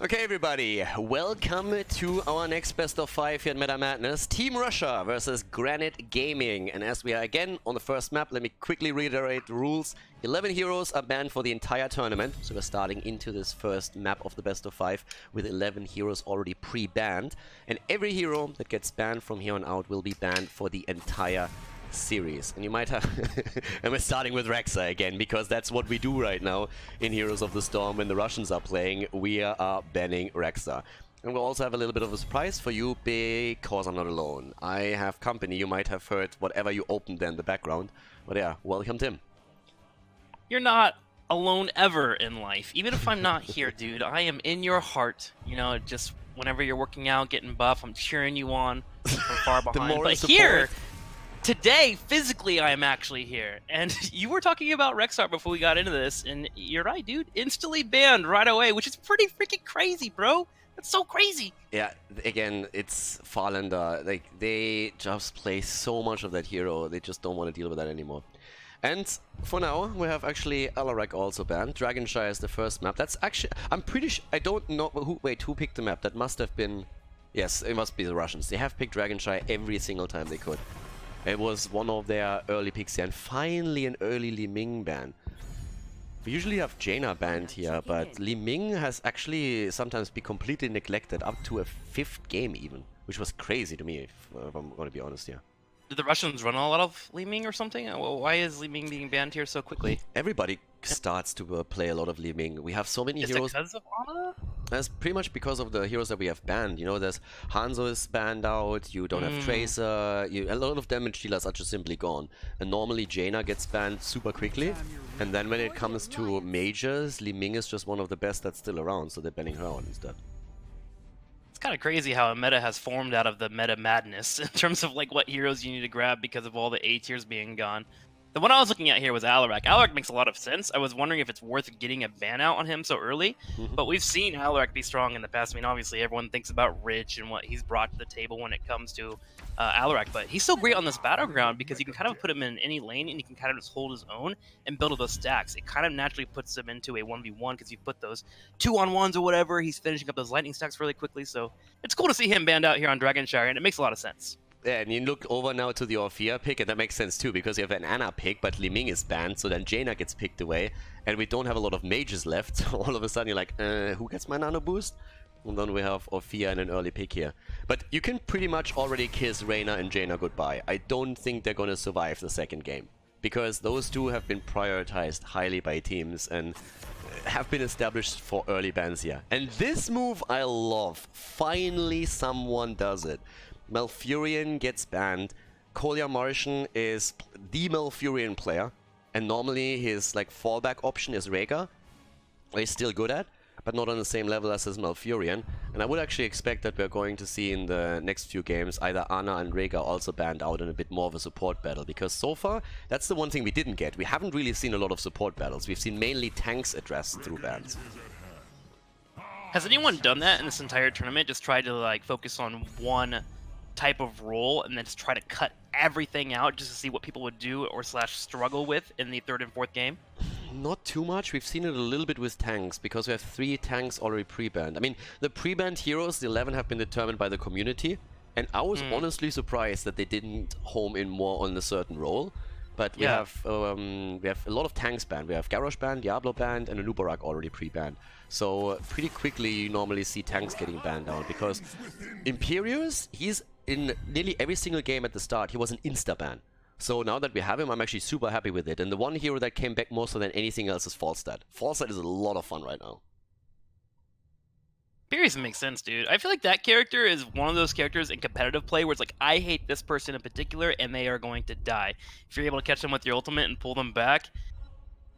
Okay, everybody, welcome to our next best of 5 here at Meta Madness. Team Russia versus Granite Gaming. And as we are again on the first map, let me quickly reiterate the rules. 11 heroes are banned for the entire tournament. So we're starting into this first map of the best of 5 with 11 heroes already pre-banned. And every hero that gets banned from here on out will be banned for the entire series. And you might have and we're starting with Rexa again, because that's what we do right now in Heroes of the Storm. When the Russians are playing, we are banning Rexa. And we'll also have a little bit of a surprise for you, because I'm not alone. I have company. You might have heard whatever you opened there in the background. But yeah, welcome Tim. You're not alone ever in life. Even if I'm not here, dude, I am in your heart. You know, just whenever you're working out, getting buff, I'm cheering you on from far behind. But here, today, physically, I am actually here. And you were talking about Rexar before we got into this, and you're right, dude. Instantly banned right away, which is pretty freaking crazy, bro. That's so crazy. Yeah, again, it's Farlander. Like, they just play so much of that hero, they just don't want to deal with that anymore. And for now, we have actually Alarak also banned. Dragonshire is the first map. That's actually, I'm pretty sure, I don't know, who picked the map? That must have been, yes, it must be the Russians. They have picked Dragonshire every single time they could. It was one of their early picks here, and finally an early Li Ming ban. We usually have Jaina banned here, but Li Ming has actually sometimes been completely neglected up to a 5th game even, which was crazy to me, if I'm going to be honest here. Did the Russians run a lot of Li Ming or something? Why is Li Ming being banned here so quickly? Everybody starts to play a lot of Li Ming. We have so many heroes. Is it because of Ana? That's pretty much because of the heroes that we have banned. You know, there's Hanzo is banned out, you don't have Tracer, a lot of damage dealers are just simply gone. And normally Jaina gets banned super quickly. And then when it comes to mages, Li Ming is just one of the best that's still around, so they're banning her out instead. It's kind of crazy how a meta has formed out of the meta madness in terms of like what heroes you need to grab because of all the A tiers being gone. The one I was looking at here was Alarak. Alarak makes a lot of sense. I was wondering if it's worth getting a ban out on him so early, but we've seen Alarak be strong in the past. I mean, obviously everyone thinks about Rich and what he's brought to the table when it comes to Alarak, but he's so great on this battleground because you can kind of put him in any lane and he can kind of just hold his own and build those stacks. It kind of naturally puts him into a 1v1 because you put those 2-on-1s or whatever. He's finishing up those lightning stacks really quickly, so it's cool to see him banned out here on Dragonshire, and it makes a lot of sense. Yeah, and you look over now to the Orphea pick, and that makes sense too, because you have an Ana pick, but Li Ming is banned, so then Jaina gets picked away, and we don't have a lot of mages left, so all of a sudden you're like, who gets my nano boost? And then we have Orphea and an early pick here. But you can pretty much already kiss Reyna and Jaina goodbye. I don't think they're gonna survive the second game, because those two have been prioritized highly by teams, and have been established for early bans here. And this move I love. Finally someone does it. Malfurion gets banned. Kolya Martian is the Malfurion player, and normally his like fallback option is Rhaegar, he's still good at, but not on the same level as his Malfurion. And I would actually expect that we're going to see in the next few games either Ana and Rhaegar also banned out in a bit more of a support battle, because so far that's the one thing we didn't get. We haven't really seen a lot of support battles. We've seen mainly tanks addressed through bans. Has anyone done that in this entire tournament? Just tried to like focus on one type of role and then just try to cut everything out just to see what people would do or slash struggle with in the 3rd and 4th game? Not too much. We've seen it a little bit with tanks, because we have 3 tanks already pre-banned. I mean, the pre-banned heroes, the 11, have been determined by the community, and I was honestly surprised that they didn't home in more on a certain role. But we have a lot of tanks banned. We have Garrosh banned, Diablo banned, and Anubarak already pre-banned. So pretty quickly you normally see tanks getting banned out, because Imperius, he's in nearly every single game at the start, he was an insta-ban. So now that we have him, I'm actually super happy with it. And the one hero that came back more so than anything else is Falstad. Falstad is a lot of fun right now. Imperius makes sense, dude. I feel like that character is one of those characters in competitive play where it's like, I hate this person in particular and they are going to die. If you're able to catch them with your ultimate and pull them back,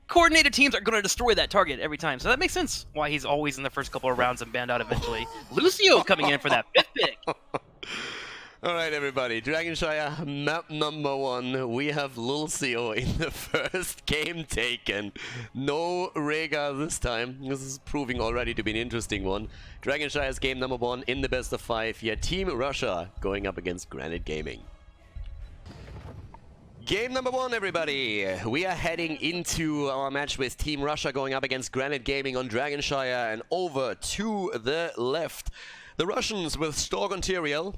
coordinated teams are going to destroy that target every time. So that makes sense why he's always in the first couple of rounds and banned out eventually. Lucio coming in for that 5th pick. Alright everybody, Dragonshire map number 1. We have Lucio in the first game taken. No Rhaegar this time. This is proving already to be an interesting one. Dragonshire's game number 1 in the best of 5 here. Team Russia going up against Granite Gaming. Game number 1, everybody. We are heading into our match with Team Russia going up against Granite Gaming on Dragonshire, and over to the left, the Russians with Stork on Tyrael,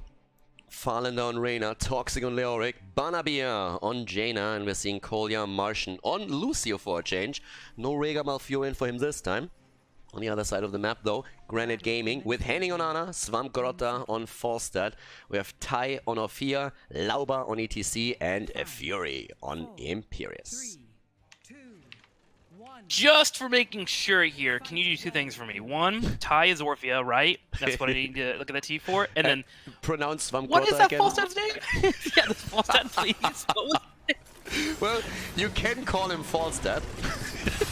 Farlander on Reyna, Toxic on Leoric, Banabia on Jaina, and we're seeing Kolya Martian on Lucio for a change. No Rhaegar Malfurion for him this time. On the other side of the map, though, Granite Gaming with Henning on Ana, Svampgrotta on Falstad. We have Tai on Orphea, Lauba on ETC, and Fury on Imperius. Just for making sure here, can you do 2 things for me? 1, Tai is Orphea, right? That's what I need to look at the T for. And then... pronounce Svampgrotta what is that again? Falstad's name? Yeah, this Falstad, please. What was it? Well, you can call him Falstad.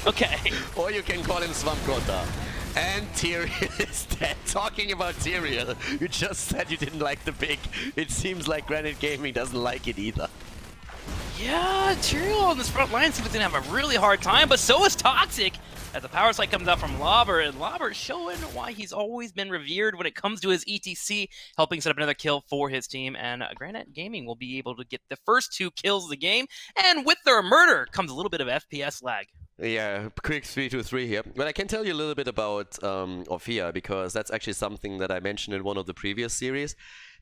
Okay. Or you can call him Svampgrotta. And Tyrael is dead. Talking about Tyrael, you just said you didn't like the pick. It seems like Granite Gaming doesn't like it either. Yeah, Tyrael on this front line seems like he's gonna have a really hard time, but so is Toxic. As the power sight comes out from Lauber, and Lauber is showing why he's always been revered when it comes to his ETC, helping set up another kill for his team, and Granite Gaming will be able to get the first 2 kills of the game, and with their murder comes a little bit of FPS lag. Yeah, quick 3-2-3 here. But I can tell you a little bit about Orphea, because that's actually something that I mentioned in one of the previous series.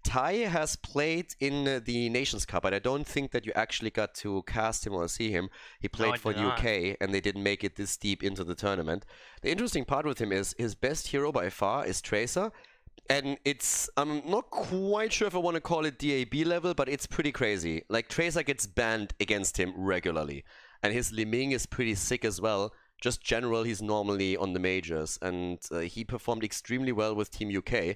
Tai has played in the Nations Cup, and I don't think that you actually got to cast him or see him. He played for UK, and they didn't make it this deep into the tournament. The interesting part with him is his best hero by far is Tracer, and it's, I'm not quite sure if I want to call it DAB level, but it's pretty crazy. Like, Tracer gets banned against him regularly, and his Liming is pretty sick as well. Just general, he's normally on the majors, and he performed extremely well with Team UK.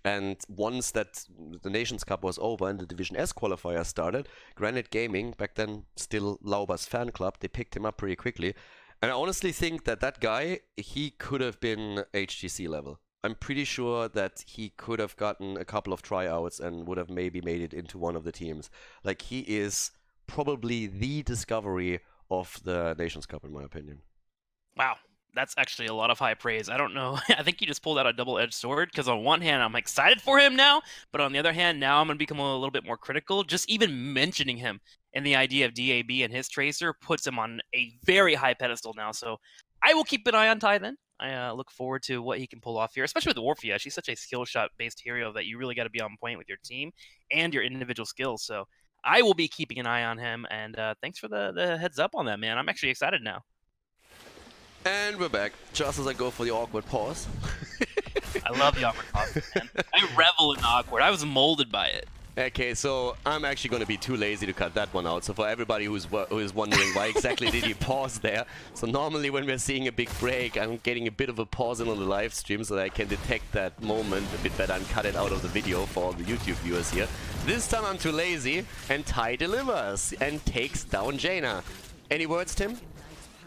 And once that the Nations Cup was over and the Division S qualifier started, Granite Gaming, back then still Lauber's fan club, they picked him up pretty quickly. And I honestly think that that guy, he could have been HGC level. I'm pretty sure that he could have gotten a couple of tryouts and would have maybe made it into one of the teams. Like, he is probably the discovery of the Nations Cup, in my opinion. Wow. That's actually a lot of high praise. I don't know. I think you just pulled out a double-edged sword, because on one hand, I'm excited for him now, but on the other hand, now I'm going to become a little bit more critical. Just even mentioning him and the idea of DAB and his Tracer puts him on a very high pedestal now. So I will keep an eye on Tai then. I look forward to what he can pull off here, especially with Orphea. She's such a skill shot-based hero that you really got to be on point with your team and your individual skills. So I will be keeping an eye on him, and thanks for the heads up on that, man. I'm actually excited now. And we're back, just as I go for the awkward pause. I love the awkward pause, man. I revel in the awkward. I was molded by it. Okay, so I'm actually going to be too lazy to cut that one out. So for everybody who is wondering why exactly did he pause there, so normally when we're seeing a big break, I'm getting a bit of a pause in on the live stream so that I can detect that moment a bit better and cut it out of the video for all the YouTube viewers here. This time I'm too lazy, and Tai delivers and takes down Jaina. Any words, Tim?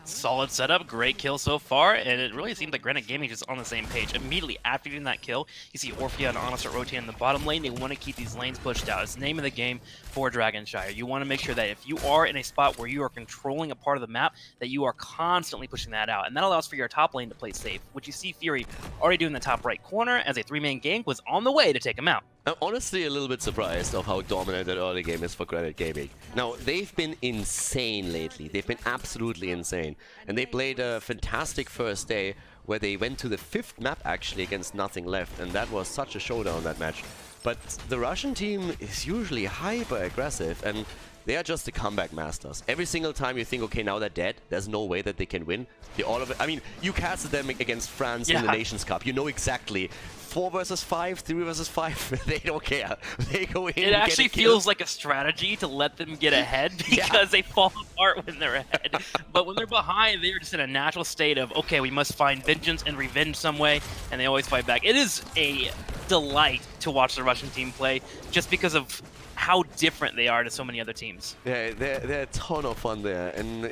Solid setup, great kill so far, and it really seems like Granite Gaming is on the same page. Immediately after getting that kill, you see Orphea and Ana start rotating in the bottom lane. They want to keep these lanes pushed out. It's the name of the game for Dragonshire. You want to make sure that if you are in a spot where you are controlling a part of the map, that you are constantly pushing that out. And that allows for your top lane to play safe, which you see Fury already doing in the top right corner as a 3-man gank was on the way to take him out. I'm honestly a little bit surprised of how dominant that early game is for Granite Gaming. Now, they've been insane lately. They've been absolutely insane. And they played a fantastic first day where they went to the 5th map actually against nothing left. And that was such a showdown, that match. But the Russian team is usually hyper aggressive, and they are just the comeback masters. Every single time you think, okay, now they're dead, there's no way that they can win. All of it. I mean, you casted them against France in the Nations Cup. You know exactly. 4 versus 5, 3 versus 5, they don't care. They go in. It actually feels like a strategy to let them get ahead because they fall apart when they're ahead. But when they're behind, they're just in a natural state of, okay, we must find vengeance and revenge some way, and they always fight back. It is a delight to watch the Russian team play just because of how different they are to so many other teams. Yeah, they're a ton of fun there, and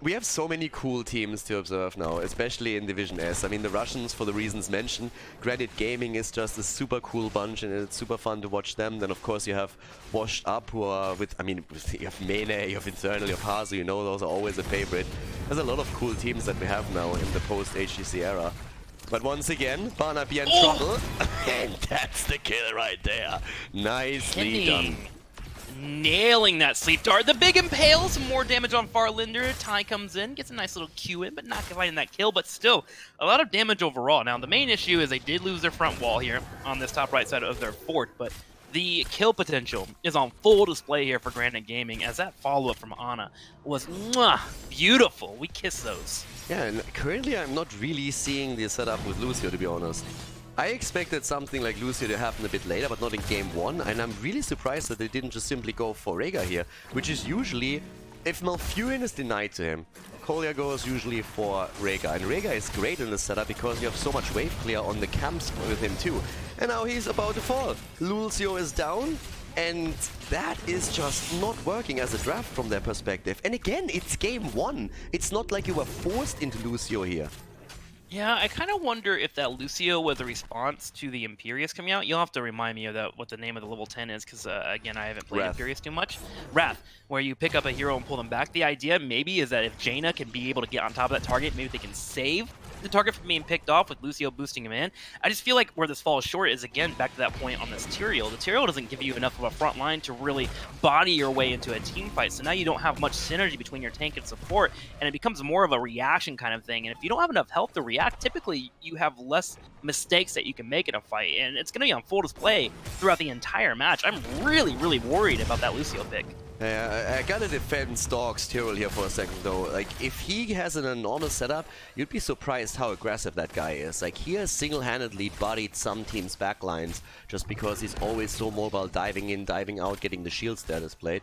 we have so many cool teams to observe now, especially in Division S. I mean, the Russians, for the reasons mentioned, Granite Gaming is just a super cool bunch, and it's super fun to watch them. Then, of course, you have Washed Up, who are with, I mean, you have Mene, you have Internal, you have Hazu, you know, those are always a favorite. There's a lot of cool teams that we have now in the post-HGC era. But once again, Barnaby in trouble, and that's the kill right there. Nicely done. nailing that sleep dart. The big impale, some more damage on Farlinder. Ty comes in, gets a nice little Q in, but not finding that kill, but still a lot of damage overall. Now, the main issue is they did lose their front wall here on this top right side of their fort, but the kill potential is on full display here for Granite Gaming, as that follow-up from Ana was beautiful. We kiss those. Yeah, and currently I'm not really seeing the setup with Lucio, to be honest. I expected something like Lucio to happen a bit later, but not in game 1, and I'm really surprised that they didn't just simply go for Rhaegar here, which is usually, if Malfurion is denied to him, Khaldor goes usually for Rhaegar, and Rhaegar is great in this setup because you have so much wave clear on the camps with him too. And now he's about to fall. Lucio is down, and that is just not working as a draft from their perspective. And again, it's game 1. It's not like you were forced into Lucio here. Yeah, I kind of wonder if that Lucio was a response to the Imperius coming out. You'll have to remind me of that, what the name of the level 10 is, because again, I haven't played Wrath. Imperius too much. Wrath, where you pick up a hero and pull them back. The idea maybe is that if Jaina can be able to get on top of that target, maybe they can save the target from being picked off with Lucio boosting him in. I just feel like where this falls short is, again, back to that point on this Tyrael. The Tyrael doesn't give you enough of a front line to really body your way into a team fight, so now you don't have much synergy between your tank and support, and it becomes more of a reaction kind of thing. And if you don't have enough health to react, typically you have less mistakes that you can make in a fight, and it's going to be on full display throughout the entire match. I'm really, really worried about that Lucio pick. I gotta defend Stork's Tyrael here for a second though. Like, if he has an enormous setup, you'd be surprised how aggressive that guy is. Like, he has single-handedly bodied some teams' backlines just because he's always so mobile, diving in, diving out, getting the shields there displayed.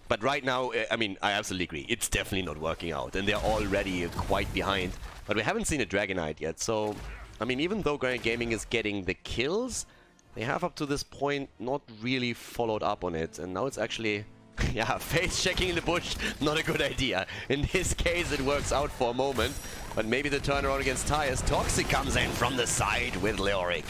But right now, I mean, I absolutely agree. It's definitely not working out, and they're already quite behind. But we haven't seen a Dragonite yet, so... I mean, even though Granite Gaming is getting the kills, they have up to this point not really followed up on it. And now it's actually... yeah, face checking in the bush, not a good idea. In this case, it works out for a moment. But maybe the turnaround against Ty as Toxic comes in from the side with Leoric.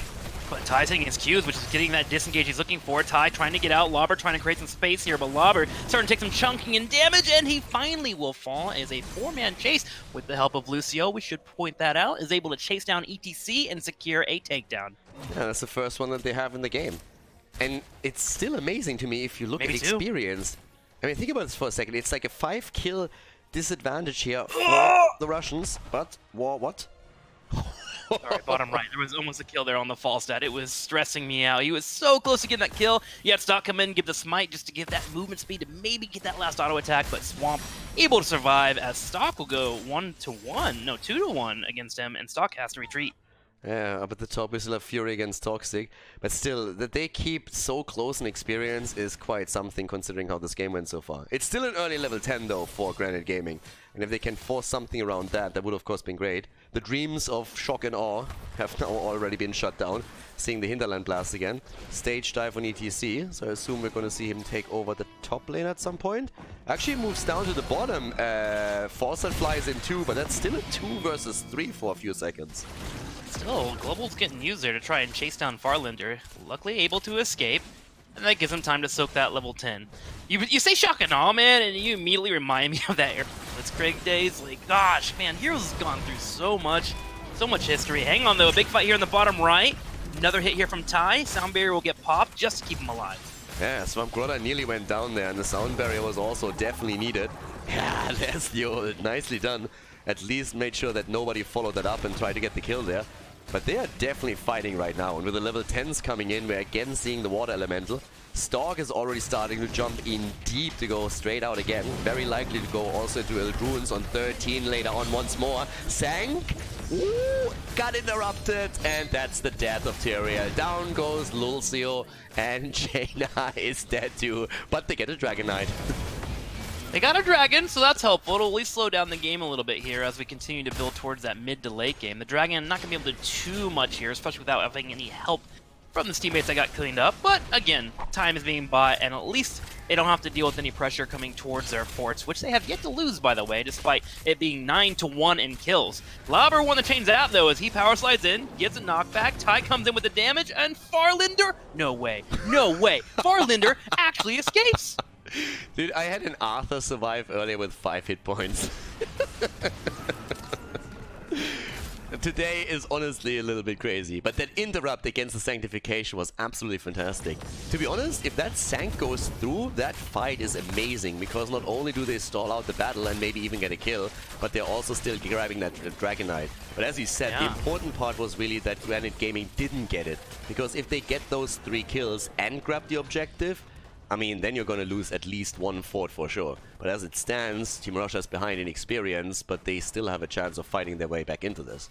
But Ty's hitting his Qs, which is getting that disengage he's looking for. Ty trying to get out, Lobber trying to create some space here, but Lobber starting to take some chunking and damage, and he finally will fall as a 4-man chase with the help of Lucio. We should point that out, is able to chase down ETC and secure a takedown. Yeah, that's the first one that they have in the game. And it's still amazing to me if you look at experience. I mean, think about this for a second. It's like a 5-kill disadvantage here for the Russians, but what? Alright, bottom right. There was almost a kill there on the fall stat. It was stressing me out. He was so close to getting that kill. You had Stock come in, give the smite just to give that movement speed to maybe get that last auto attack, but Swamp able to survive as Stock will go 1-1, no, 2-1 against him, and Stock has to retreat. Yeah, up at the top we still have Fury against Toxic, but still, that they keep so close in experience is quite something considering how this game went so far. It's still an early level 10 though for Granite Gaming, and if they can force something around that, that would of course been great. The dreams of Shock and Awe have now already been shut down, seeing the Hinterland Blast again. Stage dive on ETC, so I assume we're going to see him take over the top lane at some point. Actually moves down to the bottom, Foresight flies in too, but that's still a 2 versus 3 for a few seconds. Still, Global's getting used there to try and chase down Farlinder. Luckily able to escape, and that gives him time to soak that level 10. You say Shock and Awe, man, and you immediately remind me of that Blitzkrieg days. Like, gosh, man, Heroes has gone through so much history. Hang on, though, a big fight here in the bottom right. Another hit here from Ty. Sound Barrier will get popped just to keep him alive. Yeah, Swamp Grotto nearly went down there, and the Sound Barrier was also definitely needed. Yeah, Leslie, nicely done. At least made sure that nobody followed that up and tried to get the kill there. But they are definitely fighting right now, and with the level 10s coming in, we're again seeing the Water Elemental. Stork is already starting to jump in deep to go straight out again. Very likely to go also to El Ruins on 13 later on once more. Sank! Ooh, got interrupted, and that's the death of Tyrael. Down goes Lucio, and Jaina is dead too, but they get a Dragonite. They got a dragon, so that's helpful. It'll at least slow down the game a little bit here as we continue to build towards that mid to late game. The dragon not going to be able to do too much here, especially without having any help from the teammates that got cleaned up. But again, time is being bought, and at least they don't have to deal with any pressure coming towards their forts, which they have yet to lose, by the way, despite it being 9-1 in kills. Lauber won the chains out, though, as he power slides in, gets a knockback. Ty comes in with the damage, and Farlinder, no way, Farlinder actually escapes. Dude, I had an Arthur survive earlier with 5 hit points. today is honestly a little bit crazy, but that interrupt against the Sanctification was absolutely fantastic. To be honest, if that Sanct goes through, that fight is amazing, because not only do they stall out the battle and maybe even get a kill, but they're also still grabbing that Dragonite. But as you said, the important part was really that Granite Gaming didn't get it, because if they get those 3 kills and grab the objective, I mean, then you're going to lose at least 1 fort for sure. But as it stands, Team Russia's behind in experience, but they still have a chance of fighting their way back into this.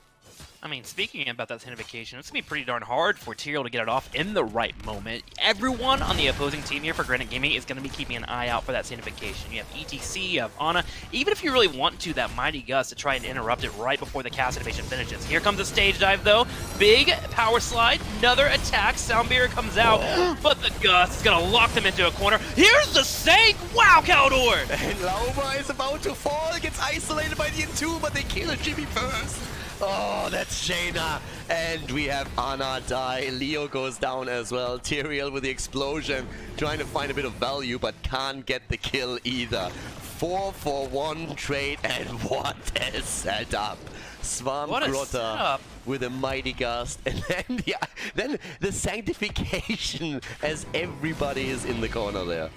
I mean, speaking about that Sanctification, it's going to be pretty darn hard for Tyrael to get it off in the right moment. Everyone on the opposing team here for Granite Gaming is going to be keeping an eye out for that Sanctification. You have ETC, you have Ana. Even if you really want to, that Mighty Gust to try and interrupt it right before the cast animation finishes. Here comes the stage dive, though. Big power slide, another attack. Sound Barrier comes out, but the Gust is going to lock them into a corner. Here's the Sank! Wow, Khaldor! And Lauma is about to fall, gets isolated by the N2, but they kill Jimmy first. Oh, that's Jaina. And we have Ana die. Leo goes down as well. Tyrael with the explosion, trying to find a bit of value, but can't get the kill either. 4-for-1 trade, and what a setup. Swamp Grotta with a Mighty Gust, and then the Sanctification as everybody is in the corner there.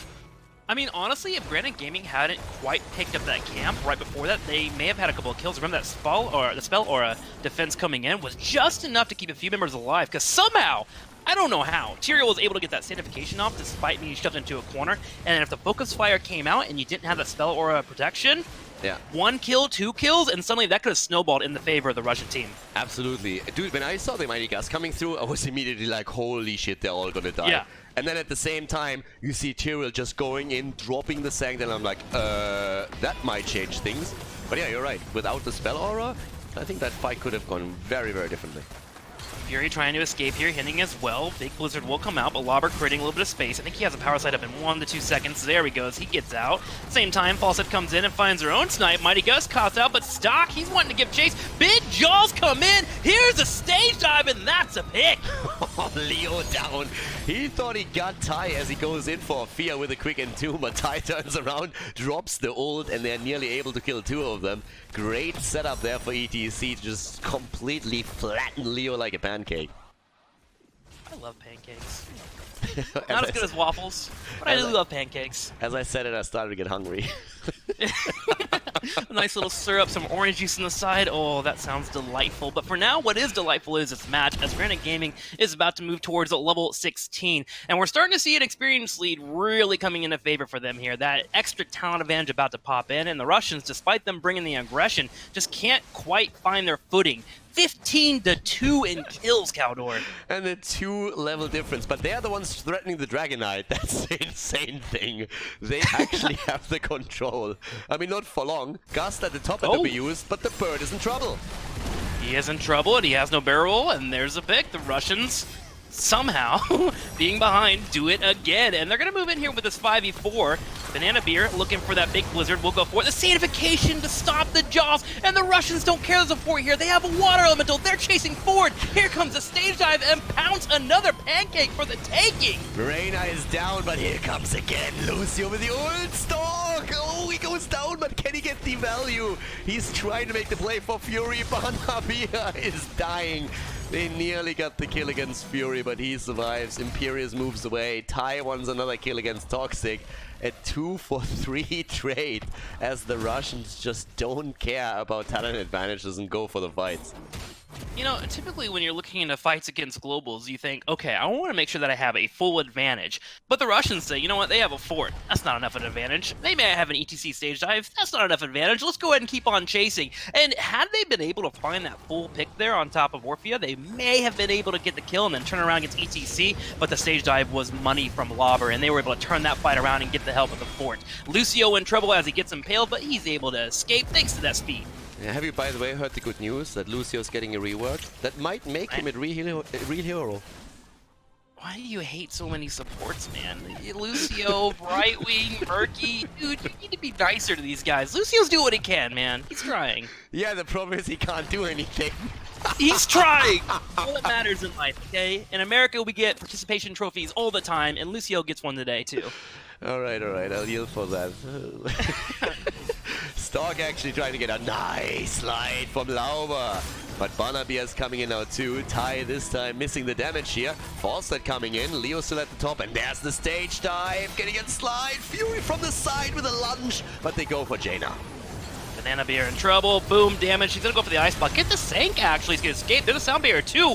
I mean, honestly, if Granite Gaming hadn't quite picked up that camp right before that, they may have had a couple of kills. Remember that spell or a defense coming in was just enough to keep a few members alive, because somehow, I don't know how, Tyrael was able to get that Sanctification off despite being shoved into a corner, and then if the Focus Fire came out and you didn't have that spell or a protection, 1 kill, 2 kills, and suddenly that could have snowballed in the favor of the Russian team. Absolutely. Dude, when I saw the Mighty Gust coming through, I was immediately like, holy shit, they're all gonna die. Yeah. And then at the same time, you see Tyrael just going in, dropping the Sanct, and I'm like, that might change things. But yeah, you're right. Without the spell aura, I think that fight could have gone very, very differently. Fury trying to escape here, hitting as well. Big Blizzard will come out, but Lauber creating a little bit of space. I think he has a power slide up in 1 to 2 seconds. There he goes. He gets out. Same time, Fawcett comes in and finds her own snipe. Mighty Gust caught out, but Stock, he's wanting to give chase. Big Jaws come in. Here's a stage dive, and that's a pick. Leo down. He thought he got Tai as he goes in for Fear with a quick N2, but Tai turns around, drops the ult, and they're nearly able to kill 2 of them. Great setup there for ETC to just completely flatten Leo like a pancake. I love pancakes. Not as good as waffles, but I do love pancakes. As I said it, I started to get hungry. A nice little syrup, some orange juice on the side. Oh, that sounds delightful. But for now, what is delightful is this match, as Granite Gaming is about to move towards level 16. And we're starting to see an experience lead really coming into favor for them here. That extra talent advantage about to pop in. And the Russians, despite them bringing the aggression, just can't quite find their footing. 15-2 in kills, Khaldor. And a 2-level difference, but they are the ones threatening the Dragonite. That's the insane thing. They actually have the control. I mean, not for long. Gust at the top had to be used, but the bird is in trouble. He is in trouble, and he has no barrel, and there's a pick. The Russians somehow, being behind, do it again. And they're going to move in here with this 5v4. Banana Beer looking for that big blizzard. We'll go for it. The Sanctification to stop the Jaws. And the Russians don't care there's a fort here. They have a water elemental. They're chasing forward. Here comes the stage dive and pounce another pancake for the taking. Reina is down, but here comes again Lucio with the ult stalk. Oh, he goes down, but can he get the value? He's trying to make the play for Fury. Banana Beer is dying. They nearly got the kill against Fury, but he survives. Imperius moves away. Tai wants another kill against Toxic. A 2-for-3 trade, as the Russians just don't care about talent advantages and go for the fights. You know, typically when you're looking into fights against globals, you think, okay, I want to make sure that I have a full advantage. But the Russians say, you know what, they have a fort. That's not enough of an advantage. They may have an ETC stage dive. That's not enough advantage. Let's go ahead and keep on chasing. And had they been able to find that full pick there on top of Orphea, they may have been able to get the kill and then turn around against ETC, but the stage dive was money from Lauber, and they were able to turn that fight around and get the help of the fort. Lucio in trouble as he gets impaled, but he's able to escape thanks to that speed. Have you, by the way, heard the good news that Lucio's getting a rework? That might make him a real hero. Why do you hate so many supports, man? Lucio, Brightwing, Murky, dude, you need to be nicer to these guys. Lucio's doing what he can, man. He's trying. Yeah, the problem is he can't do anything. He's trying! All that matters in life, okay? In America, we get participation trophies all the time, and Lucio gets one today, too. Alright, I'll yield for that. Stark actually trying to get a nice slide from Lauber. But Barnaby is coming in now too. Tai this time missing the damage here. Falstad coming in. Leo still at the top. And there's the stage dive. Getting it slide. Fury from the side with a lunge. But they go for Jaina. Banana Bear in trouble. Boom, damage. He's gonna go for the ice block. Get the Sank, actually. He's gonna escape. There's a Sound Barrier too.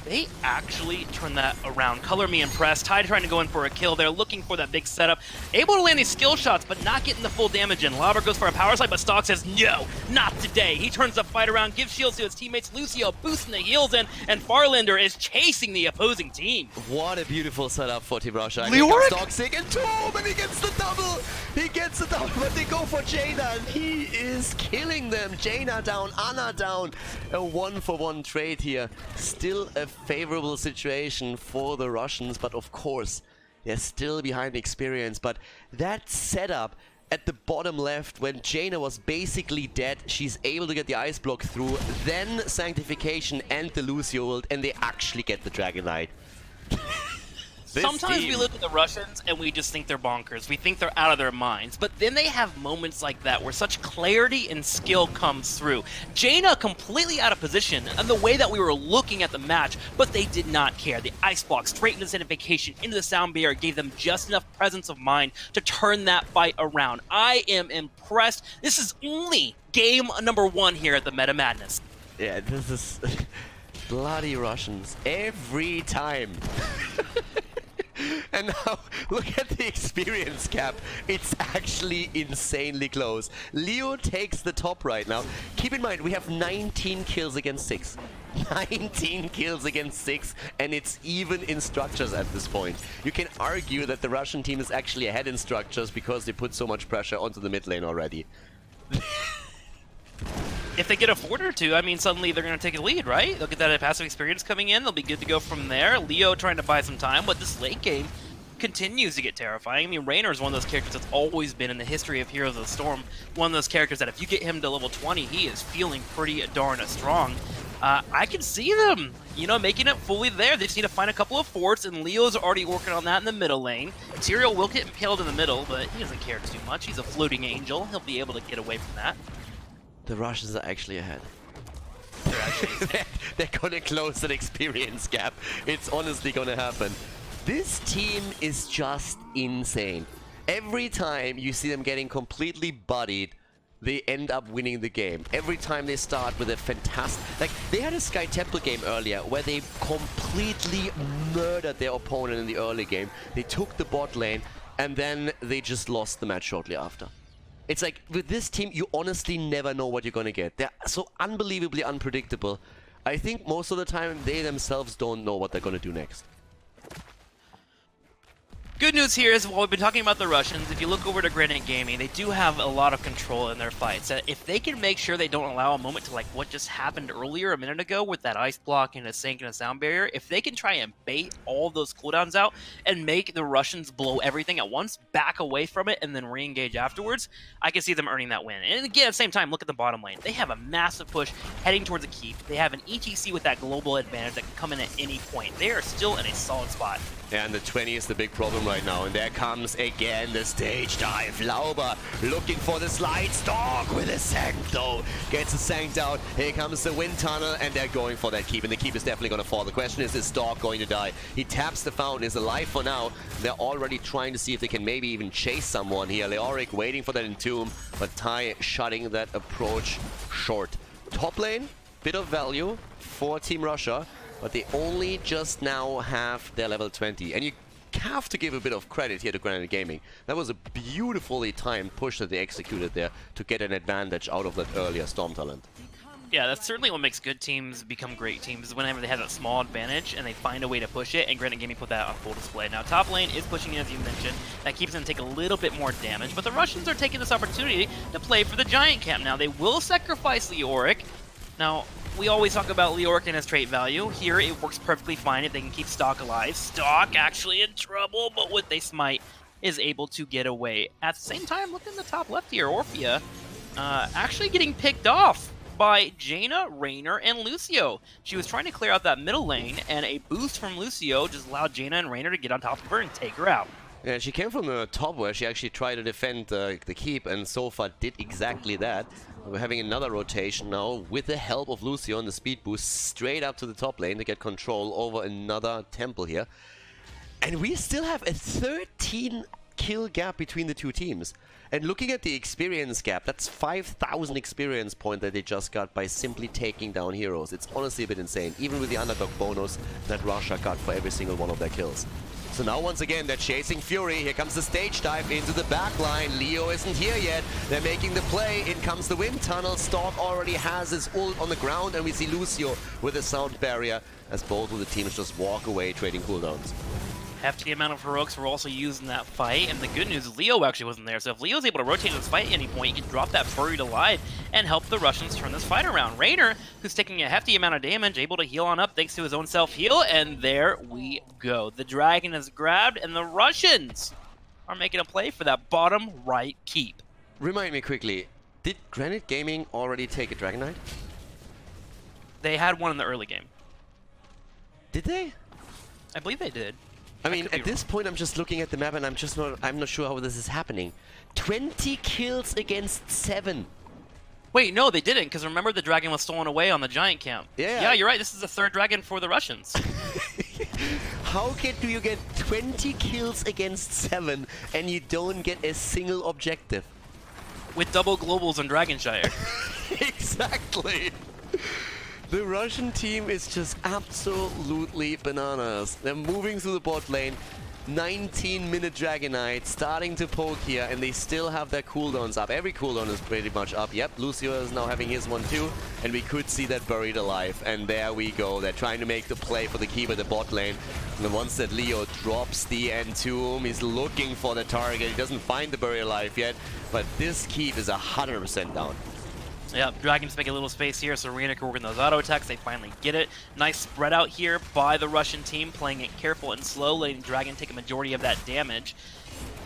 They actually turn that around. Color me impressed. Ty trying to go in for a kill. They're looking for that big setup. Able to land these skill shots, but not getting the full damage in. Lauber goes for a power slide, but Stalk says, no, not today. He turns the fight around, gives shields to his teammates. Lucio boosting the heals in, and Farlander is chasing the opposing team. What a beautiful setup for Team Russia. Leoric? Toxic and Tom, and he gets the double. He gets the double, but they go for Jaina, and he is killing them. Jaina down, Anna down. A 1-for-1 trade here. Still a favorable situation for the Russians, but of course they're still behind experience. But that setup at the bottom left, when Jaina was basically dead, she's able to get the ice block through, then Sanctification and the Lucio ult, and they actually get the Dragon Knight. Sometimes we look at the Russians and we just think they're bonkers. We think they're out of their minds. But then they have moments like that where such clarity and skill comes through. Jaina completely out of position in the way that we were looking at the match, but they did not care. The ice block straight into Sanctification, into the Sound Barrier, gave them just enough presence of mind to turn that fight around. I am impressed. This is only game number 1 here at the Meta Madness. Yeah, this is bloody Russians every time. And now, look at the experience cap. It's actually insanely close. Leo takes the top right now. Keep in mind, we have 19 kills against 6. 19 kills against 6, and it's even in structures at this point. You can argue that the Russian team is actually ahead in structures because they put so much pressure onto the mid lane already. If they get a fort or two, I mean, suddenly they're going to take a lead, right? They'll get that passive experience coming in. They'll be good to go from there. Leo trying to buy some time, but this late game continues to get terrifying. I mean, Raynor is one of those characters that's always been in the history of Heroes of the Storm. One of those characters that if you get him to level 20, he is feeling pretty darn strong. I can see them, you know, making it fully there. They just need to find a couple of forts, and Leo's already working on that in the middle lane. Tyrael will get impaled in the middle, but he doesn't care too much. He's a floating angel. He'll be able to get away from that. The Russians are actually ahead. They're gonna close an experience gap. It's honestly gonna happen. This team is just insane. Every time you see them getting completely bodied, they end up winning the game. Every time they start with a fantastic... Like, they had a Sky Temple game earlier where they completely murdered their opponent in the early game. They took the bot lane, and then they just lost the match shortly after. It's like, with this team, you honestly never know what you're gonna get. They're so unbelievably unpredictable. I think most of the time, they themselves don't know what they're gonna do next. Good news here is, while we've been talking about the Russians, if you look over to Granite Gaming, they do have a lot of control in their fights. If they can make sure they don't allow a moment to like what just happened earlier a minute ago with that ice block and a Sank and a Sound Barrier, if they can try and bait all those cooldowns out and make the Russians blow everything at once, back away from it, and then re-engage afterwards, I can see them earning that win. And again, at the same time, look at the bottom lane. They have a massive push heading towards a keep. They have an ETC with that global advantage that can come in at any point. They are still in a solid spot. And the 20 is the big problem right now. And there comes again the stage dive. Lauber looking for the slide. Stalk with a Sank though. Gets a Sank down. Here comes the wind tunnel, and they're going for that keep. And the keep is definitely going to fall. The question is Stalk going to die? He taps the fountain, is alive for now. They're already trying to see if they can maybe even chase someone here. Leoric waiting for that entomb, but Tai shutting that approach short. Top lane, bit of value for Team Russia. But they only just now have their level 20. And you have to give a bit of credit here to Granite Gaming. That was a beautifully timed push that they executed there to get an advantage out of that earlier Storm talent. Yeah, that's certainly what makes good teams become great teams, whenever they have that small advantage and they find a way to push it, and Granite Gaming put that on full display. Now, top lane is pushing in, as you mentioned. That keeps them take a little bit more damage, but the Russians are taking this opportunity to play for the Giant Camp. Now, they will sacrifice Leoric. Now, we always talk about Leoric and his trait value. Here, it works perfectly fine if they can keep Stalk alive. Stalk actually in trouble, but with a smite is able to get away. At the same time, look in the top left here, Orphea actually getting picked off by Jaina, Raynor, and Lucio. She was trying to clear out that middle lane, and a boost from Lucio just allowed Jaina and Raynor to get on top of her and take her out. Yeah, she came from the top where she actually tried to defend the keep, and so far did exactly that. We're having another rotation now with the help of Lucio and the speed boost straight up to the top lane to get control over another temple here. And we still have a 13 kill gap between the two teams. And looking at the experience gap, that's 5,000 experience points that they just got by simply taking down heroes. It's honestly a bit insane, even with the underdog bonus that Russia got for every single one of their kills. So now once again, they're chasing Fury. Here comes the stage dive into the back line. Leo isn't here yet. They're making the play. In comes the wind tunnel. Stork already has his ult on the ground, and we see Lucio with a sound barrier as both of the teams just walk away trading cooldowns. Hefty amount of heroics were also used in that fight, and the good news is Leo actually wasn't there, so if Leo's able to rotate this fight at any point, he can drop that buried alive and help the Russians turn this fight around. Raynor, who's taking a hefty amount of damage, able to heal on up thanks to his own self-heal, and there we go. The dragon is grabbed, and the Russians are making a play for that bottom right keep. Remind me quickly, did Granite Gaming already take a Dragon Knight? They had one in the early game. Did they? I believe they did. I mean, at this point, I'm just looking at the map and I'm not sure how this is happening. 20 kills against 7. Wait, no, they didn't, because remember the dragon was stolen away on the giant camp. Yeah, you're right. This is the third dragon for the Russians. How do you get 20 kills against 7 and you don't get a single objective? With double globals and Dragonshire. Exactly. The Russian team is just absolutely bananas. They're moving through the bot lane. 19-minute Dragon Knight starting to poke here, and they still have their cooldowns up. Every cooldown is pretty much up. Yep, Lucio is now having his one too, and we could see that buried alive. And there we go. They're trying to make the play for the keep at the bot lane. And once that Leo drops the Entomb, he's looking for the target. He doesn't find the buried alive yet, but this keep is 100% down. Yeah, Dragons make a little space here, so Raynor can work in those auto attacks. They finally get it. Nice spread out here by the Russian team, playing it careful and slow, letting Dragon take a majority of that damage.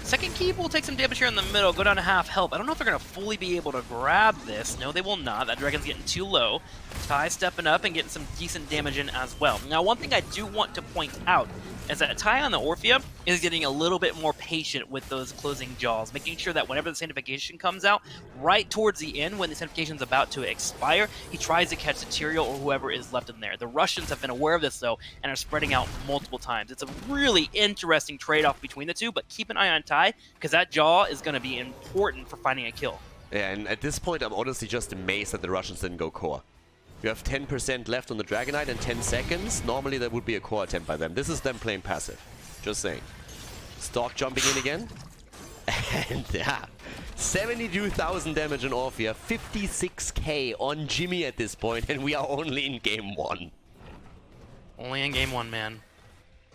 Second keep will take some damage here in the middle, go down to half health. I don't know if they're going to fully be able to grab this. No, they will not. That Dragon's getting too low. Ty stepping up and getting some decent damage in as well. Now, one thing I do want to point out is that Ty on the Orphea is getting a little bit more patient with those closing jaws, making sure that whenever the sanctification comes out, right towards the end, when the sanctification is about to expire, he tries to catch the Tyrael or whoever is left in there. The Russians have been aware of this, though, and are spreading out multiple times. It's a really interesting trade-off between the two, but keep an eye on Ty, because that jaw is going to be important for finding a kill. Yeah, and at this point, I'm honestly just amazed that the Russians didn't go core. You have 10% left on the Dragon Knight and 10 seconds. Normally, that would be a core attempt by them. This is them playing passive. Just saying. Stork jumping in again. And yeah, 72,000 damage on Orphea, 56k on Jimmy at this point, and we are only in game 1. Only in game 1, man.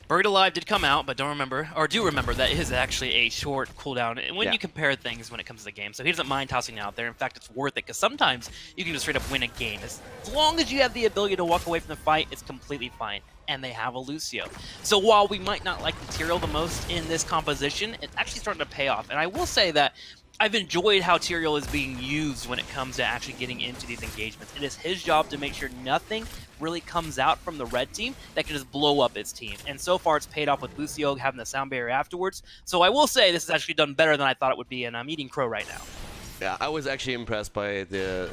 Buried Alive did come out, but do remember that it is actually a short cooldown and when you compare things when it comes to the game. So he doesn't mind tossing it out there. In fact, it's worth it because sometimes you can just straight up win a game. As long as you have the ability to walk away from the fight, it's completely fine. And they have a Lucio. So while we might not like the Tyrael the most in this composition, it's actually starting to pay off. And I will say that I've enjoyed how Tyrael is being used when it comes to actually getting into these engagements. It is his job to make sure nothing really comes out from the red team that can just blow up its team. And so far, it's paid off with Lucio having the sound barrier afterwards. So I will say this is actually done better than I thought it would be, and I'm eating crow right now. Yeah, I was actually impressed by the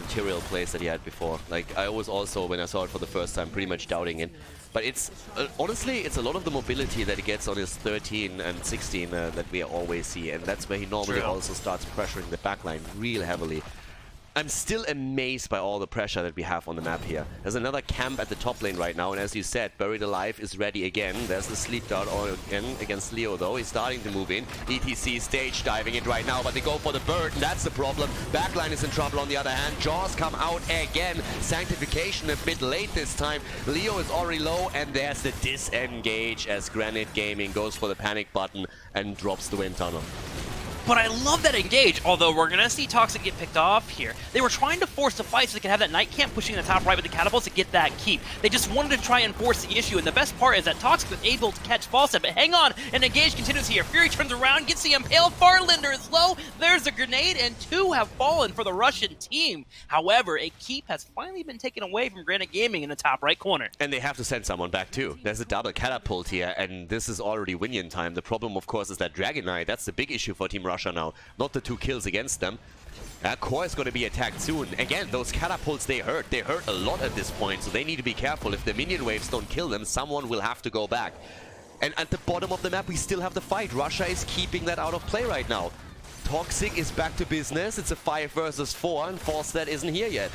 Tyrael plays that he had before. Like, I was also, when I saw it for the first time, pretty much doubting it. But it's, honestly, it's a lot of the mobility that he gets on his 13 and 16 that we always see. And that's where he normally also starts pressuring the backline real heavily. I'm still amazed by all the pressure that we have on the map here. There's another camp at the top lane right now, and as you said, Buried Alive is ready again. There's the Sleep Dart again against Leo, though. He's starting to move in. ETC stage diving it right now, but they go for the bird, and that's the problem. Backline is in trouble on the other hand. Jaws come out again. Sanctification a bit late this time. Leo is already low, and there's the disengage as Granite Gaming goes for the panic button and drops the wind tunnel. But I love that engage, although we're going to see Toxic get picked off here. They were trying to force the fight so they could have that Night Camp pushing in the top right with the catapults to get that keep. They just wanted to try and force the issue, and the best part is that Toxic was able to catch Falstep. But hang on, and engage continues here. Fury turns around, gets the impale. Farlander is low. There's a grenade, and 2 have fallen for the Russian team. However, a keep has finally been taken away from Granite Gaming in the top right corner. And they have to send someone back too. There's a double catapult here, and this is already Winion time. The problem, of course, is that Dragon Knight. That's the big issue for Team Russia. Russia now, not the 2 kills against them. Core is going to be attacked soon. Again, those catapults, they hurt. They hurt a lot at this point, so they need to be careful. If the minion waves don't kill them, someone will have to go back. And at the bottom of the map, we still have the fight. Russia is keeping that out of play right now. Toxic is back to business. It's a 5 versus 4, and Falstead isn't here yet.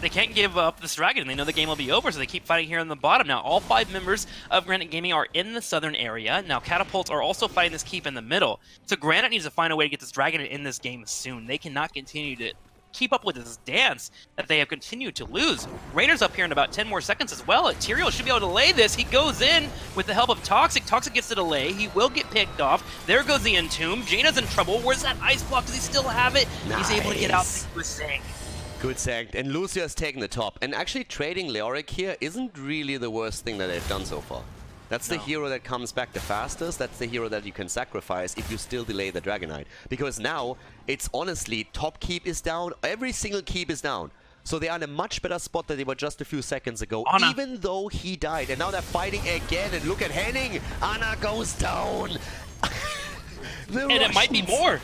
They can't give up this dragon. They know the game will be over, so they keep fighting here on the bottom. Now, all 5 members of Granite Gaming are in the southern area. Now, Catapults are also fighting this keep in the middle. So Granite needs to find a way to get this dragon in this game soon. They cannot continue to keep up with this dance that they have continued to lose. Rainer's up here in about 10 more seconds as well. Tyrael should be able to delay this. He goes in with the help of Toxic. Toxic gets the delay. He will get picked off. There goes the Entomb. Jaina's in trouble. Where's that ice block? Does he still have it? Nice. He's able to get out with Sang. Good sacked. And Lucia's taking the top. And actually trading Leoric here isn't really the worst thing that they've done so far. That's the hero that comes back the fastest. That's the hero that you can sacrifice if you still delay the Dragonite. Because now, it's honestly, top keep is down. Every single keep is down. So they are in a much better spot than they were just a few seconds ago, even though he died. And now they're fighting again. And look at Henning. Anna goes down. And it might be more.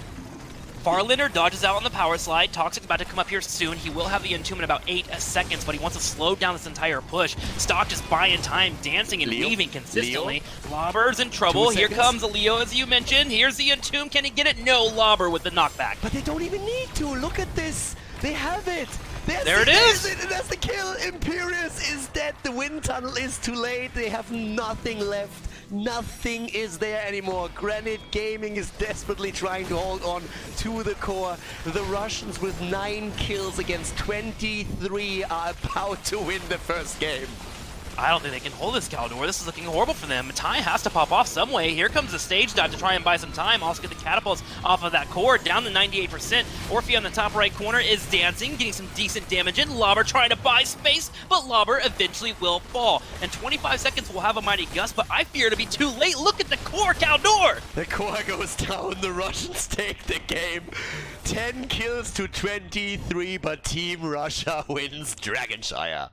Farlander dodges out on the power slide. Toxic's about to come up here soon. He will have the Entomb in about 8 seconds, but he wants to slow down this entire push. Stock just buying time, dancing and weaving consistently. Lobber's in trouble. Here comes Leo, as you mentioned. Here's the Entomb. Can he get it? No. Lobber with the knockback. But they don't even need to. Look at this. They have it. There it is. That's the kill. Imperius is dead. The wind tunnel is too late. They have nothing left. Nothing is there anymore. Granite Gaming is desperately trying to hold on to the core. The Russians with 9 kills against 23 are about to win the first game. I don't think they can hold this, Khaldor. This is looking horrible for them. Ty has to pop off some way. Here comes the stage dive to try and buy some time. Also get the catapults off of that core, down to 98%. Orphe on the top right corner is dancing, getting some decent damage in. Lobber trying to buy space, but Lobber eventually will fall. In 25 seconds, we'll have a mighty gust, but I fear to be too late. Look at the core, Khaldor! The core goes down. The Russians take the game. 10 kills to 23, but Team Russia wins Dragonshire.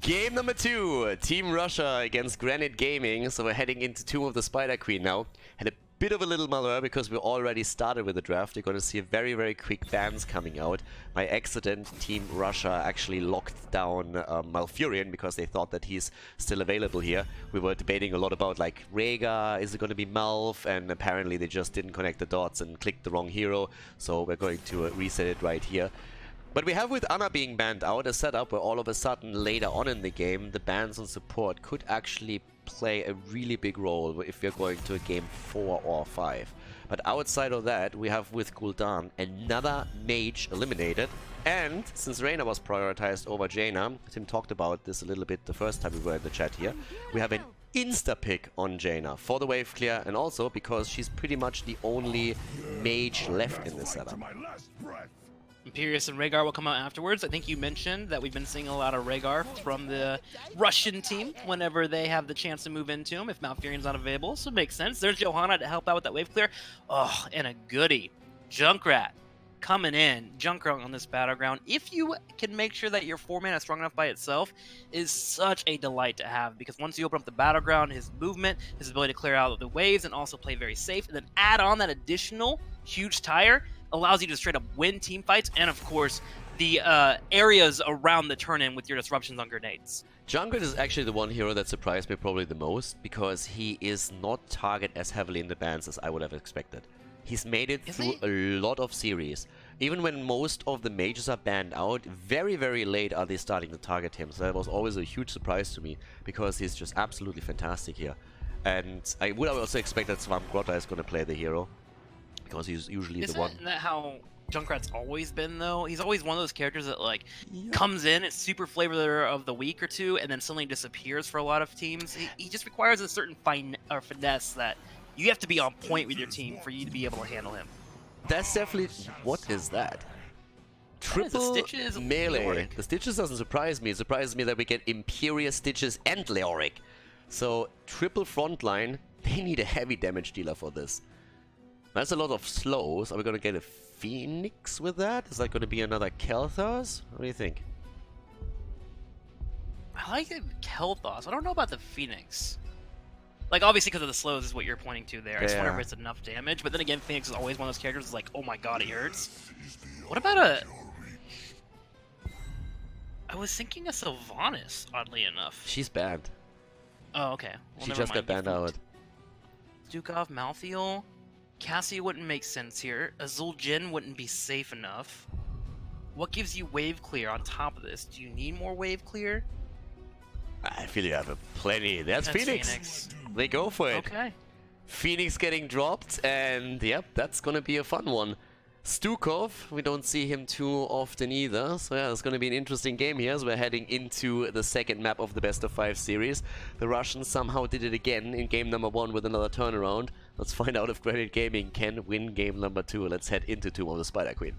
Game number 2, Team Russia against Granite Gaming. So we're heading into Tomb of the Spider Queen now. Had a bit of a little malheur because we already started with the draft. You're going to see a very, very quick bans coming out. By accident, Team Russia actually locked down Malfurion because they thought that he's still available here. We were debating a lot about like Rhaegar, is it going to be Malf? And apparently they just didn't connect the dots and clicked the wrong hero. So we're going to reset it right here. But we have with Anna being banned out a setup where all of a sudden later on in the game the bans on support could actually play a really big role if we're going to a game 4 or 5. But outside of that we have with Gul'dan another mage eliminated, and since Reyna was prioritized over Jaina, Tim talked about this a little bit the first time we were in the chat here, we have an insta-pick on Jaina for the wave clear, and also because she's pretty much the only mage left in this setup. Imperius and Rhaegar will come out afterwards. I think you mentioned that we've been seeing a lot of Rhaegar from the Russian team whenever they have the chance to move into him if Malfurion's not available, so it makes sense. There's Johanna to help out with that wave clear. Oh, and a goodie. Junkrat coming in. Junkrat on this battleground, if you can make sure that your 4-mana is strong enough by itself, is such a delight to have, because once you open up the battleground, his movement, his ability to clear out the waves and also play very safe, and then add on that additional huge tire, allows you to straight up win team fights, and of course the areas around the turn-in with your disruptions on grenades. Junkrat is actually the one hero that surprised me probably the most, because he is not targeted as heavily in the bans as I would have expected. He's made it through a lot of series. Even when most of the mages are banned out, very, very late are they starting to target him. So that was always a huge surprise to me, because he's just absolutely fantastic here. And I would also expect that Swamp Grotta is going to play the hero, because he's usually the one. Isn't that how Junkrat's always been, though? He's always one of those characters that, like, comes in, it's super flavor of the week or two, and then suddenly disappears for a lot of teams. He just requires a certain finesse that you have to be on point with your team for you to be able to handle him. That's definitely... What is that? Triple melee. The Stitches doesn't surprise me. It surprises me that we get Imperius, Stitches, and Leoric. So, triple frontline. They need a heavy damage dealer for this. That's a lot of slows. Are we going to get a Phoenix with that? Is that going to be another Khaldor? What do you think? I like the Khaldor. I don't know about the Phoenix. Like, obviously because of the slows is what you're pointing to there. I just wonder if it's enough damage. But then again, Phoenix is always one of those characters that's like, oh my god, it hurts. What about a... I was thinking a Sylvanas, oddly enough. She's banned. Oh, okay. Well, She just got banned out. Dukov, Malthael. Cassie wouldn't make sense here. Azul Jin wouldn't be safe enough. What gives you wave clear on top of this? Do you need more wave clear? I feel you have a plenty. That's Phoenix. They go for it. Okay. Phoenix getting dropped, and yep, that's gonna be a fun one. Stukov, we don't see him too often either, so yeah, it's gonna be an interesting game here as we're heading into the second map of the best of 5 series. The Russians somehow did it again in game number 1 with another turnaround. Let's find out if Granite Gaming can win game number 2. Let's head into Tomb of the Spider Queen.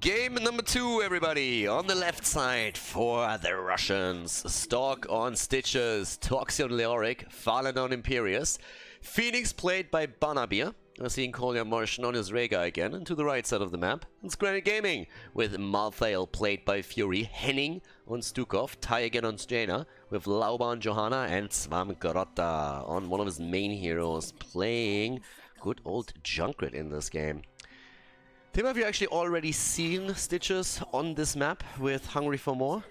Game number 2, everybody! On the left side for the Russians. Stork on Stitches, Toxie on Leoric, Fallen on Imperius, Phoenix played by Banabir. We're seeing Kolya Martian on his Rega again, and to the right side of the map, it's Granite Gaming, with Malthael played by Fury, Henning on Stukov, Tai again on Jaina, with Lauba on Johanna, and Svamgrota on one of his main heroes, playing good old Junkrat in this game. Tim, have you actually already seen Stitches on this map with Hungry for More?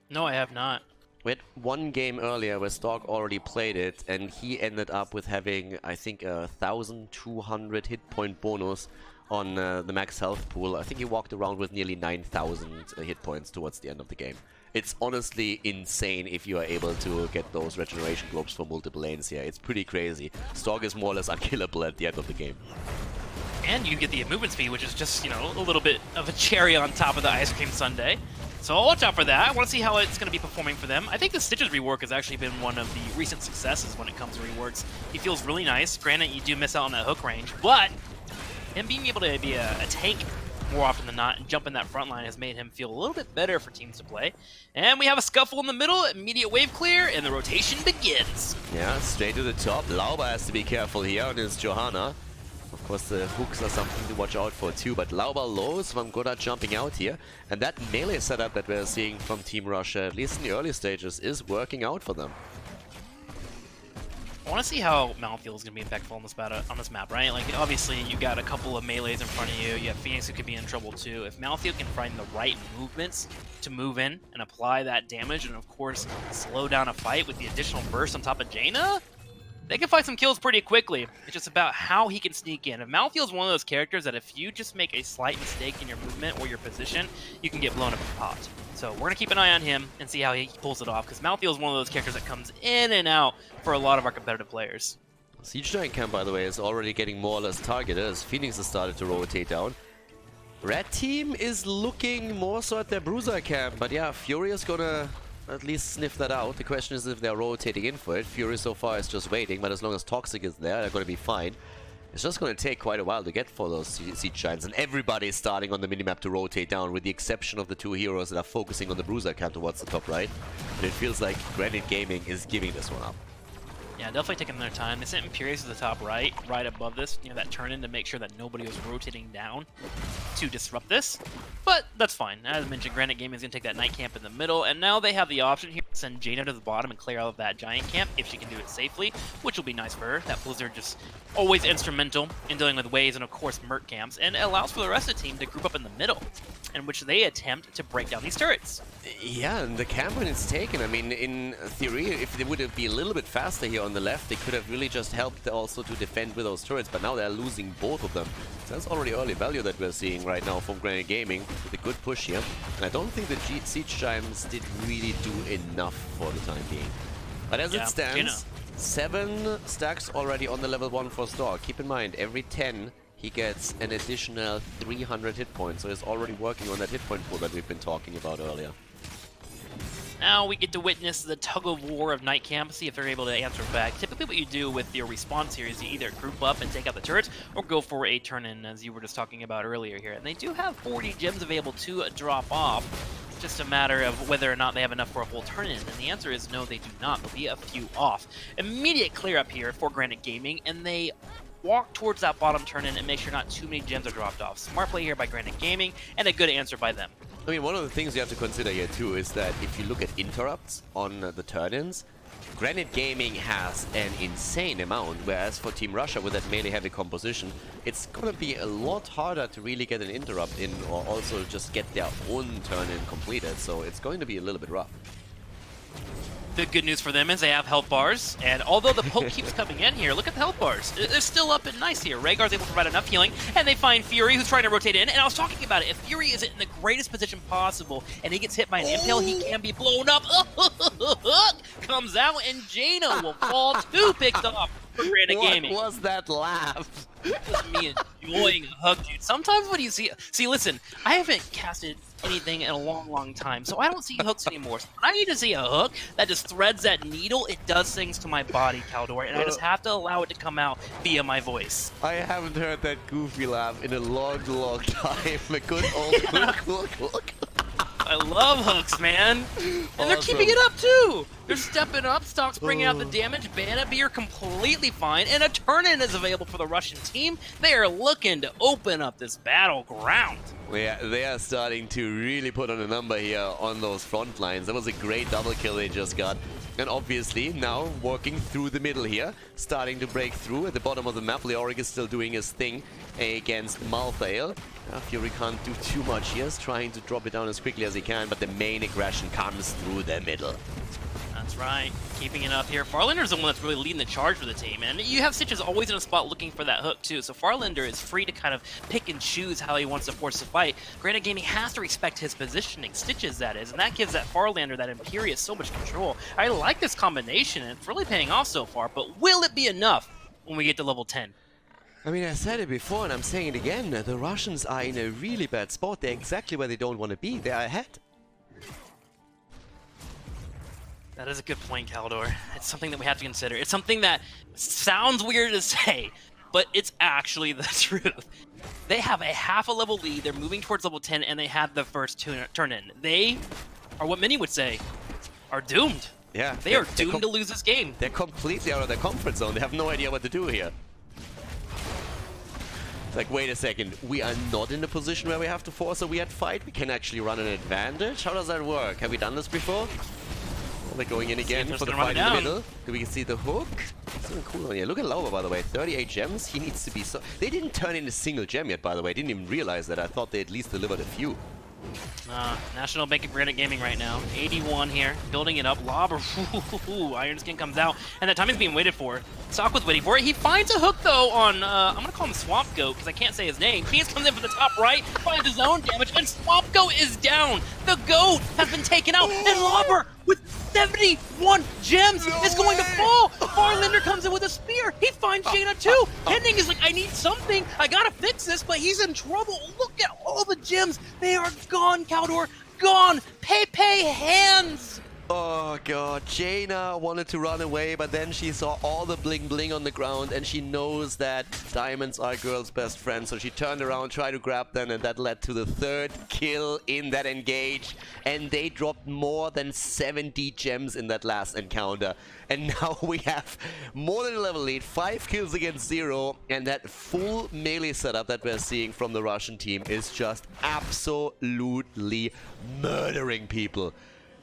No, I have not. We had one game earlier where Stork already played it, and he ended up with having, I think, 1,200 hit point bonus on the max health pool. I think he walked around with nearly 9,000 hit points towards the end of the game. It's honestly insane if you are able to get those regeneration globes for multiple lanes here. It's pretty crazy. Stork is more or less unkillable at the end of the game. And you get the movement speed, which is just, you know, a little bit of a cherry on top of the ice cream sundae. So I'll watch out for that. I want to see how it's going to be performing for them. I think the Stitches rework has actually been one of the recent successes when it comes to reworks. He feels really nice. Granted, you do miss out on that hook range, but him being able to be a tank more often than not and jump in that front line has made him feel a little bit better for teams to play. And we have a scuffle in the middle, immediate wave clear, and the rotation begins. Yeah, straight to the top. Lauba has to be careful here on his Johanna. Of course, the hooks are something to watch out for too, but Lauba low, Svamgrota jumping out here, and that melee setup that we're seeing from Team Russia, at least in the early stages, is working out for them. I want to see how Malthael is going to be impactful on this map, right? Like, obviously, you got a couple of melees in front of you. You have Phoenix who could be in trouble too. If Malthael can find the right movements to move in and apply that damage, and of course, slow down a fight with the additional burst on top of Jaina, they can find some kills pretty quickly. It's just about how he can sneak in. If Malthael is one of those characters that if you just make a slight mistake in your movement or your position, you can get blown up and popped. So we're going to keep an eye on him and see how he pulls it off, because Malthael is one of those characters that comes in and out for a lot of our competitive players. Siege Giant Camp, by the way, is already getting more or less targeted as Phoenix has started to rotate down. Red Team is looking more so at their Bruiser camp, but yeah, Fury is gonna at least sniff that out. The question is if they're rotating in for it. Fury so far is just waiting, but as long as Toxic is there, they're gonna be fine. It's just going to take quite a while to get for those Siege Giants, and everybody is starting on the minimap to rotate down, with the exception of the two heroes that are focusing on the Bruiser camp towards the top right. And it feels like Granite Gaming is giving this one up. Yeah, definitely taking their time. They sent Imperius to the top right above this, you know, that turn-in to make sure that nobody was rotating down to disrupt this. But that's fine. As mentioned, Granite Gaming is going to take that night camp in the middle, and now they have the option here to send Jaina to the bottom and clear out of that giant camp if she can do it safely, which will be nice for her. That Blizzard just always instrumental in dealing with waves and, of course, Merc camps, and it allows for the rest of the team to group up in the middle, in which they attempt to break down these turrets. Yeah, and the camp when it's taken, I mean, in theory, if they would have been a little bit faster here on the left, they could have really just helped also to defend with those turrets, but now they're losing both of them. So that's already early value that we're seeing right now from Granite Gaming, with a good push here. And I don't think the Siege Giants did really do enough for the time being. But as it stands, 7 stacks already on the level 1 for Stork. Keep in mind, every 10 he gets an additional 300 hit points, so he's already working on that hit point pool that we've been talking about earlier. Now we get to witness the tug-of-war of Night Camp, see if they're able to answer back. Typically what you do with your respawn series, you either group up and take out the turrets, or go for a turn-in, as you were just talking about earlier here. And they do have 40 gems available to drop off. It's just a matter of whether or not they have enough for a full turn-in, and the answer is no, they do not. There'll be a few off. Immediate clear up here for Granite Gaming, and they walk towards that bottom turn-in and make sure not too many gems are dropped off. Smart play here by Granite Gaming, and a good answer by them. I mean, one of the things you have to consider here too is that if you look at interrupts on the turn-ins, Granite Gaming has an insane amount, whereas for Team Russia with that melee heavy composition, it's gonna be a lot harder to really get an interrupt in or also just get their own turn-in completed, so it's going to be a little bit rough. The good news for them is they have health bars, and although the poke keeps coming in here, look at the health bars. They're still up and nice here. Rhaegar's able to provide enough healing, and they find Fury, who's trying to rotate in, and I was talking about it. If Fury is in the greatest position possible, and he gets hit by an impale, he can be blown up. Comes out, and Jaina will fall 2 picks off for Granite Gaming. What was that laugh? Just me enjoying a hug, dude. Sometimes when you see, listen, I haven't casted anything in a long time, so I don't see hooks anymore. So when I need to see a hook that just threads that needle, it does things to my body, Khaldor, and I just have to allow it to come out via my voice. I haven't heard that goofy laugh in a long time. A good old hook. I love hooks, man. And Awesome. They're keeping it up, too. They're stepping up. Stock's bringing out the damage. Bannabeer completely fine. And a turn-in is available for the Russian team. They are looking to open up this battleground. Yeah, they are starting to really put on a number here on those front lines. That was a great double kill they just got. And obviously, now working through the middle here, starting to break through at the bottom of the map. Leoric is still doing his thing against Malthael. Fury can't do too much here. He's trying to drop it down as quickly as he can, but the main aggression comes through the middle. That's right. Keeping it up here. Farlander's the one that's really leading the charge for the team. And you have Stitches always in a spot looking for that hook, too. So Farlander is free to kind of pick and choose how he wants to force the fight. Granite Gaming has to respect his positioning. Stitches, that is. And that gives that Farlander, that Imperius, so much control. I like this combination, and it's really paying off so far. But will it be enough when we get to level 10? I mean, I said it before, and I'm saying it again. The Russians are in a really bad spot. They're exactly where they don't want to be. They're ahead. That is a good point, Khaldor. It's something that we have to consider. It's something that sounds weird to say, but it's actually the truth. They have a half a level lead, they're moving towards level 10, and they have the first turn-in. They are what many would say, are doomed. Yeah. They are doomed to lose this game. They're completely out of their comfort zone. They have no idea what to do here. It's like, wait a second, we are not in a position where we have to force a weird fight. We can actually run an advantage. How does that work? Have we done this before? They're going in again for the fight in the middle. Do we see the hook? Something cool on here. Look at Lauber, by the way. 38 gems. He needs to be so... They didn't turn in a single gem yet, by the way. I didn't even realize that. I thought they at least delivered a few. National Bank of Granite Gaming right now. 81 here. Building it up. Lauber. Iron Skin comes out. And that time is being waited for. Sock was waiting for it. He finds a hook, though, on... I'm going to call him Swamp Goat, because I can't say his name. Phoenix comes in from the top right. Finds his own damage. And Swamp Goat is down. The Goat has been taken out. And Lauber, with 71 gems, is going to fall. Farlander comes in with a spear. He finds Jaina too. Hending is like, I need something. I gotta fix this, but he's in trouble. Look at all the gems. They are gone, Khaldor. Gone. Pepe hands. Oh god, Jaina wanted to run away, but then she saw all the bling bling on the ground and she knows that diamonds are a girl's best friend, so she turned around, tried to grab them, and that led to the 3rd kill in that engage. And they dropped more than 70 gems in that last encounter. And now we have more than a level lead, 5 kills against 0, and that full melee setup that we're seeing from the Russian team is just absolutely murdering people.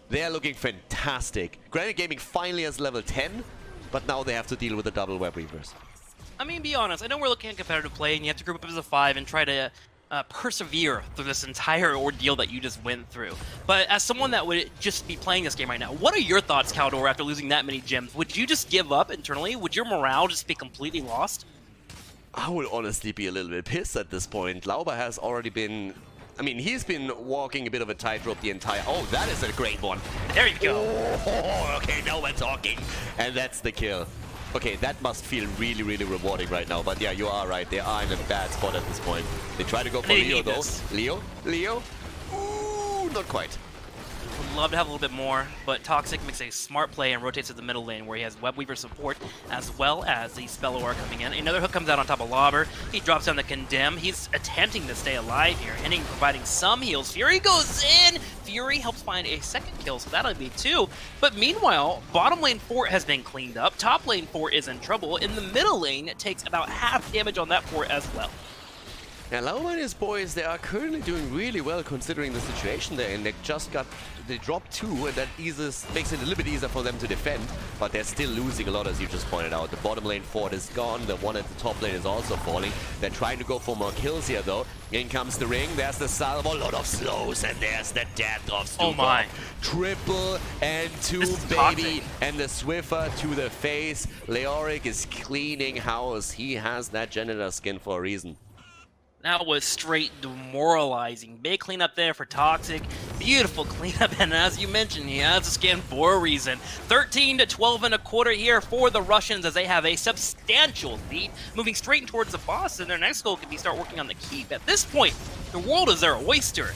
They're looking fantastic. Granite Gaming finally has level 10, but now they have to deal with the double web weavers. I mean, be honest, I know we're looking at competitive play, and you have to group up as a 5 and try to persevere through this entire ordeal that you just went through. But as someone that would just be playing this game right now, what are your thoughts, Khaldor, after losing that many gems? Would you just give up internally? Would your morale just be completely lost? I would honestly be a little bit pissed at this point. Lauber has already been... I mean, he's been walking a bit of a tightrope the entire... Oh, that is a great one. There you go. Oh, okay, now we're talking. And that's the kill. Okay, that must feel really, really rewarding right now. But yeah, you are right. They are in a bad spot at this point. They try to go for Leo, though. Leo? Ooh, not quite. Would love to have a little bit more, but Toxic makes a smart play and rotates to the middle lane where he has Webweaver support as well as the Spell-O-War coming in. Another hook comes out on top of Lobber. He drops down the Condemn. He's attempting to stay alive here, Henning providing some heals. Fury goes in! Fury helps find a second kill, so that'll be 2. But meanwhile, bottom lane 4 has been cleaned up. Top lane 4 is in trouble. In the middle lane, it takes about half damage on that 4 as well. Yeah, Lauma and his boys, they are currently doing really well considering the situation they're in. They dropped 2, and that makes it a little bit easier for them to defend, but they're still losing a lot, as you just pointed out. The bottom lane fort is gone, the one at the top lane is also falling. They're trying to go for more kills here, though. In comes the ring, there's the salvo, a lot of slows, and there's the death of Stupa. Oh my. Triple and 2, baby, toxic. and the Swiffer to the face. Leoric is cleaning house. He has that janitor skin for a reason. That was straight demoralizing. Big cleanup there for Toxic. Beautiful cleanup, and as you mentioned, he has a skin for a reason. 13 to 12 and a quarter here for the Russians as they have a substantial lead, moving straight towards the boss, and their next goal could be start working on the keep. At this point, the world is their oyster.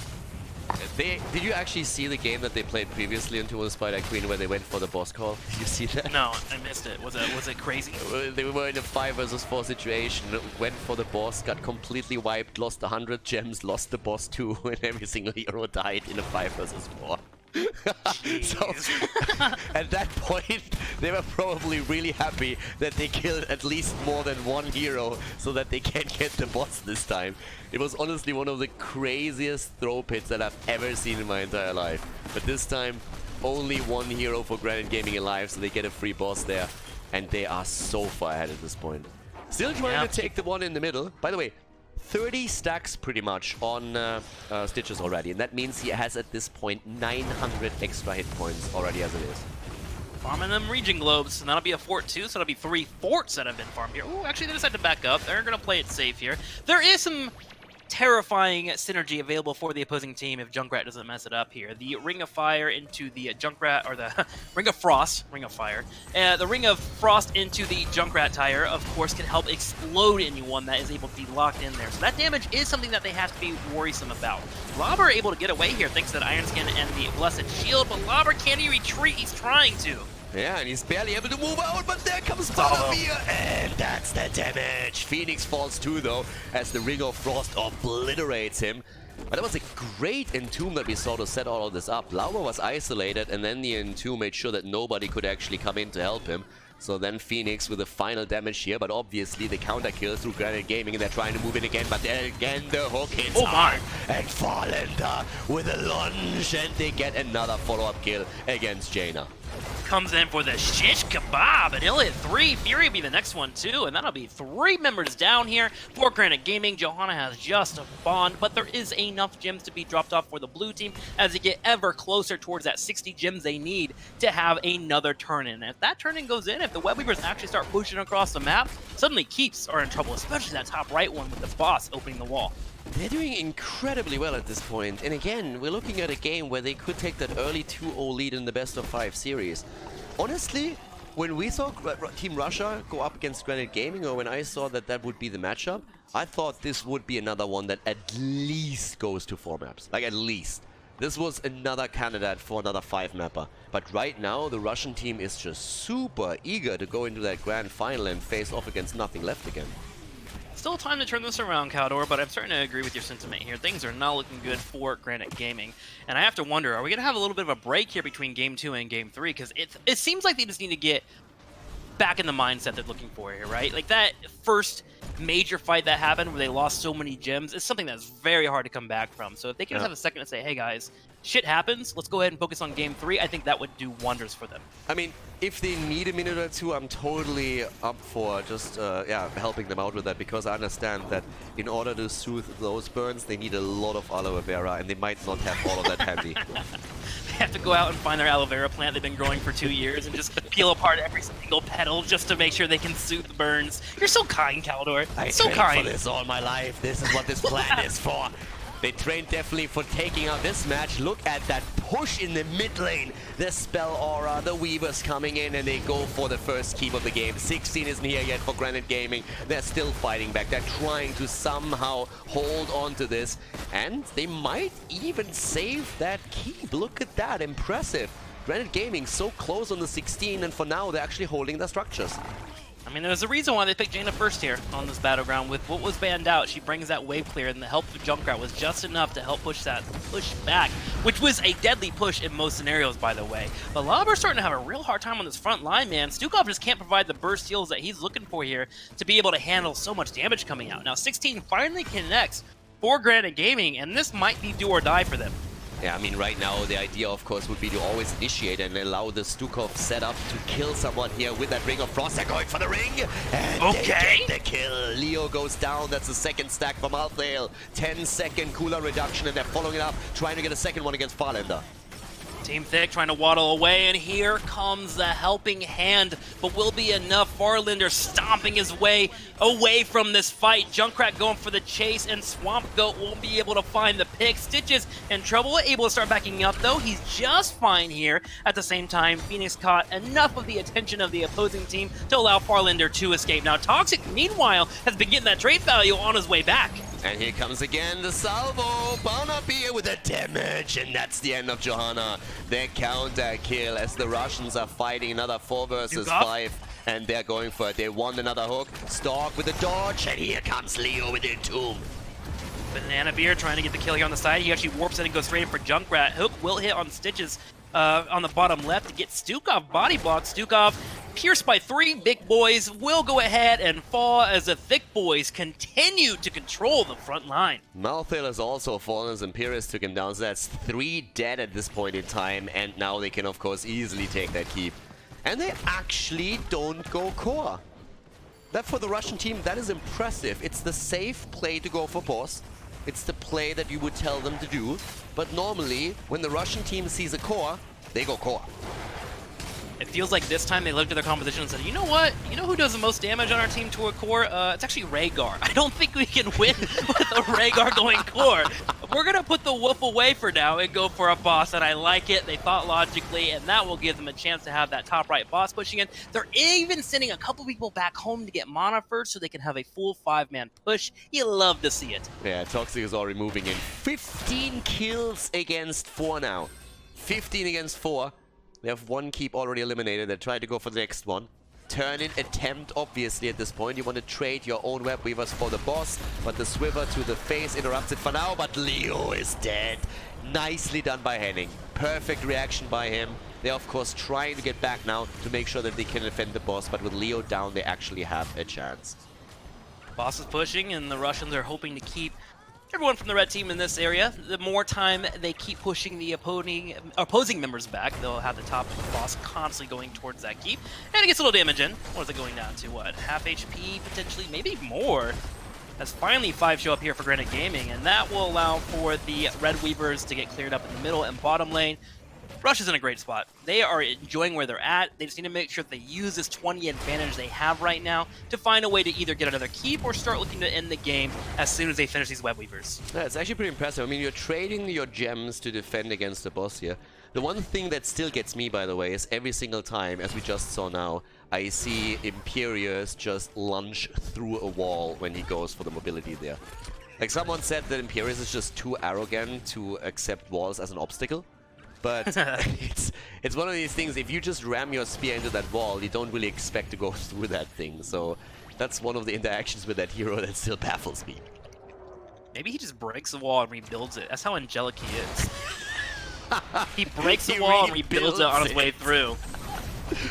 Did you actually see the game that they played previously into the Spider Queen where they went for the boss call? Did you see that? No, I missed it. Was it crazy? They were in a 5 versus 4 situation, went for the boss, got completely wiped, lost 100 gems, lost the boss too, and every single hero died in a 5 versus 4. So, at that point, they were probably really happy that they killed at least more than one hero so that they can get the boss this time. It was honestly one of the craziest throw pits that I've ever seen in my entire life. But this time, only one hero for Granite Gaming alive, so they get a free boss there. And they are so far ahead at this point. Still trying to take the one in the middle. By the way, 30 stacks pretty much on Stitches already, and that means he has at this point 900 extra hit points already as it is. Farming them region globes, and that'll be a fort too, so that'll be 3 forts that have been farmed here. Ooh, actually they decided to back up. They're gonna play it safe here. There is some terrifying synergy available for the opposing team if Junkrat doesn't mess it up here. The Ring of Fire into the Junkrat, or the Ring of Frost, Ring of Fire. The Ring of Frost into the Junkrat tire, of course, can help explode anyone that is able to be locked in there. So that damage is something that they have to be worrisome about. Lobber able to get away here thanks to the Iron Skin and the Blessed Shield, but Lobber, can he retreat? He's trying to. Yeah, and he's barely able to move out, but there comes Balavia, and that's the damage. Phoenix falls too, though, as the Ring of Frost obliterates him. But that was a great Entomb that we saw to set all of this up. Lauma was isolated, and then the Entomb made sure that nobody could actually come in to help him. So then Phoenix with the final damage here, but obviously the counter kill through Granite Gaming, and they're trying to move in again, but then again the hook hits hard, and Farlander with a lunge, and they get another follow-up kill against Jaina. Comes in for the shish kebab, and he'll hit 3. Fury will be the next one too, and that'll be 3 members down here for Granite Gaming. Johanna has just a bond, but there is enough gems to be dropped off for the blue team as they get ever closer towards that 60 gems they need to have another turn-in. If that turn-in goes in, if the Webweavers actually start pushing across the map, suddenly Keeps are in trouble, especially that top right one with the boss opening the wall. They're doing incredibly well at this point. And again, we're looking at a game where they could take that early 2-0 lead in the best of 5 series. Honestly, when we saw Team Russia go up against Granite Gaming, or when I saw that that would be the matchup, I thought this would be another one that at least goes to 4 maps. Like, at least. This was another candidate for another 5-mapper. But right now, the Russian team is just super eager to go into that grand final and face off against nothing left again. Still time to turn this around, Khaldor, but I'm starting to agree with your sentiment here. Things are not looking good for Granite Gaming. And I have to wonder, are we going to have a little bit of a break here between Game 2 and Game 3? Because it seems like they just need to get back in the mindset they're looking for here, right? Like that first major fight that happened where they lost so many gems is something that's very hard to come back from. So if they can just have a second to say, hey guys, shit happens, let's go ahead and focus on Game 3, I think that would do wonders for them. I mean, if they need a minute or two, I'm totally up for just helping them out with that, because I understand that in order to soothe those burns, they need a lot of aloe vera, and they might not have all of that handy. They have to go out and find their aloe vera plant they've been growing for 2 years and just peel apart every single petal just to make sure they can soothe the burns. You're so kind, Khaldor. I so trained kind. for this all my life. This is what this plan is for. They trained definitely for taking out this match. Look at that push in the mid lane. The Spell Aura, the Weavers coming in, and they go for the first keep of the game. 16 isn't here yet for Granite Gaming. They're still fighting back. They're trying to somehow hold on to this. And they might even save that keep. Look at that. Impressive. Granite Gaming so close on the 16, and for now, they're actually holding their structures. I mean, there's a reason why they picked Jaina first here on this battleground. With what was banned out, she brings that wave clear, and the help of Junkrat was just enough to help push back, which was a deadly push in most scenarios, by the way. But Laber's starting to have a real hard time on this front line, man. Stukov just can't provide the burst heals that he's looking for here to be able to handle so much damage coming out. Now, 16 finally connects for Granite Gaming, and this might be do or die for them. Yeah, I mean, right now, the idea, of course, would be to always initiate and allow the Stukov setup to kill someone here with that Ring of Frost. They're going for the ring, and they get the kill. Leo goes down. That's the second stack from Althale. 10-second cooler reduction, and they're following it up, trying to get a second one against Farlander. Team Thick trying to waddle away, and here comes the helping hand, but will be enough. Farlander stomping his way away from this fight. Junkrat going for the chase, and Swamp Goat won't be able to find the pick. Stitches in trouble, able to start backing up though. He's just fine here. At the same time, Phoenix caught enough of the attention of the opposing team to allow Farlander to escape. Now Toxic, meanwhile, has been getting that trade value on his way back. And here comes again the salvo. Barnaby with the damage, and that's the end of Johanna. Their counter kill as the Russians are fighting another 4 versus 5, and they're going for it. They want another hook. Stork with the dodge, and here comes Leo with the Entomb. Banana Beer trying to get the kill here on the side. He actually warps in and goes straight in for Junkrat. Hook will hit on Stitches on the bottom left to get Stukov body blocked. Stukov pierced by 3 big boys, will go ahead and fall as the Thick boys continue to control the front line. Malthil has also fallen as Imperius took him down, so that's 3 dead at this point in time, and now they can of course easily take that keep. And they actually don't go core. That for the Russian team, that is impressive. It's the safe play to go for boss. It's the play that you would tell them to do, but normally when the Russian team sees a core, they go core. It feels like this time they looked at their composition and said, you know what? You know who does the most damage on our team to a core? It's actually Rhaegar. I don't think we can win with a Rhaegar going core. We're going to put the wolf away for now and go for a boss, and I like it. They thought logically, and that will give them a chance to have that top right boss pushing in. They're even sending a couple people back home to get mana first so they can have a full 5-man push. You love to see it. Yeah, Toxic is already moving in. 15 kills against 4 now. 15 against 4. They have 1 keep already eliminated. They try to go for the next one. Turn-in attempt, obviously, at this point. You want to trade your own web weavers for the boss, but the Swiver to the face interrupts it for now, but Leo is dead. Nicely done by Henning. Perfect reaction by him. They're, of course, trying to get back now to make sure that they can defend the boss, but with Leo down, they actually have a chance. Boss is pushing, and the Russians are hoping to keep everyone from the red team in this area. The more time they keep pushing the opposing members back, they'll have the top boss constantly going towards that keep. And it gets a little damage in. What is it going down to? What? Half HP, potentially, maybe more. As finally 5 show up here for Granite Gaming, and that will allow for the Red Weavers to get cleared up in the middle and bottom lane. Russia's in a great spot. They are enjoying where they're at. They just need to make sure that they use this 20 advantage they have right now to find a way to either get another keep or start looking to end the game as soon as they finish these web weavers. Yeah, it's actually pretty impressive. I mean, you're trading your gems to defend against the boss here. The one thing that still gets me, by the way, is every single time, as we just saw now, I see Imperius just lunge through a wall when he goes for the mobility there. Like someone said that Imperius is just too arrogant to accept walls as an obstacle. But it's one of these things, if you just ram your spear into that wall, you don't really expect to go through that thing. So that's one of the interactions with that hero that still baffles me. Maybe he just breaks the wall and rebuilds it. That's how angelic he is. He breaks the wall and rebuilds it on his way through.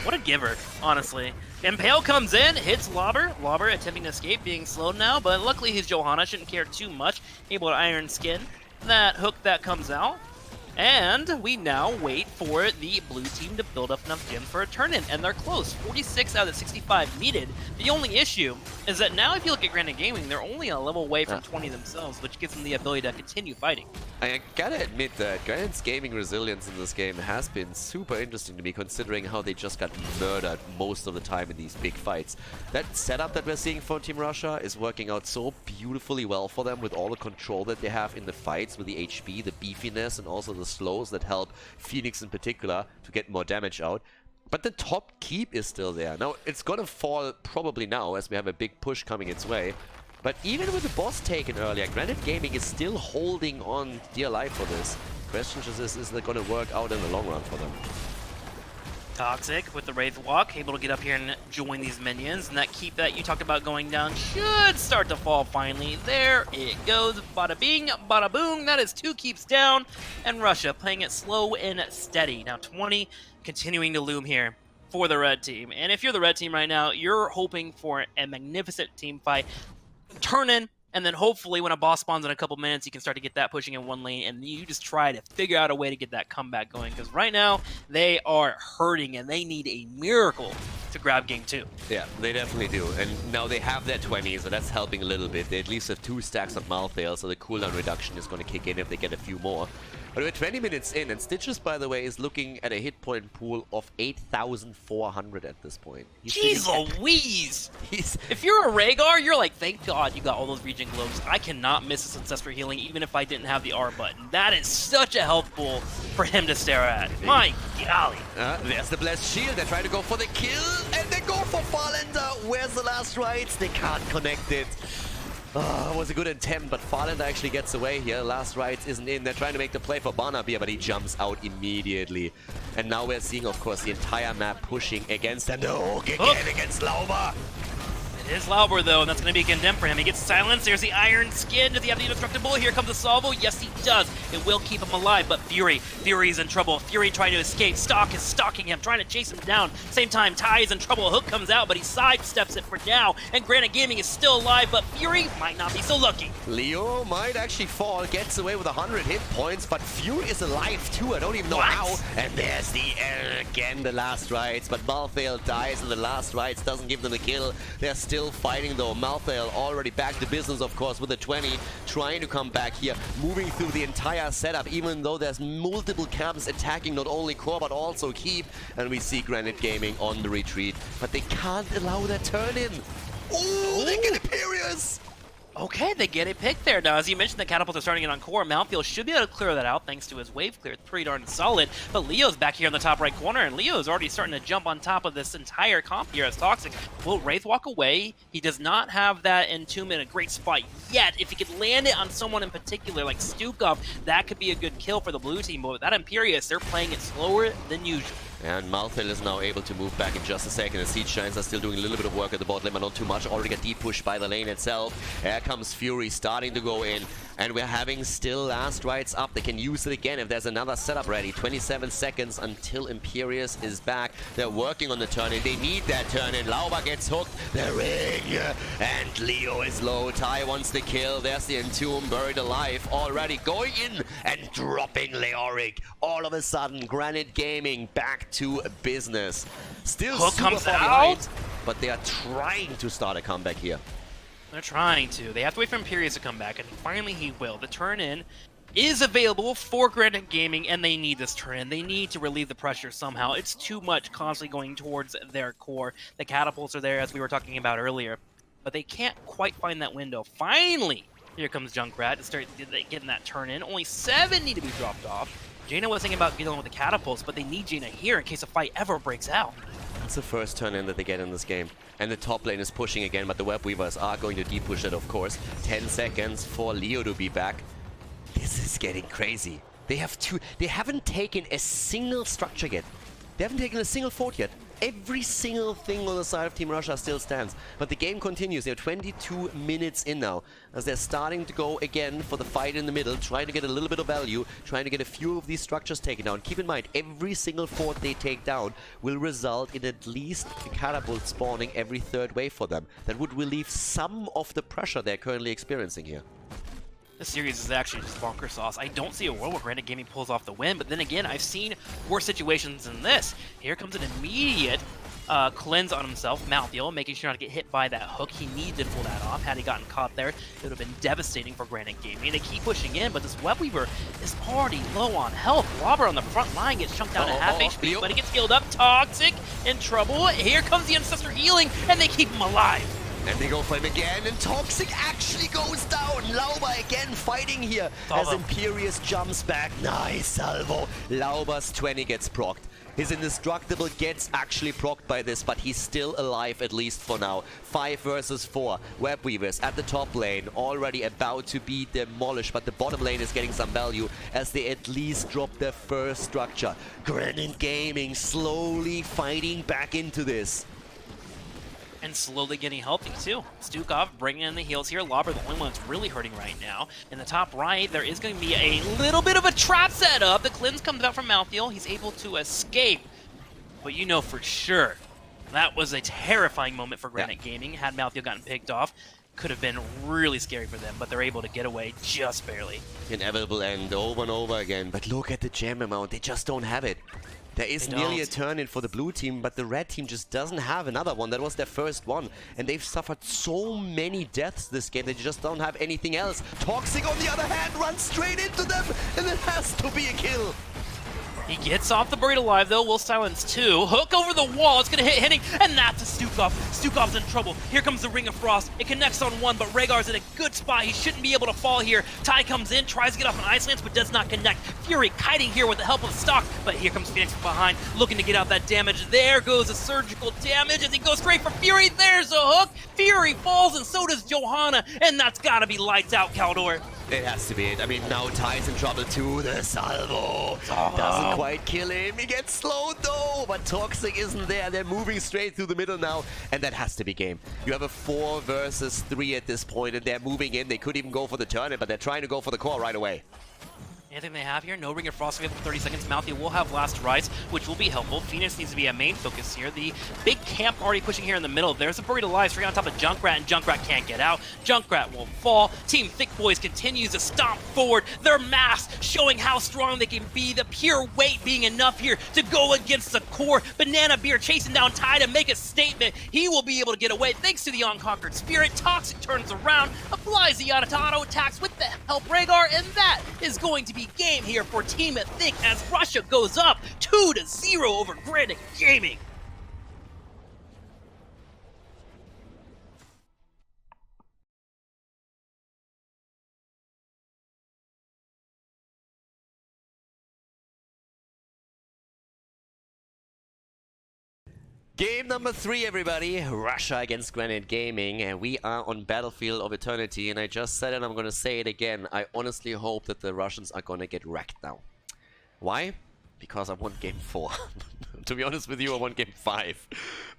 What a giver, honestly. Impale comes in, hits Lauber. Lauber attempting to escape, being slowed now, but luckily he's Johanna, shouldn't care too much. Able to Iron Skin that hook that comes out. And we now wait for the blue team to build up enough gems for a turn-in, and they're close. 46 out of the 65 needed. The only issue is that now if you look at Granite Gaming, they're only a level away from 20 themselves, which gives them the ability to continue fighting. I gotta admit that Granite's gaming resilience in this game has been super interesting to me, considering how they just got murdered most of the time in these big fights. That setup that we're seeing for Team Russia is working out so beautifully well for them, with all the control that they have in the fights, with the HP, the beefiness, and also the slows that help Phoenix in particular to get more damage out. But the top keep is still there. Now, it's gonna fall probably now, as we have a big push coming its way. But even with the boss taken earlier, Granite Gaming is still holding on dear life for this. Question just is that gonna work out in the long run for them? Toxic with the Wraith Walk, able to get up here and join these minions, and that keep that you talked about going down should start to fall finally. There it goes, bada bing, bada boom, that is 2 keeps down, and Russia playing it slow and steady. Now 20 continuing to loom here for the red team, and if you're the red team right now, you're hoping for a magnificent team fight, turn in, and then hopefully when a boss spawns in a couple minutes, you can start to get that pushing in one lane, and you just try to figure out a way to get that comeback going, because right now, they are hurting, and they need a miracle to grab game 2. Yeah, they definitely do. And now they have their 20, so that's helping a little bit. They at least have 2 stacks of Malthael, so the cooldown reduction is going to kick in if they get a few more. But we're 20 minutes in, and Stitches, by the way, is looking at a hit point pool of 8,400 at this point. Jeez Louise! If you're a Rhaegar, you're like, thank God you got all those regen globes. I cannot miss this Ancestor healing even if I didn't have the R button. That is such a health pool for him to stare at. My golly. There's the Blessed Shield. They try to go for the kill, and they go for Farlander. Where's the last rights? They can't connect it. It was a good attempt, but Farlander actually gets away here. Last rights isn't in. They're trying to make the play for Barnaby, but he jumps out immediately. And now we're seeing, of course, the entire map pushing against them. The hook again against Lauber. It is Lauber, though, and that's going to be condemned for him. He gets silenced. There's the Iron Skin. Does he have the Indestructible? Here comes the Salvo. Yes, he does. It will keep him alive, but Fury's in trouble. Fury trying to escape. Stock is stalking him, trying to chase him down. Same time, Ty is in trouble. Hook comes out, but he sidesteps it for now, and Granite Gaming is still alive, but Fury might not be so lucky. Leo might actually fall, gets away with 100 hit points, but Fury is alive too. I don't even know how. And there's the again, the last rights, but Malthael dies, and the last rights doesn't give them the kill. They're still fighting though. Malthael already back to business, of course, with the 20, trying to come back here, moving through the entire setup, even though there's multiple camps attacking not only core but also keep, and we see Granite Gaming on the retreat, but they can't allow that turn in. Oh, they get Imperious! Okay, they get a pick there. Now, as you mentioned, the catapults are starting it on core. Malthael should be able to clear that out thanks to his wave clear. It's pretty darn solid. But Leo's back here in the top right corner, and Leo's already starting to jump on top of this entire comp here as Toxic. Will Wraith walk away? He does not have that Entomb in a great spot yet. If he could land it on someone in particular, like Stukov, that could be a good kill for the blue team. But with that Imperious, they're playing it slower than usual. And Malthael is now able to move back in just a second. The Siege Giants are still doing a little bit of work at the bot lane, but not too much. Already got deep pushed by the lane itself. Here comes Fury starting to go in. And we're having still last rights up. They can use it again if there's another setup ready. 27 seconds until Imperious is back. They're working on the turn-in. They need that turn-in. Lauber gets hooked. The ring. And Leo is low. Ty wants the kill. There's the Entomb buried alive. Already going in and dropping Leoric. All of a sudden, Granite Gaming back to business. Still Hook super comes far out. behind, but they are trying to start a comeback here. They're trying to. They have to wait for Imperious to come back, and finally he will. The turn-in is available for Granite Gaming, and they need this turn-in. They need to relieve the pressure somehow. It's too much constantly going towards their core. The catapults are there, as we were talking about earlier, but they can't quite find that window. Finally, here comes Junkrat to start getting that turn-in. Only 7 need to be dropped off. Jaina was thinking about dealing with the catapults, but they need Jaina here in case a fight ever breaks out. That's the first turn-in that they get in this game. And the top lane is pushing again, but the Web Weavers are going to deep push it, of course. 10 seconds for Leo to be back. This is getting crazy. They haven't taken a single structure yet. They haven't taken a single fort yet. Every single thing on the side of Team Russia still stands. But the game continues. They're 22 minutes in now, as they're starting to go again for the fight in the middle, trying to get a little bit of value, trying to get a few of these structures taken down. Keep in mind, every single fort they take down will result in at least a catapult spawning every third wave for them. That would relieve some of the pressure they're currently experiencing here. This series is actually just bonker sauce. I don't see a world where Granite Gaming pulls off the win, but then again, I've seen worse situations than this. Here comes an immediate cleanse on himself, Malthael, making sure not to get hit by that hook. He needed to pull that off. Had he gotten caught there, it would have been devastating for Granite Gaming. They keep pushing in, but this Web Weaver is already low on health. Robert on the front line gets chunked down to half HP, but he gets healed up. Toxic in trouble. Here comes the Ancestor healing, and they keep him alive. And they go for him again, and Toxic actually goes down. Lauber again fighting here as Imperius jumps back. Nice salvo. Lauber's 20 gets procced. His Indestructible gets actually procced by this, but he's still alive at least for now. 5 versus 4. Web Weavers at the top lane, already about to be demolished, but the bottom lane is getting some value as they at least drop their first structure. Granit Gaming slowly fighting back into this. And slowly getting healthy too. Stukov bringing in the heals here. Lauber, the only one that's really hurting right now. In the top right, there is going to be a little bit of a trap set up. The cleanse comes out from Malthael. He's able to escape. But you know for sure, that was a terrifying moment for Granite Gaming. Had Malthael gotten picked off, could have been really scary for them, but they're able to get away just barely. Inevitable end over and over again. But look at the gem amount. They just don't have it. There is nearly a turn in for the blue team, but the red team just doesn't have another one. That was their first one, and they've suffered so many deaths this game. They just don't have anything else. Toxic, on the other hand, runs straight into them, and it has to be a kill. He gets off the Buried Alive, though. Will silence 2. Hook over the wall. It's going to hit Henning, and that's a Stukov. Stukov's in trouble. Here comes the Ring of Frost. It connects on 1, but Rhaegar's in a good spot. He shouldn't be able to fall here. Ty comes in, tries to get off an Ice Lance, but does not connect. Fury kiting here with the help of Stock, but here comes Phoenix from behind, looking to get out that damage. There goes the surgical damage as he goes straight for Fury. There's a hook. Fury falls, and so does Johanna, and that's got to be lights out, Khaldor. It has to be it. I mean, now Ty's in trouble too. The salvo doesn't quite kill him. He gets slowed though, but Toxic isn't there. They're moving straight through the middle now, and that has to be game. You have a 4 versus 3 at this point, and they're moving in. They could even go for the turn, but they're trying to go for the core right away. Anything they have here? No Ring of Frost available for 30 seconds. Malthael will have Last Rites, which will be helpful. Phoenix needs to be a main focus here. The big camp already pushing here in the middle. There's a Buried Alive straight on top of Junkrat, and Junkrat can't get out. Junkrat will fall. Team Thick Boys continues to stomp forward. Their mass showing how strong they can be. The pure weight being enough here to go against the core. Banana Beer chasing down Ty to make a statement. He will be able to get away thanks to the Unconquered Spirit. Toxic turns around, applies the auto attacks with the help Rhaegar, and that is going to be game here for Team Thick as Russia goes up 2-0 over Granite Gaming. Game number 3, everybody. Russia against Granite Gaming, and we are on Battlefield of Eternity, and I just said it, I'm going to say it again. I honestly hope that the Russians are going to get wrecked now. Why? Because I want game 4. To be honest with you, I want game 5.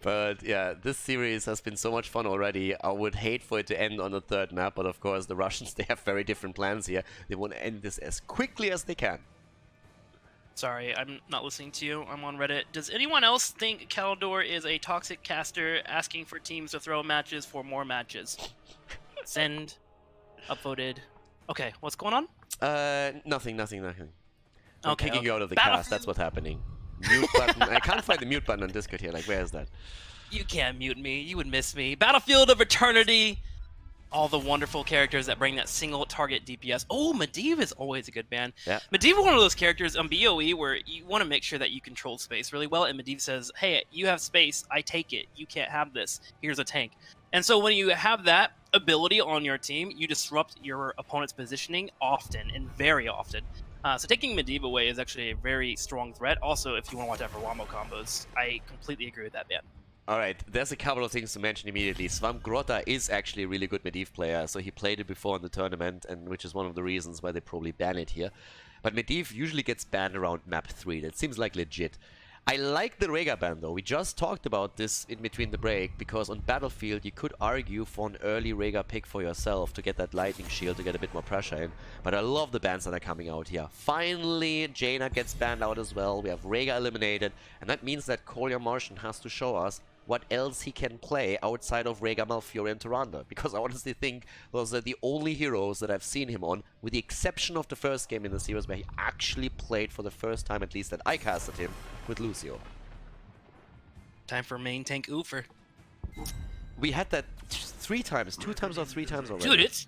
But yeah, this series has been so much fun already. I would hate for it to end on the 3rd map, but of course the Russians, they have very different plans here. They want to end this as quickly as they can. Sorry, I'm not listening to you. I'm on Reddit. Does anyone else think Khaldor is a toxic caster asking for teams to throw matches for more matches? Send. Upvoted. Okay, what's going on? Nothing. I'm Okay, kicking you out of the cast, that's what's happening. Mute button. I can't find the mute button on Discord here, like where is that? You can't mute me, you would miss me. Battlefield of Eternity! All the wonderful characters that bring that single target DPS. Oh, Medivh is always a good ban. Yeah. Medivh is one of those characters on BOE where you want to make sure that you control space really well, and Medivh says, hey, you have space, I take it. You can't have this. Here's a tank. And so when you have that ability on your team, you disrupt your opponent's positioning often, and very often. So taking Medivh away is actually a very strong threat. Also, if you want to watch out for wombo combos, I completely agree with that ban. Alright, there's a couple of things to mention immediately. Swamp Grotta is actually a really good Medivh player, so he played it before in the tournament, and which is one of the reasons why they probably ban it here. But Medivh usually gets banned around map 3. That seems like legit. I like the Rhaegar ban though. We just talked about this in between the break, because on Battlefield you could argue for an early Rhaegar pick for yourself to get that lightning shield to get a bit more pressure in. But I love the bans that are coming out here. Finally, Jaina gets banned out as well. We have Rhaegar eliminated, and that means that Kolya Martian has to show us what else he can play outside of Rhaegar, Malfurion, and Tyrande. Because I honestly think those are the only heroes that I've seen him on, with the exception of the first game in the series where he actually played for the first time, at least that I casted him, with Lucio. Time for main tank Oofer. We had that 3 times, 2 times or 3 times already. Dude, it's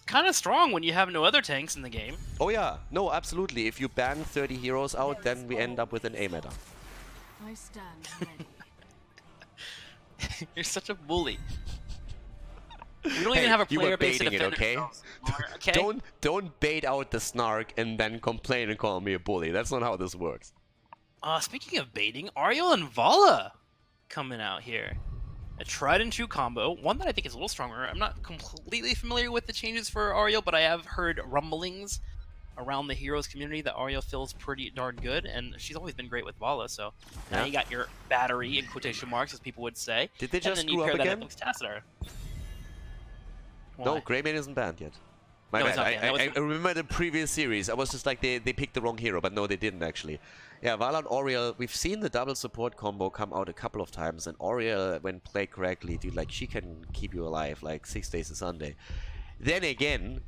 kind of strong when you have no other tanks in the game. Oh yeah, no, absolutely. If you ban 30 heroes out, then we end up with an A meta. I stand ready. You're such a bully. We don't even have a player base to baiting defend it, okay? ourselves anymore, okay? Don't bait out the snark and then complain and call me a bully. That's not how this works. Speaking of baiting, Ariel and Vala coming out here. A tried and true combo, one that I think is a little stronger. I'm not completely familiar with the changes for Ariel, but I have heard rumblings around the Heroes community that Ariel feels pretty darn good, and she's always been great with Vala, so now you got your battery, in quotation marks, as people would say. Did they just and then you screw pair up that again? up with Tassadar. No, Greymane isn't banned yet. My No, bad. it's not banned. I remember the previous series. I was just like, they picked the wrong hero, but no, they didn't actually. Yeah, Vala and Oriel, we've seen the double support combo come out a couple of times, and Oriel, when played correctly, dude, like, she can keep you alive, like, 6 days a Sunday. Then again,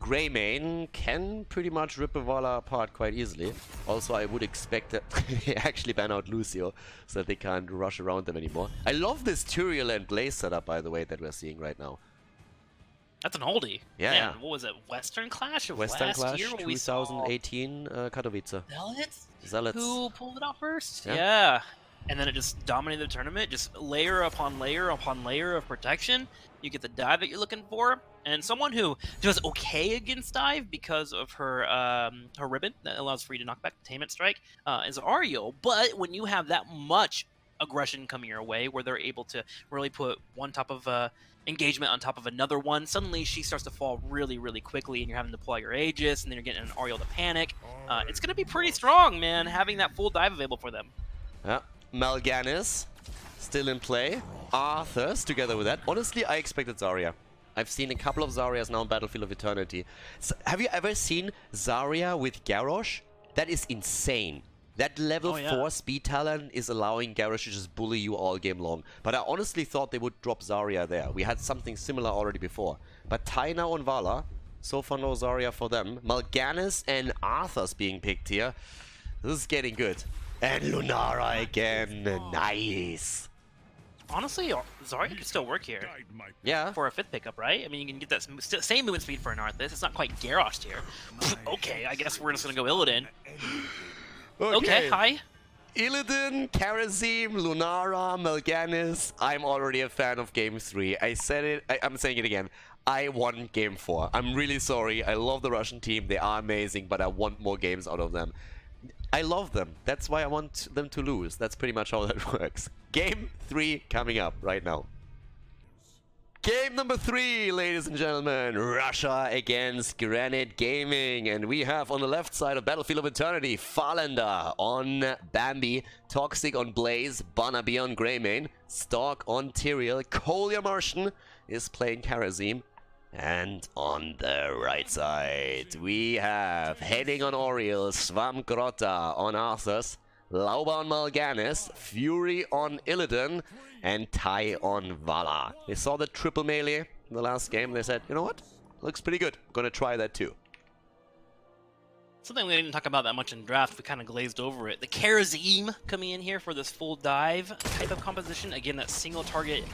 Greymane can pretty much rip a Vala apart quite easily. Also, I would expect that they actually ban out Lucio, so that they can't rush around them anymore. I love this Turiel and Blaze setup, by the way, that we're seeing right now. That's an oldie. Yeah, Man, yeah. What was it? Western Clash of Western last Clash, year when we saw 2018, Katowice. Zealots? Zealots. Who pulled it out first? Yeah. Yeah. And then it just dominated the tournament, just layer upon layer upon layer of protection. You get the dive that you're looking for, and someone who does okay against dive because of her her ribbon that allows for you to knock back Containment Strike is Ariel. But when you have that much aggression coming your way, where they're able to really put one top of engagement on top of another one, suddenly she starts to fall really, really quickly, and you're having to deploy your Aegis, and then you're getting an Ariel to panic. It's going to be pretty strong, man, having that full dive available for them. Yeah, Mal'Ganis still in play. Arthur's together with that. Honestly, I expected Zarya. I've seen a couple of Zaryas now in Battlefield of Eternity. So, have you ever seen Zarya with Garrosh? That is insane. That level 4 speed talent is allowing Garrosh to just bully you all game long. But I honestly thought they would drop Zarya there. We had something similar already before. But Tai now and Vala, so far no Zarya for them. Mal'Ganis and Arthur's being picked here. This is getting good. And Lunara again. Nice. Honestly, Zarya could still work here. Yeah. For a 5th pickup, right? I mean, you can get that same movement speed for an Arthas. It's not quite Garrosh here. Okay, I guess we're just going to go Illidan. Okay, hi. Illidan, Karazim, Lunara, Mal'Ganis. I'm already a fan of Game 3. I said it, I'm saying it again. I want Game 4. I'm really sorry. I love the Russian team. They are amazing, but I want more games out of them. I love them. That's why I want them to lose. That's pretty much how that works. Game 3 coming up right now. Game number 3, ladies and gentlemen. Russia against Granite Gaming. And we have on the left side of Battlefield of Eternity, Falender on Bambi, Toxic on Blaze, Barnaby on Greymane, Stalk on Tyrael, Kolya Martian is playing Karazim. And on the right side, we have Heading on Oriel, Swamgrota on Arthas, Lauba on Mal'Ganis, Fury on Illidan, and Tai on Vala. They saw the triple melee in the last game. They said, you know what? Looks pretty good. Gonna try that too. Something we didn't talk about that much in draft, we kind of glazed over it. The Karazim coming in here for this full dive type of composition. Again, that single target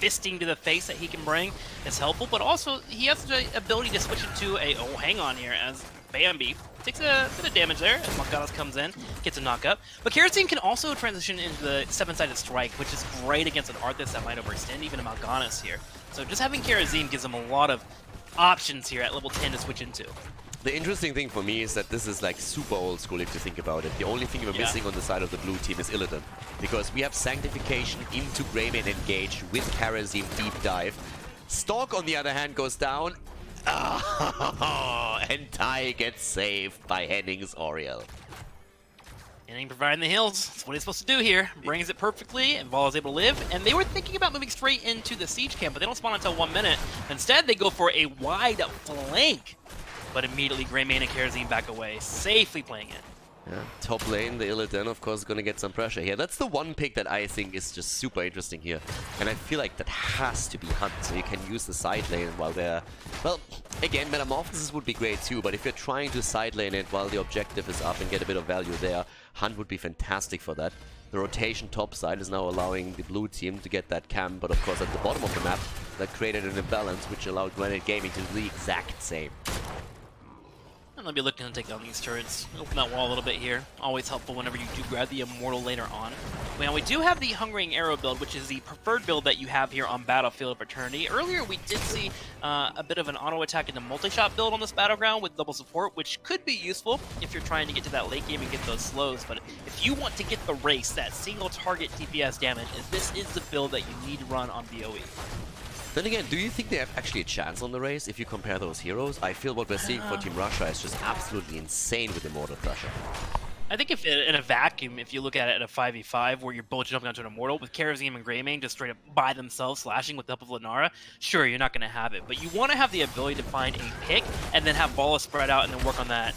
fisting to the face that he can bring is helpful, but also he has the ability to switch into a, oh, hang on here, as Bambi takes a bit of damage there as Mal'Ganis comes in, gets a knockup. But Karazim can also transition into the 7-sided strike, which is great against an Arthas that might overextend even a Mal'Ganis here. So just having Karazim gives him a lot of options here at level 10 to switch into. The interesting thing for me is that this is like super old school if you think about it. The only thing we're missing on the side of the blue team is Illidan. Because we have Sanctification into Greymane engage with Karazim deep dive. Stalk on the other hand goes down. And Tai gets saved by Henning's Oriel. Henning providing the heals. That's what he's supposed to do here. Brings it perfectly, and Vala is able to live. And they were thinking about moving straight into the siege camp, but they don't spawn until 1 minute. Instead, they go for a wide flank. But immediately, Greymane and Karazim back away, safely playing it. Yeah, top lane, the Illidan, of course, is going to get some pressure here. That's the one pick that I think is just super interesting here. And I feel like that has to be Hunt, so you can use the side lane while they're... Well, again, Metamorphosis would be great too, but if you're trying to side lane it while the objective is up and get a bit of value there, Hunt would be fantastic for that. The rotation top side is now allowing the blue team to get that camp, but of course at the bottom of the map, that created an imbalance which allowed Granite Gaming to do the exact same. I'm going to be looking to take down these turrets. Open that wall a little bit here. Always helpful whenever you do grab the Immortal later on. Now, we do have the Hungering Arrow build, which is the preferred build that you have here on Battlefield of Eternity. Earlier, we did see a bit of an auto-attack into multi-shot build on this battleground with double support, which could be useful if you're trying to get to that late game and get those slows. But if you want to get the race, that single target DPS damage, this is the build that you need to run on BOE. Then again, do you think they have actually a chance on the race if you compare those heroes? I feel what we're seeing for Team Russia is just absolutely insane with Immortal Pressure. I think if in a vacuum, if you look at it at a 5v5 where you're both jumping onto an Immortal with Karazim and Greymane just straight up by themselves slashing with the help of Lenara, sure, you're not going to have it. But you want to have the ability to find a pick and then have Bala spread out and then work on that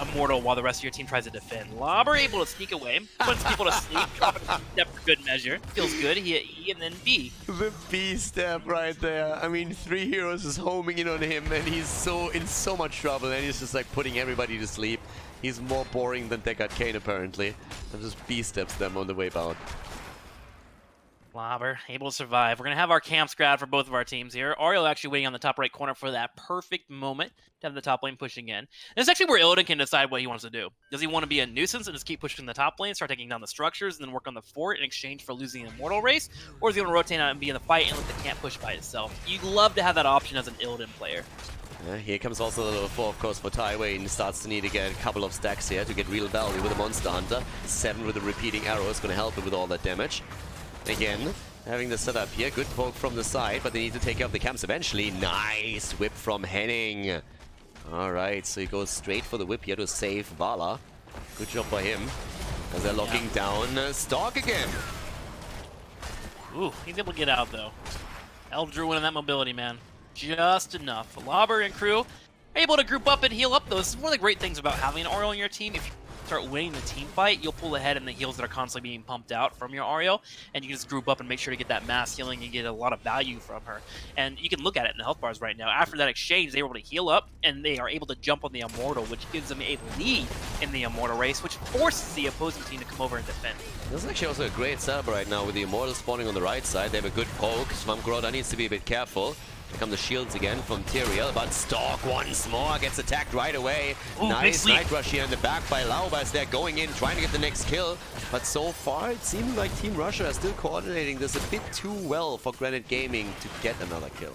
Immortal while the rest of your team tries to defend. Lobber able to sneak away, puts people to sleep, dropping a step for good measure. Feels good. He hit E and then B. The B step right there. I mean, 3 heroes is homing in on him, and he's in so much trouble, and he's just like putting everybody to sleep. He's more boring than Deckard Cain apparently, and just B steps them on the way bound. Lobber able to survive. We're going to have our camps grab for both of our teams here. Ariel actually waiting on the top right corner for that perfect moment to have the top lane pushing in. And it's actually where Illidan can decide what he wants to do. Does he want to be a nuisance and just keep pushing the top lane, start taking down the structures, and then work on the fort in exchange for losing the Immortal race? Or is he going to rotate out and be in the fight and let the camp push by itself? You'd love to have that option as an Illidan player. Here comes also the level 4, of course, for Tywin. Starts to need to get a couple of stacks here to get real value with a Monster Hunter. 7 with the repeating arrow is going to help him with all that damage. Again, having the setup here. Good poke from the side, but they need to take out the camps eventually. Nice whip from Henning. Alright, so he goes straight for the whip here to save Vala. Good job by him. As they're locking down Stark again. Ooh, he's able to get out though. Eldrew winning that mobility, man. Just enough. Lobber and crew are able to group up and heal up though. This is one of the great things about having an Oriel on your team. If you start winning the team fight, you'll pull ahead in the heals that are constantly being pumped out from your Ariel, and you can just group up and make sure to get that mass healing and get a lot of value from her. And you can look at it in the health bars right now. After that exchange, they were able to heal up, and they are able to jump on the Immortal, which gives them a lead in the Immortal race, which forces the opposing team to come over and defend. This is actually also a great setup right now with the Immortal spawning on the right side. They have a good poke. Svamgroda needs to be a bit careful. Here come the shields again from Tyrael, but Stalk once more gets attacked right away. Ooh, nice night rush here in the back by Lauba as they're going in, trying to get the next kill. But so far, it seems like Team Russia is still coordinating this a bit too well for Granite Gaming to get another kill.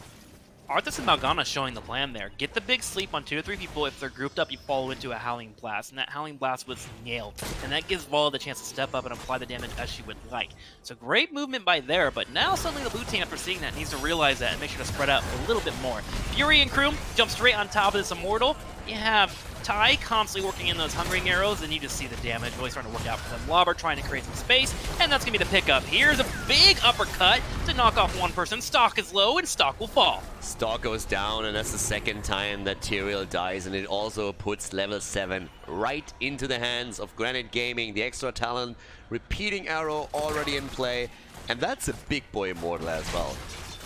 Arthas and Malgana showing the plan there. Get the big sleep on 2 to 3 people. If they're grouped up, you follow into a Howling Blast, and that Howling Blast was nailed. And that gives Vala the chance to step up and apply the damage as she would like. So great movement by there, but now suddenly the blue team, after seeing that, needs to realize that and make sure to spread out a little bit more. Fury and crew jump straight on top of this Immortal. You have Ty constantly working in those Hungering Arrows, and you just see the damage really starting to work out for them. Lobber trying to create some space, and that's going to be the pickup. Here's a big uppercut to knock off one person. Stock is low, and Stock will fall. Stock goes down, and that's the second time that Tyrael dies, and it also puts level 7 right into the hands of Granite Gaming. The extra talent, repeating arrow already in play, and that's a big boy Immortal as well.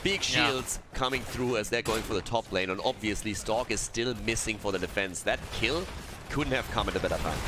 Big shields coming through as they're going for the top lane, and obviously Stork is still missing for the defense. That kill couldn't have come at a better time.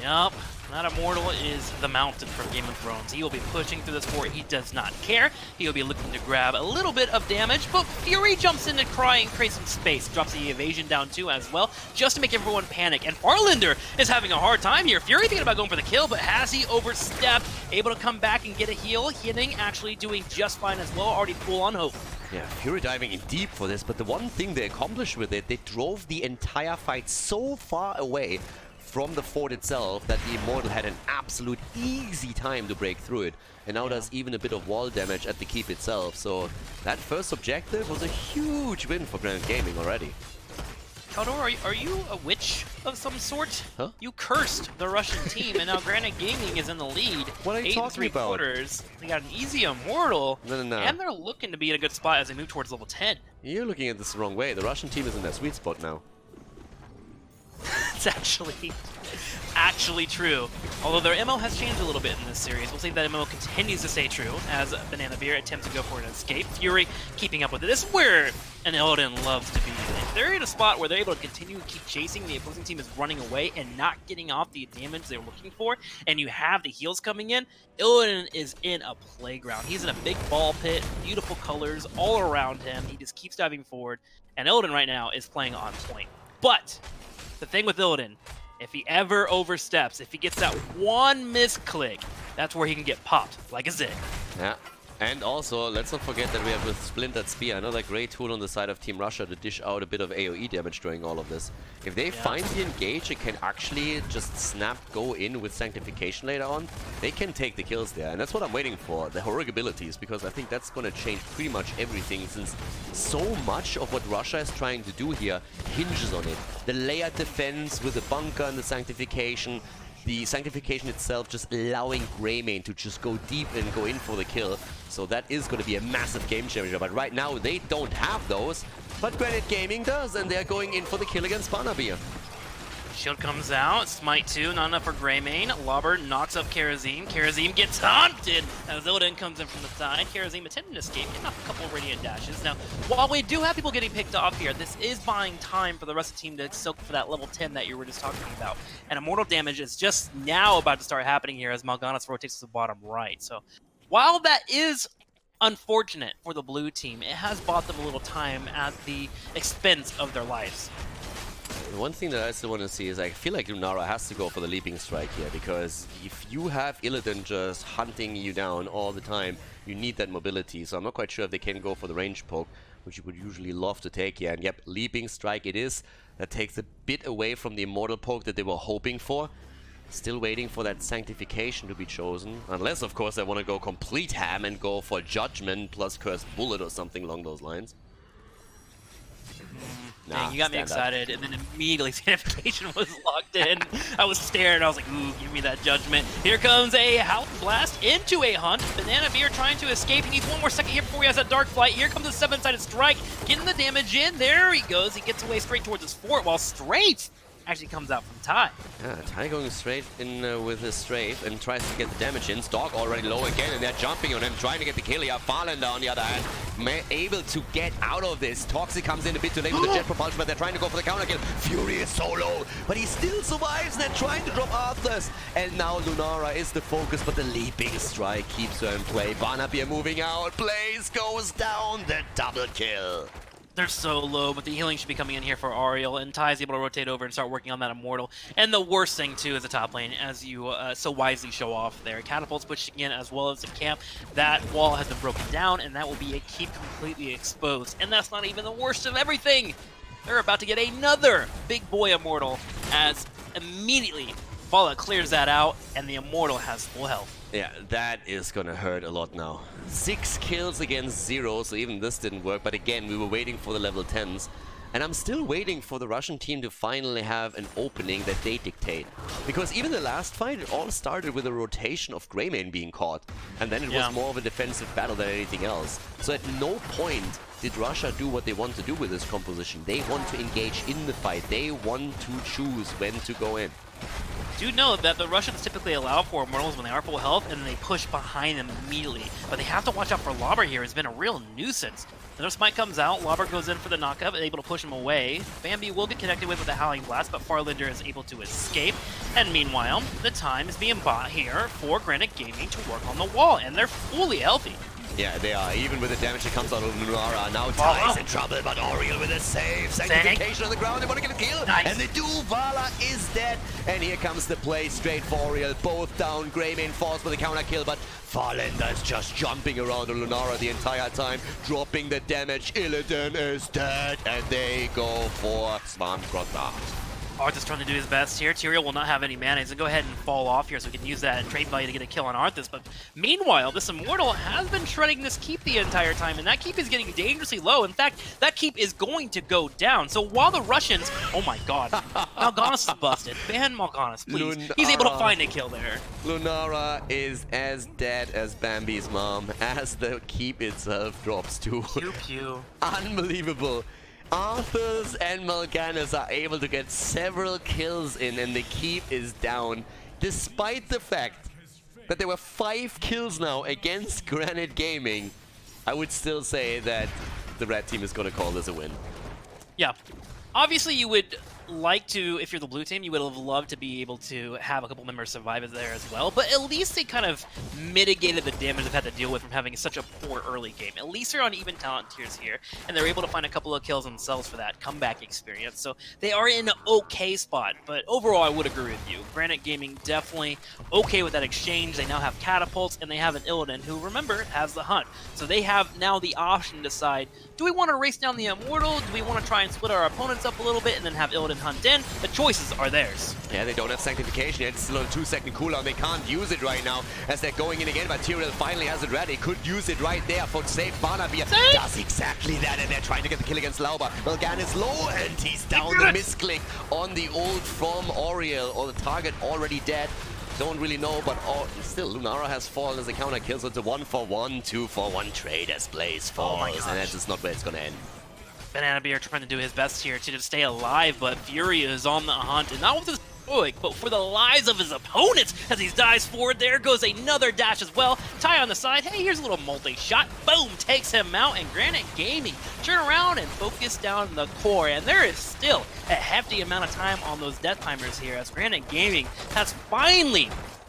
Yup, that Immortal is the Mountain from Game of Thrones. He will be pushing through this fort. He does not care. He will be looking to grab a little bit of damage, but Fury jumps in to cry and create some space. Drops the evasion down too as well, just to make everyone panic. And Farlander is having a hard time here. Fury thinking about going for the kill, but has he overstepped? Able to come back and get a heal. Henning actually doing just fine as well, already full on hope. Yeah, Fury diving in deep for this, but the one thing they accomplished with it, they drove the entire fight so far away from the fort itself that the Immortal had an absolute easy time to break through it, and now does even a bit of wall damage at the keep itself. So that first objective was a huge win for Granite Gaming already. Khaldor, are you a witch of some sort? Huh? You cursed the Russian team, and now Granite Gaming is in the lead. What are you talking about? 8 3/4. They got an easy Immortal, No. and they're looking to be in a good spot as they move towards level 10. You're looking at this the wrong way. The Russian team is in their sweet spot now. It's actually true. Although their MO has changed a little bit in this series. We'll see if that MO continues to stay true as Banana Beer attempts to go for an escape. Fury keeping up with it. This is where an Illidan loves to be. they're in a spot where they're able to continue to keep chasing, the opposing team is running away and not getting off the damage they're looking for, and you have the heals coming in, Illidan is in a playground. He's in a big ball pit, beautiful colors all around him. He just keeps diving forward, and Illidan right now is playing on point. But the thing with Illidan, if he ever oversteps, if he gets that one misclick, that's where he can get popped, like a Zig. Yeah. And also, let's not forget that we have a Splintered Spear, another great tool on the side of Team Russia to dish out a bit of AoE damage during all of this. If they find the engage, it can actually just snap go in with Sanctification later on. They can take the kills there, and that's what I'm waiting for, the heroic abilities, because I think that's going to change pretty much everything, since so much of what Russia is trying to do here hinges on it. The layered defense with the bunker and the Sanctification, the Sanctification itself just allowing Greymane to just go deep and go in for the kill. So that is going to be a massive game changer. But right now they don't have those. But Granite Gaming does, and they're going in for the kill against Banabir. Shield comes out, Smite 2, not enough for Greymane. Lobber knocks up Karazim. Karazim gets haunted as Illidan comes in from the side. Karazim attempting to escape, getting off a couple of Radiant dashes. Now, while we do have people getting picked off here, this is buying time for the rest of the team to soak for that level 10 that you were just talking about. And immortal damage is just now about to start happening here as Mal'Ganis rotates to the bottom right. So, while that is unfortunate for the blue team, it has bought them a little time at the expense of their lives. The one thing that I still want to see is I feel like Lunara has to go for the leaping strike here, because if you have Illidan just hunting you down all the time, you need that mobility. So I'm not quite sure if they can go for the range poke, which you would usually love to take here. And yep, leaping strike it is. That takes a bit away from the immortal poke that they were hoping for. Still waiting for that Sanctification to be chosen. Unless, of course, they want to go complete ham and go for Judgment plus Cursed Bullet or something along those lines. Dang, you got me excited, and then immediately Sanctification was locked in. I was staring, I was like, ooh, give me that Judgment. Here comes a House Blast into a Hunt. Bananabeer trying to escape. He needs one more second here before he has that Dark Flight. Here comes the 7-sided strike, getting the damage in. There he goes. He gets away straight towards his fort, while Strafe actually comes out from Ty. Yeah, Ty going straight in with his Strafe and tries to get the damage in. Stalk already low again, and they're jumping on him, trying to get the kill here. Farlander on the other hand, able to get out of this. Toxic comes in a bit too late with the jet propulsion, but they're trying to go for the counter kill. Fury is so low, but he still survives. They're trying to drop Arthurs, and now Lunara is the focus, but the leaping strike keeps her in play. Banabir moving out. Blaze goes down. The double kill. They're so low, but the healing should be coming in here for Ariel, and Ty's able to rotate over and start working on that Immortal. And the worst thing, too, is the top lane, as you so wisely show off there. Catapults pushing in, as well as the camp. That wall has been broken down, and that will be a keep completely exposed. And that's not even the worst of everything! They're about to get another big boy Immortal, as immediately Vala clears that out, and the Immortal has full health. Yeah, that is gonna hurt a lot now. 6 kills against 0, so even this didn't work. But again, we were waiting for the level 10s. And I'm still waiting for the Russian team to finally have an opening that they dictate. Because even the last fight, it all started with a rotation of Greymane being caught. And then it was more of a defensive battle than anything else. So at no point did Russia do what they want to do with this composition. They want to engage in the fight. They want to choose when to go in. Do know that the Russians typically allow for Immortals when they are full health, and then they push behind them immediately. But they have to watch out for Lobber here. It's been a real nuisance. Another Smite comes out, Lobber goes in for the knockup, able to push him away. Bambi will get connected with the Howling Blast, but Farlander is able to escape. And meanwhile, the time is being bought here for Granite Gaming to work on the wall, and they're fully healthy. Yeah, they are. Even with the damage that comes out of Lunara. Now Ty's in trouble, but Oriel with a save. Sanctification on the ground. They want to get a kill. Nice. And they do. Vala is dead. And here comes the play straight for Oriel. Both down. Greymane falls for the counter kill, but Farlander is just jumping around on Lunara the entire time, dropping the damage. Illidan is dead. And they go for Smart Grotha. Arthas trying to do his best here. Tyrael will not have any mana. He's going to go ahead and fall off here so we can use that trade value to get a kill on Arthas. But meanwhile, this Immortal has been shredding this keep the entire time, and that keep is getting dangerously low. In fact, that keep is going to go down. So while the Russians... Oh my god. Mal'Ganis is busted. Ban Mal'Ganis, please. Lunara. He's able to find a kill there. Lunara is as dead as Bambi's mom, as the keep itself drops too. Pew pew. Unbelievable. Arthurs and Mal'Ganis are able to get several kills in, and the keep is down, despite the fact that there were 5 kills now against Granite Gaming. I would still say that the red team is going to call this a win. Yeah. Obviously, you would like to, if you're the blue team, you would have loved to be able to have a couple members survive there as well, but at least they kind of mitigated the damage they've had to deal with from having such a poor early game. At least they're on even talent tiers here, and they're able to find a couple of kills themselves for that comeback experience, so they are in an okay spot, but overall I would agree with you. Granite Gaming definitely okay with that exchange. They now have catapults, and they have an Illidan who, remember, has the hunt. So they have now the option to decide, do we want to race down the Immortal? Do we want to try and split our opponents up a little bit and then have Illidan hunt in? The choices are theirs. Yeah, they don't have sanctification yet. It's still on a 2-second cooldown. They can't use it right now as they're going in again, but Tyrael finally has it ready. Could use it right there for save. Barnaby does exactly that, and they're trying to get the kill against Lauber. Malgan is low, and he's down. The misclick on the ult from Oriel, or the target already dead. Don't really know, but still, Lunara has fallen as a counter kill, so it's a 1-for-1, 2-for-1 trade as Blaze falls, and that's just not where it's gonna end. Banana Bear trying to do his best here to just stay alive, but Fury is on the hunt, and not with his heroic, but for the lives of his opponents as he dives forward. There goes another dash as well. Ty on the side. Hey, here's a little multi-shot. Boom, takes him out, and Granite Gaming turn around and focus down the core, and there is still a hefty amount of time on those death timers here as Granite Gaming has finally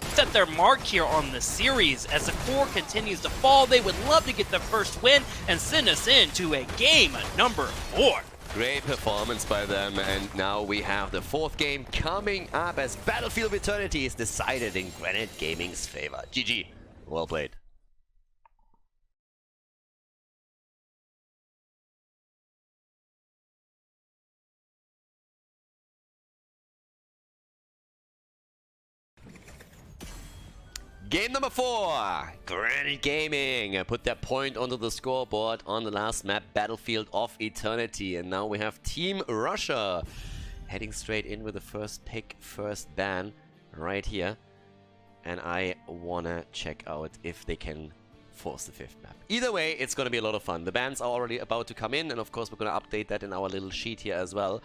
set their mark here on the series. As the core continues to fall, they would love to get the first win and send us into a game number 4. Great performance by them, and now we have the 4th game coming up as Battlefield of Eternity is decided in Granite Gaming's favor. GG. Well played. Game number 4, Granite Gaming put their point onto the scoreboard on the last map, Battlefield of Eternity, and now we have Team Russia heading straight in with the first pick, first ban right here, and I wanna check out if they can force the 5th map. Either way, it's gonna be a lot of fun. The bans are already about to come in, and of course we're gonna update that in our little sheet here as well,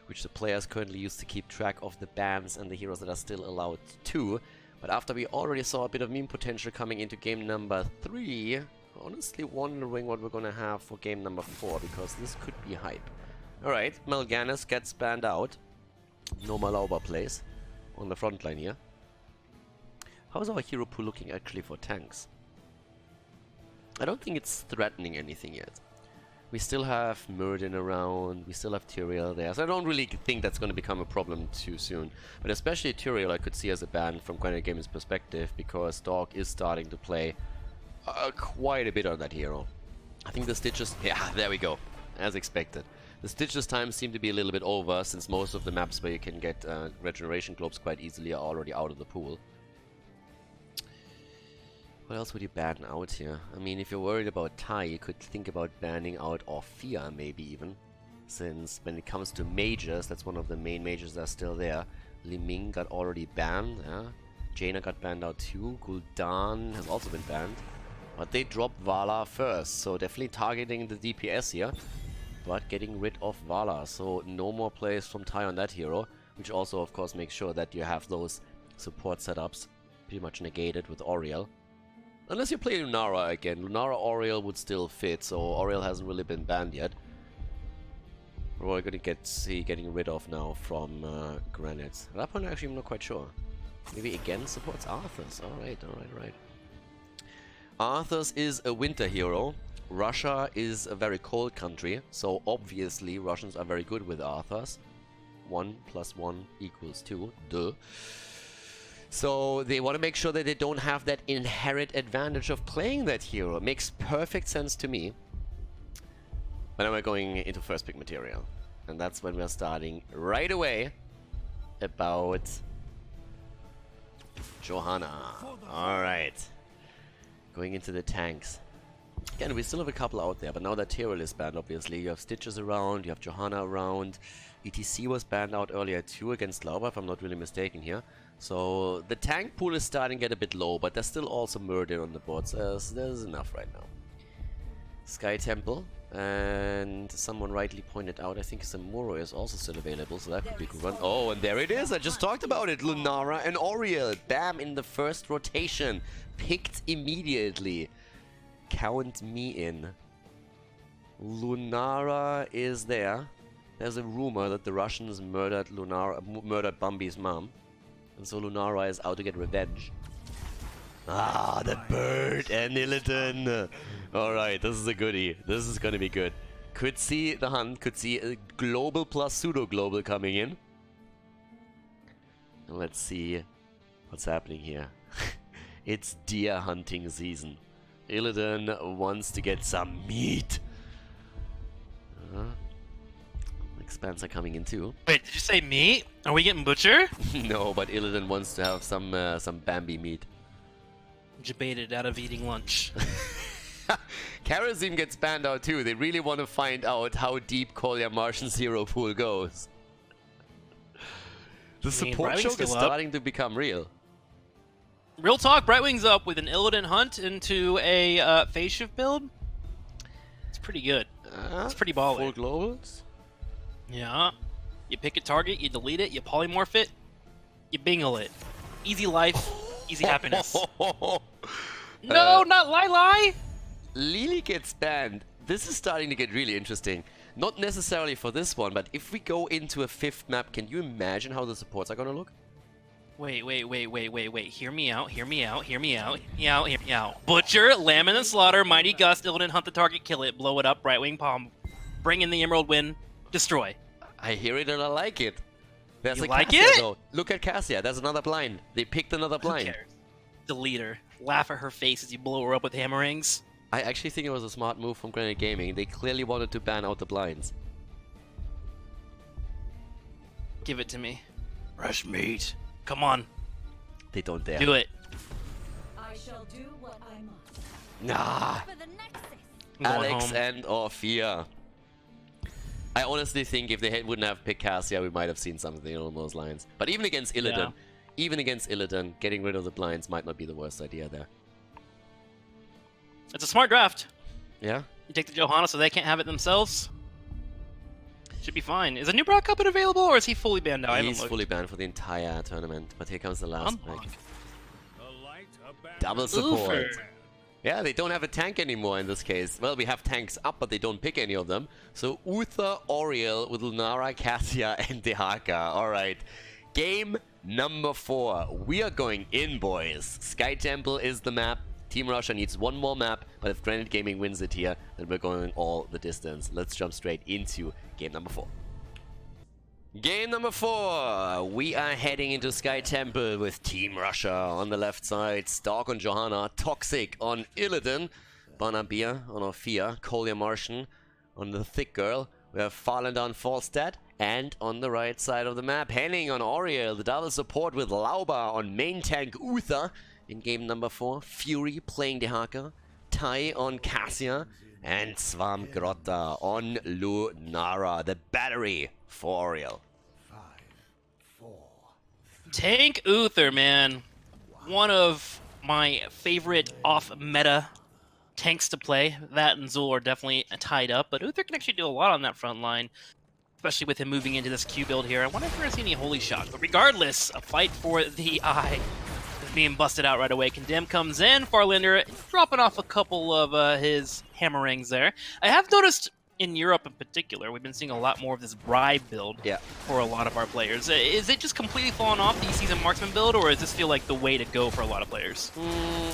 which the players currently use to keep track of the bans and the heroes that are still allowed to. But after we already saw a bit of meme potential coming into game number 3, honestly wondering what we're gonna have for game number 4, because this could be hype. Alright, Mal'Ganis gets banned out. No Malauba plays on the front line here. How's our hero pool looking actually for tanks? I don't think it's threatening anything yet. We still have Muradin around, we still have Tyrael there, so I don't really think that's going to become a problem too soon. But especially Tyrael I could see as a ban from Granite Gaming's perspective, because Dog is starting to play quite a bit on that hero. I think the Stitches, yeah, there we go, as expected. The Stitches time seem to be a little bit over, since most of the maps where you can get regeneration globes quite easily are already out of the pool. What else would you ban out here? I mean, if you're worried about Tai, you could think about banning out Orphea, maybe even. Since when it comes to mages, that's one of the main mages that are still there. Li Ming got already banned, yeah. Jaina got banned out too. Gul'dan has also been banned. But they dropped Vala first, so definitely targeting the DPS here. But getting rid of Vala, so no more plays from Tai on that hero. Which also, of course, makes sure that you have those support setups pretty much negated with Oriel. Unless you play Lunara again. Lunara Oriel would still fit, so Oriel hasn't really been banned yet. What we're gonna see getting rid of now from Granite. At that point, actually, I'm not quite sure. Maybe again supports Arthas. Alright. Arthas is a winter hero. Russia is a very cold country, so obviously Russians are very good with Arthas. 1 + 1 = 2. Duh. So they want to make sure that they don't have that inherent advantage of playing that hero. It makes perfect sense to me. But now we're going into first pick material. And that's when we're starting right away about Johanna. Alright. Going into the tanks. Again, we still have a couple out there, but now that Tyrael is banned, obviously. You have Stitches around, you have Johanna around. ETC was banned out earlier too against Lauber, if I'm not really mistaken here. So the tank pool is starting to get a bit low, but there's still also Murder on the board, so there's enough right now. Sky Temple, and someone rightly pointed out, I think Samuro is also still available, so that could be a good one. Oh, and there it is, I just talked about it, Lunara and Oriel, bam, in the first rotation, picked immediately. Count me in. Lunara is there, there's a rumor that the Russians murdered Bambi's mom. And so Lunara is out to get revenge. Ah, the bird and Illidan. Alright, this is a goodie. This is gonna be good. Could see the hunt, could see a global plus pseudo-global coming in. And let's see what's happening here. It's deer hunting season. Illidan wants to get some meat. Expands are coming in too. Wait, did you say meat? Are we getting butcher? No, but Illidan wants to have some Bambi meat. Debated out of eating lunch. Karazim gets banned out too. They really want to find out how deep Kolya Martian's hero pool goes. The support choke is starting to become real. Real talk, Brightwing's up with an Illidan hunt into a phase shift build. It's pretty good. It's pretty baller. 4 globals? Yeah. You pick a target, you delete it, you polymorph it, you bingle it. Easy life, easy happiness. No, not Lai. Lily gets banned. This is starting to get really interesting. Not necessarily for this one, but if we go into a 5th map, can you imagine how the supports are gonna look? Wait. Hear me out. Butcher, Lamb and Slaughter, Mighty Gust, Illidan, hunt the target, kill it, blow it up, Brightwing, palm, bring in the Emerald Win, destroy. I hear it and I like it. There's You a like Cassia, it? though. Look at Cassia. There's another blind. They picked another blind. Who cares? Delete her. Laugh at her face as you blow her up with hammerings. I actually think it was a smart move from Granite Gaming. They clearly wanted to ban out the blinds. Give it to me. Rush meat. Come on. They don't dare. Do it. I shall do what I must. Nah. For the Nexus. I'm going Alex home. and Orphea. I honestly think if they wouldn't have picked Cassia, we might have seen something along those lines. But even against Illidan, getting rid of the blinds might not be the worst idea there. It's a smart draft. Yeah? You take the Johanna so they can't have it themselves. Should be fine. Is a new Brock Cup available, or is he fully banned out? He's fully banned for the entire tournament. But here comes the last pick. Double support. Yeah, they don't have a tank anymore in this case. Well, we have tanks up, but they don't pick any of them. So Uther, Oriel with Lunara, Cassia, and Dehaka. Alright. Game number 4. We are going in, boys. Sky Temple is the map. Team Russia needs one more map, but if Granite Gaming wins it here, then we're going all the distance. Let's jump straight into game number 4. Game number 4. We are heading into Sky Temple with Team Russia on the left side. Stark on Johanna, Toxic on Illidan, Banabir on Orphea, Kolya Martian on the Thick Girl. We have Fallen Down Falstad, and on the right side of the map, Henning on Oriel, the double support with Lauba on main tank Uther. In game number 4, Fury playing Dehaka, Tai on Cassia, and Swarm Grotta on Lunara, the battery for Oriel. Tank Uther, man. One of my favorite off-meta tanks to play. That and Zul are definitely tied up, but Uther can actually do a lot on that front line, especially with him moving into this Q build here. I wonder if we're going to see any holy shots, but regardless, a fight for the eye is being busted out right away. Condemn comes in, Farlinder dropping off a couple of his hammerings there. I have noticed in Europe in particular, we've been seeing a lot more of this bribe build for a lot of our players. Is it just completely fallen off the Season Marksman build, or does this feel like the way to go for a lot of players?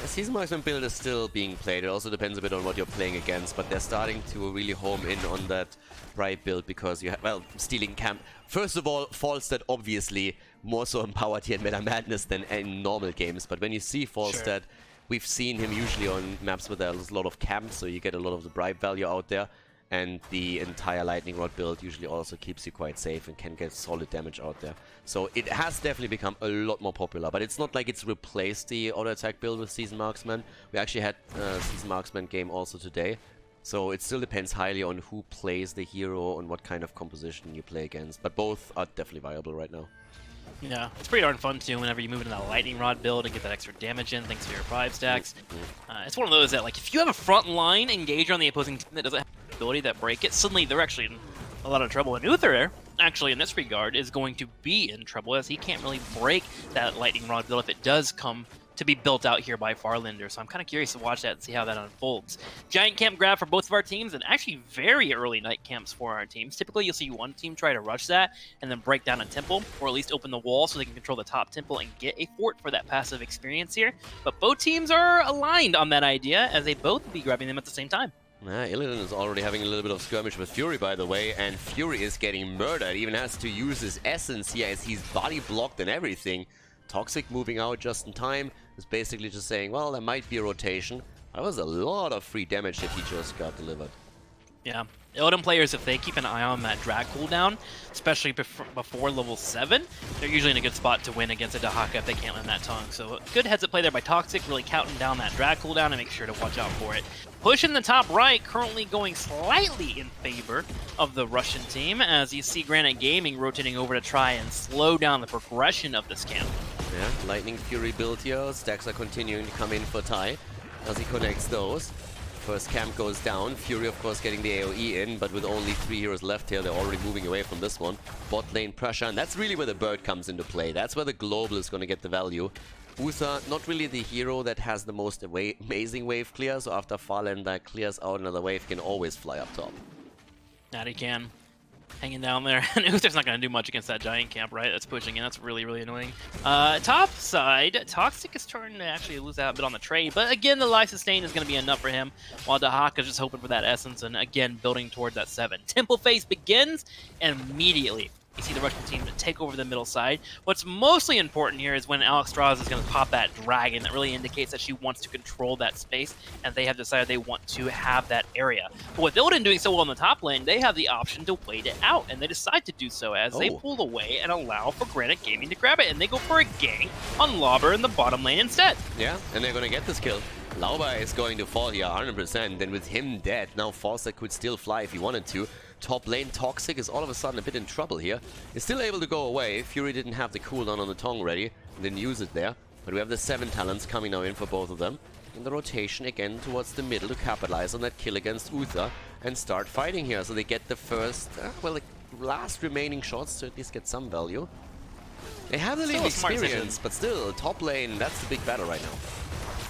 Season Marksman build is still being played. It also depends a bit on what you're playing against, but they're starting to really home in on that bribe build because you have, well, stealing camp. First of all, Falstad obviously more so empowered here in Meta Madness than in normal games, but when you see Falstad, we've seen him usually on maps where there's a lot of camps, so you get a lot of the bribe value out there. And the entire Lightning Rod build usually also keeps you quite safe and can get solid damage out there. So it has definitely become a lot more popular, but it's not like it's replaced the auto attack build with Season Marksman. We actually had a Season Marksman game also today. So it still depends highly on who plays the hero and what kind of composition you play against. But both are definitely viable right now. Yeah, it's pretty darn fun too whenever you move into that Lightning Rod build and get that extra damage in thanks to your bribe stacks. It's one of those that, like, if you have a front line engager on the opposing team that doesn't have the ability that break it, suddenly they're actually in a lot of trouble. And Uther, actually, in this regard, is going to be in trouble as he can't really break that Lightning Rod build if it does come to be built out here by Farlander. So I'm kind of curious to watch that and see how that unfolds. Giant camp grab for both of our teams, and actually very early night camps for our teams. Typically, you'll see one team try to rush that and then break down a temple, or at least open the wall so they can control the top temple and get a fort for that passive experience here. But both teams are aligned on that idea, as they both will be grabbing them at the same time. Illidan is already having a little bit of skirmish with Fury, by the way, and Fury is getting murdered. Even has to use his essence here as he's body blocked and everything. Toxic moving out just in time is basically just saying, well, there might be a rotation. That was a lot of free damage that he just got delivered. Yeah, Illidan players, if they keep an eye on that drag cooldown, especially before level 7, they're usually in a good spot to win against a Dahaka if they can't land that tongue. So good heads up play there by Toxic, really counting down that drag cooldown and make sure to watch out for it. Push in the top right, currently going slightly in favor of the Russian team, as you see Granite Gaming rotating over to try and slow down the progression of this camp. Yeah, Lightning Fury build here. Stacks are continuing to come in for Tai as he connects those. First camp goes down. Fury, of course, getting the AoE in, but with only 3 heroes left here, they're already moving away from this one. Bot lane pressure, and that's really where the bird comes into play. That's where the global is going to get the value. Uther, not really the hero that has the most amazing wave clear, so after Farlander clears out another wave, he can always fly up top. That he can. Hanging down there, and Uther's not going to do much against that giant camp, right? That's pushing in. That's really, really annoying. Top side, Toxic is starting to actually lose out a bit on the trade, but again, the life sustain is going to be enough for him, while Dahaka is just hoping for that essence, and again, building towards that 7. Temple phase begins, and immediately you see the Russian team to take over the middle side. What's mostly important here is when Alex Strauss is going to pop that dragon. That really indicates that she wants to control that space, and they have decided they want to have that area. But with Illidan doing so well in the top lane, they have the option to wait it out, and they decide to do so as they pull away and allow for Granite Gaming to grab it, and they go for a gank on Lauber in the bottom lane instead. Yeah, and they're going to get this kill. Lauber is going to fall here 100%, and with him dead, now Forster could still fly if he wanted to. Top lane Toxic is all of a sudden a bit in trouble here. He's still able to go away. Fury didn't have the cooldown on the tongue ready, didn't use it there. But we have the 7 talents coming now in for both of them. In the rotation again towards the middle to capitalize on that kill against Uther and start fighting here. So they get the first, the last remaining shots to at least get some value. They have the league experience, but still, top lane, that's the big battle right now.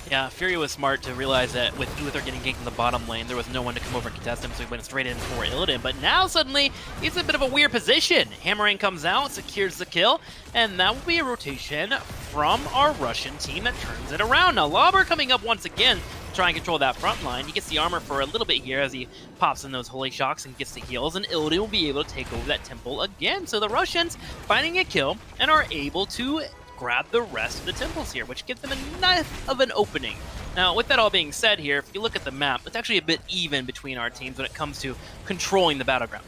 Yeah, Fury was smart to realize that with Uther getting ganked in the bottom lane, there was no one to come over and contest him, so he went straight in for Illidan. But now suddenly, he's in a bit of a weird position. Hammering comes out, secures the kill, and that will be a rotation from our Russian team that turns it around. Now, Lauber coming up once again to try and control that front line. He gets the armor for a little bit here as he pops in those holy shocks and gets the heals, and Illidan will be able to take over that temple again. So the Russians finding a kill and are able to grab the rest of the temples here, which gives them enough of an opening. Now, with that all being said here, if you look at the map, it's actually a bit even between our teams when it comes to controlling the battleground.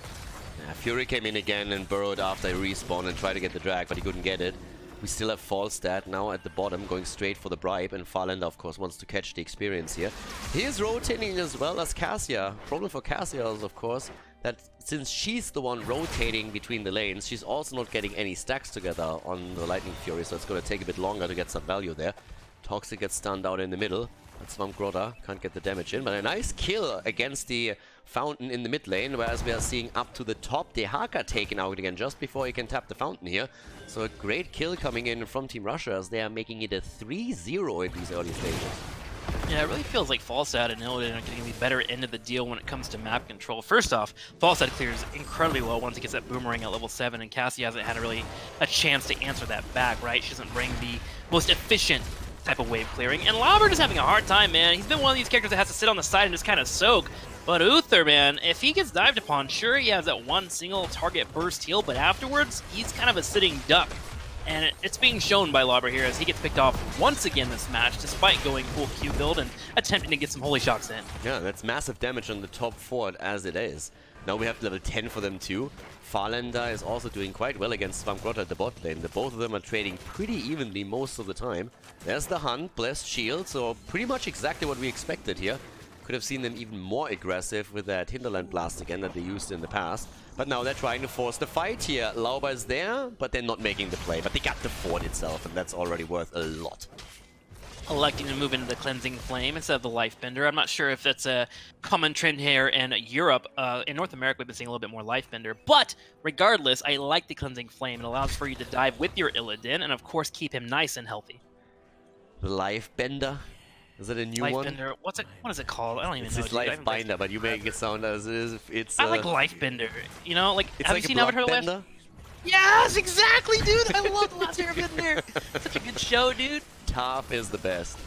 Yeah, Fury came in again and burrowed after he respawned and tried to get the drag, but he couldn't get it. We still have Falstad now at the bottom, going straight for the bribe, and Farlander, of course, wants to catch the experience here. He is rotating as well as Cassia. Problem for Cassia is, of course, that since she's the one rotating between the lanes, she's also not getting any stacks together on the Lightning Fury, so it's going to take a bit longer to get some value there. Toxic gets stunned out in the middle, but Swamp Grotto can't get the damage in, but a nice kill against the fountain in the mid lane, whereas we are seeing up to the top Dehaka taken out again just before he can tap the fountain here. So a great kill coming in from Team Russia as they are making it a 3-0 in these early stages. Yeah, it really feels like Falstad and Illidan are getting the better end of the deal when it comes to map control. First off, Falstad clears incredibly well once he gets that boomerang at level 7, and Cassie hasn't had really a chance to answer that back, right? She doesn't bring the most efficient type of wave clearing, and Lauber is having a hard time, man. He's been one of these characters that has to sit on the side and just kind of soak. But Uther, man, if he gets dived upon, sure, he has that one single target burst heal, but afterwards, he's kind of a sitting duck. And it's being shown by Lauber here as he gets picked off once again this match, despite going full Q build and attempting to get some holy shocks in. Yeah, that's massive damage on the top fort as it is. Now we have level 10 for them too. Farlander is also doing quite well against Swamp Grotto at the bot lane. The both of them are trading pretty evenly most of the time. There's the Hunt, Blessed Shield, so pretty much exactly what we expected here. Could have seen them even more aggressive with that Hinterland Blast again that they used in the past. But now they're trying to force the fight here. Lauber is there, but they're not making the play. But they got the fort itself, and that's already worth a lot. Electing to move into the Cleansing Flame instead of the Life Bender. I'm not sure if that's a common trend here in Europe. In North America, we've been seeing a little bit more Life Bender. But regardless, I like the Cleansing Flame. It allows for you to dive with your Illidan and, of course, keep him nice and healthy. The Life Bender? Is it a new one? Lifebender. What's it? What is it called? I don't even It's know. this dude. I Life haven't played Binder, but you make it sound as it is. It's I like Lifebender. You know, like it's have like you a seen Avatar: The Last? Bloodbender. Yes, exactly, dude. I love The Last Airbender. Such a good show, dude. Toph is the best.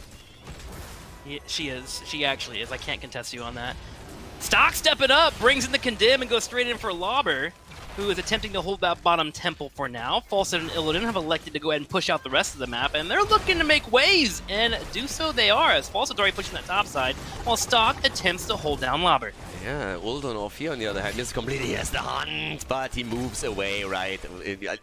Yeah, she is. She actually is. I can't contest you on that. Stock stepping up, brings in the Condemn and goes straight in for Lauber, who is attempting to hold that bottom temple for now. Falset and Illidan have elected to go ahead and push out the rest of the map, and they're looking to make waves, and do so they are, as Falset's already pushing that top side, while Stock attempts to hold down Lauber. Yeah, Uldon or Fear on the other hand misses completely. He has the hunt, but he moves away right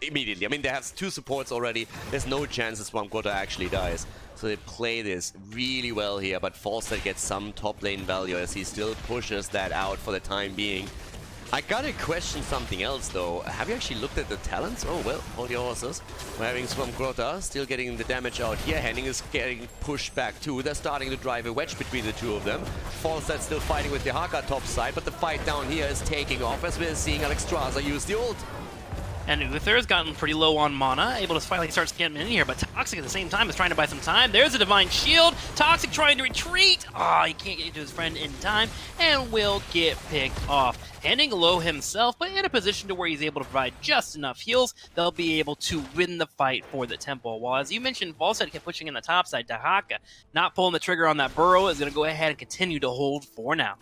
immediately. I mean, they have 2 supports already. There's no chance this Swamp Grotta actually dies. So they play this really well here, but Falset gets some top lane value as he still pushes that out for the time being. I gotta question something else though. Have you actually looked at the talents? Oh well, hold your horses. We're having Swamp Grotta still getting the damage out here. Henning is getting pushed back too. They're starting to drive a wedge between the 2 of them. Falset still fighting with the Haka top side, but the fight down here is taking off as we're seeing Alexstrasza use the ult. And Uther has gotten pretty low on mana, able to finally start scamming in here, but Toxic at the same time is trying to buy some time. There's a Divine Shield. Toxic trying to retreat. Ah, he can't get to his friend in time, and will get picked off. Handing low himself, but in a position to where he's able to provide just enough heals, they'll be able to win the fight for the temple. While, as you mentioned, Falset kept pushing in the top side. Dahaka, not pulling the trigger on that burrow, is going to go ahead and continue to hold for now.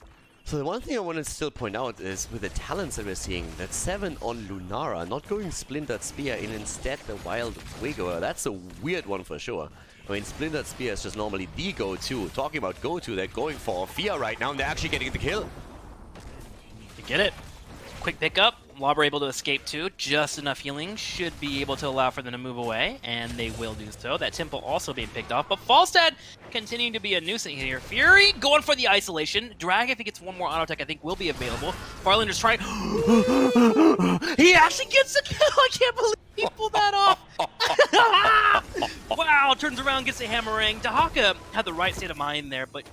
So the one thing I want to still point out is with the talents that we're seeing, that 7 on Lunara, not going Splintered Spear and instead the Wild Wigger. That's a weird one for sure. I mean, Splintered Spear is just normally the go-to. Talking about go-to, they're going for Fear right now and they're actually getting the kill. You get it. Quick pickup. Lauber able to escape too. Just enough healing should be able to allow for them to move away, and they will do so. That temple also being picked off, but Falstad continuing to be a nuisance here. Fury going for the isolation. Drag, if he gets one more auto attack, I think will be available. Farlander's trying. He actually gets the kill. I can't believe he pulled that off. Wow, turns around, gets a hammering. Dahaka had the right state of mind there, but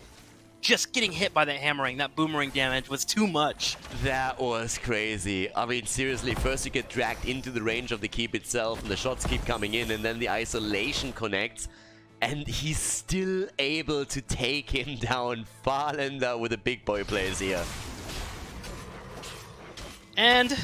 just getting hit by that hammering, that boomerang damage was too much. That was crazy. I mean, seriously, first you get dragged into the range of the keep itself, and the shots keep coming in, and then the isolation connects, and he's still able to take him down. Farlander with the big boy plays here. And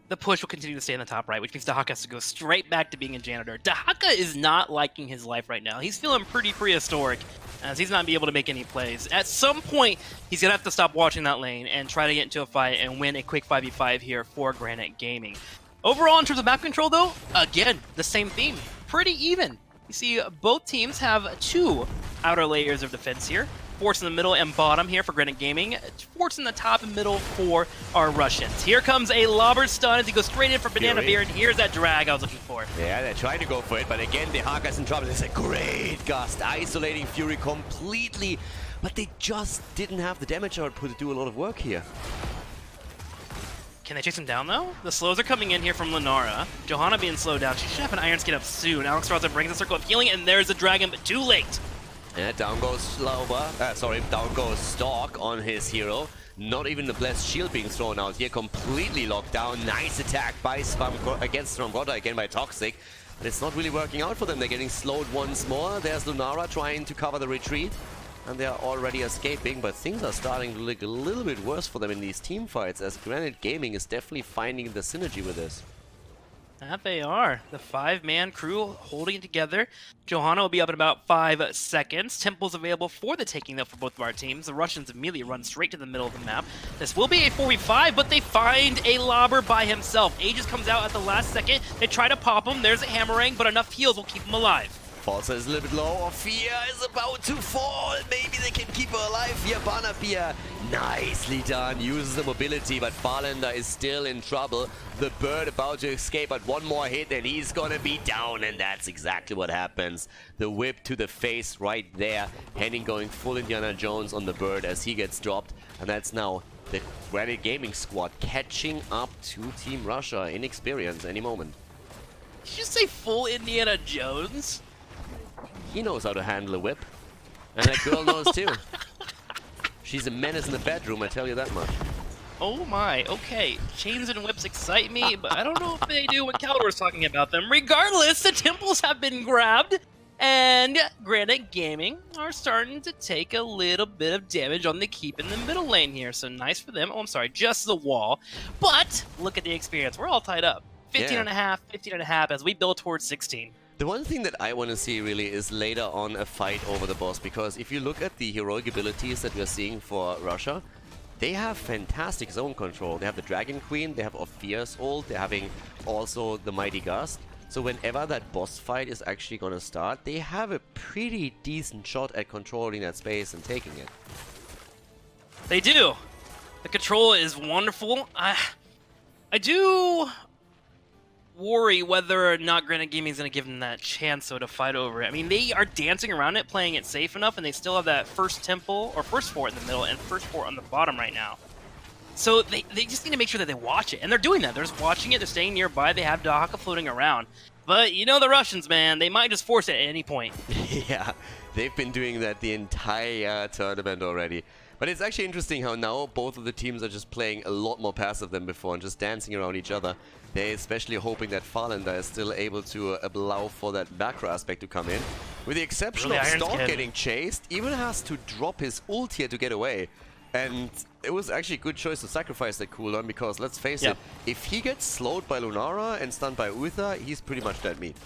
the push will continue to stay in the top right, which means Dahaka has to go straight back to being a janitor. Dahaka is not liking his life right now. He's feeling pretty prehistoric, as he's not be able to make any plays. At some point, he's going to have to stop watching that lane and try to get into a fight and win a quick 5v5 here for Granite Gaming. Overall, in terms of map control, though, again, the same theme. Pretty even. You see, both teams have 2 outer layers of defense here. Force in the middle and bottom here for Granite Gaming. Force in the top and middle for our Russians. Here comes a Lauber stun as he goes straight in for Banana Bear, and here's that drag I was looking for. Yeah, they're trying to go for it, but again, the Haka's in trouble. It's a great gust, isolating Fury completely, but they just didn't have the damage output to do a lot of work here. Can they chase him down, though? The slows are coming in here from Lunara. Johanna being slowed down. She should have an Iron Skin up soon. Alexstrasza brings a circle of healing, and there's the dragon, but too late. Yeah, down goes down goes Stalk on his hero. Not even the Blessed Shield being thrown out here, completely locked down. Nice attack by against Swamp Grotta again by Toxic. But it's not really working out for them. They're getting slowed once more. There's Lunara trying to cover the retreat. And they're already escaping, but things are starting to look a little bit worse for them in these team fights, as Granite Gaming is definitely finding the synergy with this. That they are. The 5-man crew holding it together. Johanna will be up in about 5 seconds. Temple's available for the taking, though, for both of our teams. The Russians immediately run straight to the middle of the map. This will be a 4v5, but they find a Lauber by himself. Aegis comes out at the last second. They try to pop him. There's a hammering, but enough heals will keep him alive. Falsa is a little bit low. Fear is about to fall. Maybe they can keep her alive here. Banapia, nicely done. Uses the mobility, but Farlander is still in trouble. The bird about to escape, but one more hit and he's gonna be down, and that's exactly what happens. The whip to the face right there. Henning going full Indiana Jones on the bird as he gets dropped, and that's now the Granite Gaming squad catching up to Team Russia in experience any moment. Did you say full Indiana Jones? He knows how to handle a whip. And that girl knows too. She's a menace in the bedroom, I tell you that much. Oh my, okay. Chains and whips excite me, but I don't know if they do when Khaldor is talking about them. Regardless, the temples have been grabbed. And Granite Gaming are starting to take a little bit of damage on the keep in the middle lane here. So nice for them. Oh, I'm sorry, just the wall. But look at the experience. We're all tied up. 15 and a half, 15 and a half as we build towards 16. The one thing that I want to see really is later on a fight over the boss, because if you look at the heroic abilities that we're seeing for Russia, they have fantastic zone control. They have the Dragon Queen, they have Ophia's ult, they're having also the Mighty Gust. So whenever that boss fight is actually going to start, they have a pretty decent shot at controlling that space and taking it. They do. The control is wonderful. I do worry whether or not Granite Gaming is going to give them that chance though to fight over it. I mean, they are dancing around it, playing it safe enough, and they still have that first temple, or first fort in the middle, and first fort on the bottom right now. So they just need to make sure that they watch it, and they're doing that. They're just watching it, they're staying nearby, they have Dahaka floating around. But you know the Russians, man, they might just force it at any point. Yeah, they've been doing that the entire tournament already. But it's actually interesting how now both of the teams are just playing a lot more passive than before and just dancing around each other. They're especially hoping that Farlander is still able to allow for that macro aspect to come in. With the exception of Storm getting chased, even has to drop his ult here to get away. And it was actually a good choice to sacrifice that cooldown, because let's face it, if he gets slowed by Lunara and stunned by Uther, he's pretty much dead meat.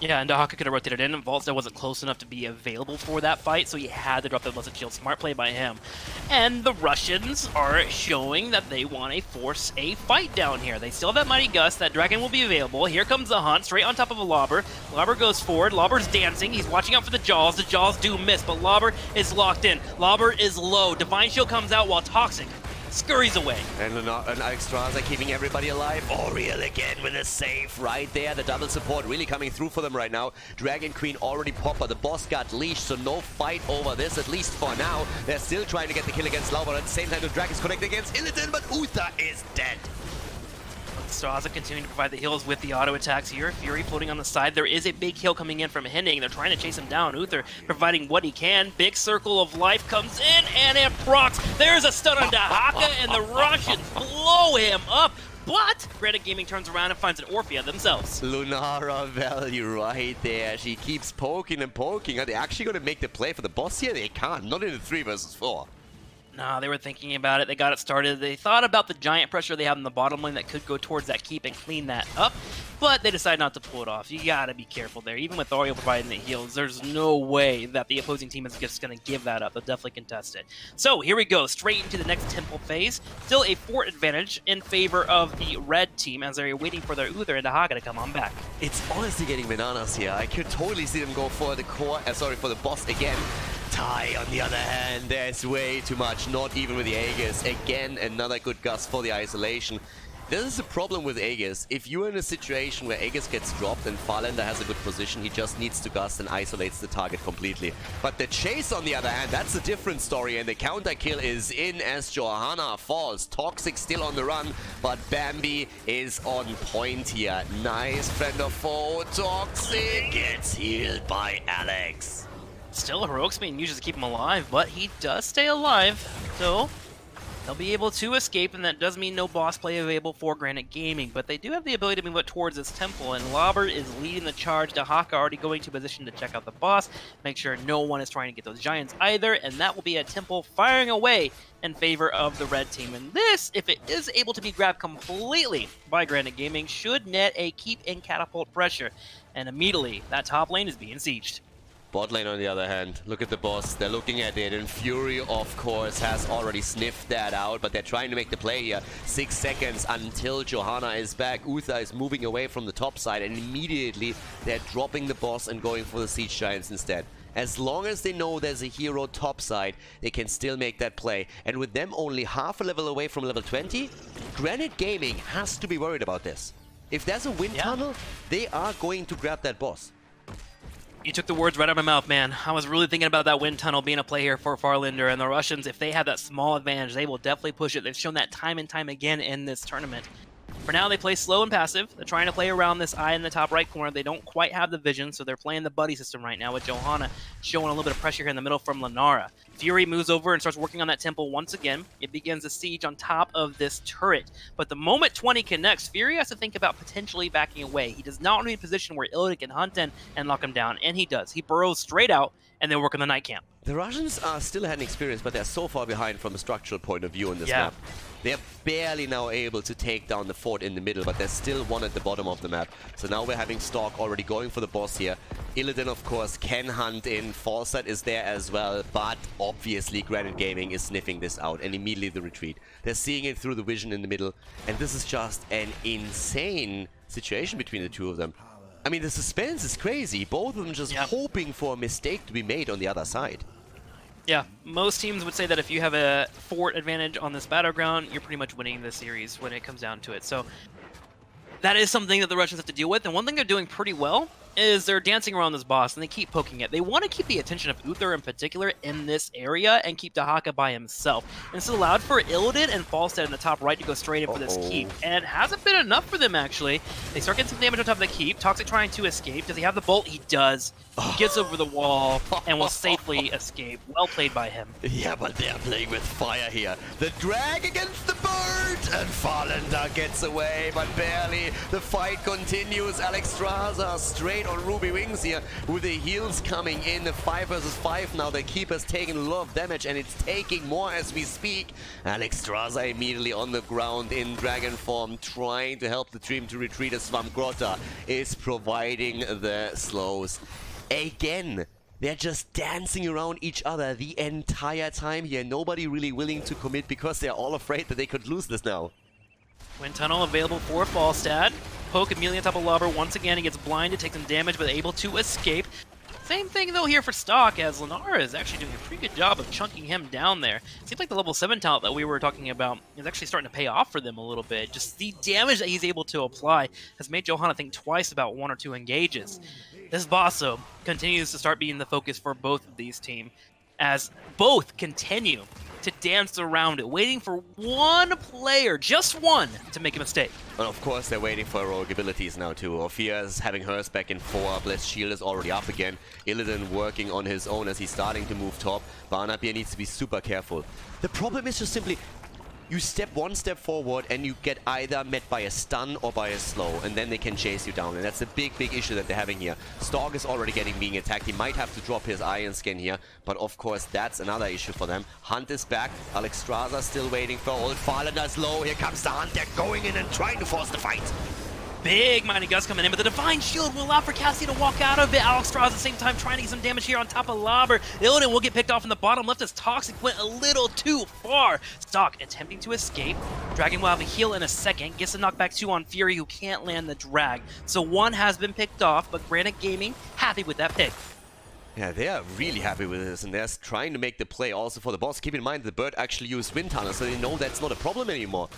Yeah, and Dahaka could have rotated in, and Voltstad wasn't close enough to be available for that fight, so he had to drop the Blessed Shield. Smart play by him. And the Russians are showing that they want to force a fight down here. They still have that Mighty Gust, that Dragon will be available. Here comes the Hunt, straight on top of a Lobber. Lobber goes forward, Lobber's dancing, he's watching out for the Jaws do miss, but Lobber is locked in. Lobber is low, Divine Shield comes out while Toxic scurries away. And Alexstrasza keeping everybody alive. Oriel again with a save right there. The double support really coming through for them right now. Dragon Queen already popped, but the boss got leashed, so no fight over this, at least for now. They're still trying to get the kill against Lauber. At the same time, the Dragon's connected against Illidan, but Uther is dead. Straza continuing to provide the heals with the auto attacks here. Fury floating on the side. There is a big kill coming in from Henning. They're trying to chase him down. Uther providing what he can. Big circle of life comes in and it procs. There's a stun on Dahaka and the Russians blow him up. But Granite Gaming turns around and finds an Orphea themselves. Lunara value right there. She keeps poking and poking. Are they actually going to make the play for the boss here? They can't. Not in the 3 versus 4. Nah, they were thinking about it. They got it started. They thought about the giant pressure they have in the bottom lane that could go towards that keep and clean that up, but they decided not to pull it off. You gotta be careful there. Even with Ariel providing the heals, there's no way that the opposing team is just gonna give that up. They'll definitely contest it. So here we go, straight into the next temple phase. Still a fort advantage in favor of the red team as they're waiting for their Uther and Dahaka to come on back. It's honestly getting bananas here. I could totally see them go for the for the boss again. Tai, on the other hand, there's way too much, not even with the Aegis. Again, another good gust for the isolation. This is a problem with Aegis. If you're in a situation where Aegis gets dropped and Farlander has a good position, he just needs to gust and isolates the target completely. But the chase, on the other hand, that's a different story, and the counter kill is in as Johanna falls. Toxic still on the run, but Bambi is on point here. Nice friend of foe. Toxic gets healed by Alex. Still, heroics being used to keep him alive, but he does stay alive, so they'll be able to escape, and that does mean no boss play available for Granite Gaming, but they do have the ability to move it towards this temple, and Lobber is leading the charge. Dahaka already going to position to check out the boss, make sure no one is trying to get those giants either, and that will be a temple firing away in favor of the red team. And this, if it is able to be grabbed completely by Granite Gaming, should net a keep and catapult pressure, and immediately that top lane is being sieged. Bot lane, on the other hand, look at the boss. They're looking at it, and Fury, of course, has already sniffed that out, but they're trying to make the play here. 6 seconds until Johanna is back. Uther is moving away from the top side, and immediately they're dropping the boss and going for the Siege Giants instead. As long as they know there's a hero top side, they can still make that play. And with them only half a level away from level 20, Granite Gaming has to be worried about this. If there's a wind tunnel, they are going to grab that boss. You took the words right out of my mouth, man. I was really thinking about that wind tunnel being a play here for Farlander, and the Russians, if they have that small advantage, they will definitely push it. They've shown that time and time again in this tournament. For now, they play slow and passive. They're trying to play around this eye in the top right corner. They don't quite have the vision, so they're playing the buddy system right now with Johanna showing a little bit of pressure here in the middle from Lenara. Fury moves over and starts working on that temple once again. It begins a siege on top of this turret. But the moment 20 connects, Fury has to think about potentially backing away. He does not want to be in a position where Illidan can hunt in and lock him down, and he does. He burrows straight out and then work on the night camp. The Russians are still had an experience, but they're so far behind from a structural point of view in this map. They're barely now able to take down the fort in the middle, but there's still one at the bottom of the map. So now we're having Stark already going for the boss here. Illidan, of course, can hunt in. Falstad is there as well, but obviously Granite Gaming is sniffing this out, and immediately the retreat. They're seeing it through the vision in the middle, and this is just an insane situation between the two of them. I mean, the suspense is crazy. Both of them just hoping for a mistake to be made on the other side. Yeah, most teams would say that if you have a fort advantage on this battleground, you're pretty much winning the series when it comes down to it. So that is something that the Russians have to deal with, and one thing they're doing pretty well is they're dancing around this boss, and they keep poking it. They want to keep the attention of Uther in particular in this area and keep Dahaka by himself. And it's allowed for Illidan and Falstad in the top right to go straight in for this keep. And it hasn't been enough for them, actually. They start getting some damage on top of the keep. Toxic trying to escape. Does he have the bolt? He does. He gets over the wall and will safely escape. Well played by him. Yeah, but they're playing with fire here. The drag against the bird! And Falender gets away, but barely. The fight continues. Alexstrasza straight on Ruby Wings here with the heals coming in. The 5 versus 5 now. The Keeper's taking a lot of damage, and it's taking more as we speak. Alexstrasza immediately on the ground in dragon form, trying to help the team to retreat as Svamgrota is providing the slows. Again, they're just dancing around each other the entire time here. Nobody really willing to commit because they're all afraid that they could lose this now. Wind Tunnel available for Falstad. Poke immediately on top of Lobber. Once again, he gets blinded, takes some damage, but able to escape. Same thing, though, here for Stock, as Lenara is actually doing a pretty good job of chunking him down there. It seems like the level 7 talent that we were talking about is actually starting to pay off for them a little bit. Just the damage that he's able to apply has made Johanna think twice about 1 or 2 engages. This boss, though, continues to start being the focus for both of these teams, as both continue to dance around it, waiting for one player, just one, to make a mistake. And of course, they're waiting for heroic abilities now too. Ophia is having hers back in 4. Blessed Shield is already up again. Illidan working on his own as he's starting to move top. Barnaby needs to be super careful. The problem is just simply, you step one step forward and you get either met by a stun or by a slow, and then they can chase you down, and that's a big issue that they're having here. Stork is already being attacked. He might have to drop his iron skin here, but of course that's another issue for them. Hunt is back. Alexstrasza still waiting for ult. Falender's low. Here comes the Hunt. They're going in and trying to force the fight. Big Mighty Gust coming in, but the Divine Shield will allow for Cassie to walk out of it. Alexstrasza at the same time trying to get some damage here on top of Lobber. Illidan will get picked off in the bottom left as Toxic went a little too far. Stock attempting to escape. Dragon will have a heal in a second. Gets a knockback 2 on Fury, who can't land the drag. So 1 has been picked off, but Granite Gaming happy with that pick. Yeah, they are really happy with this, and they're trying to make the play also for the boss. Keep in mind, the bird actually used Wind Tunnel, so they know that's not a problem anymore.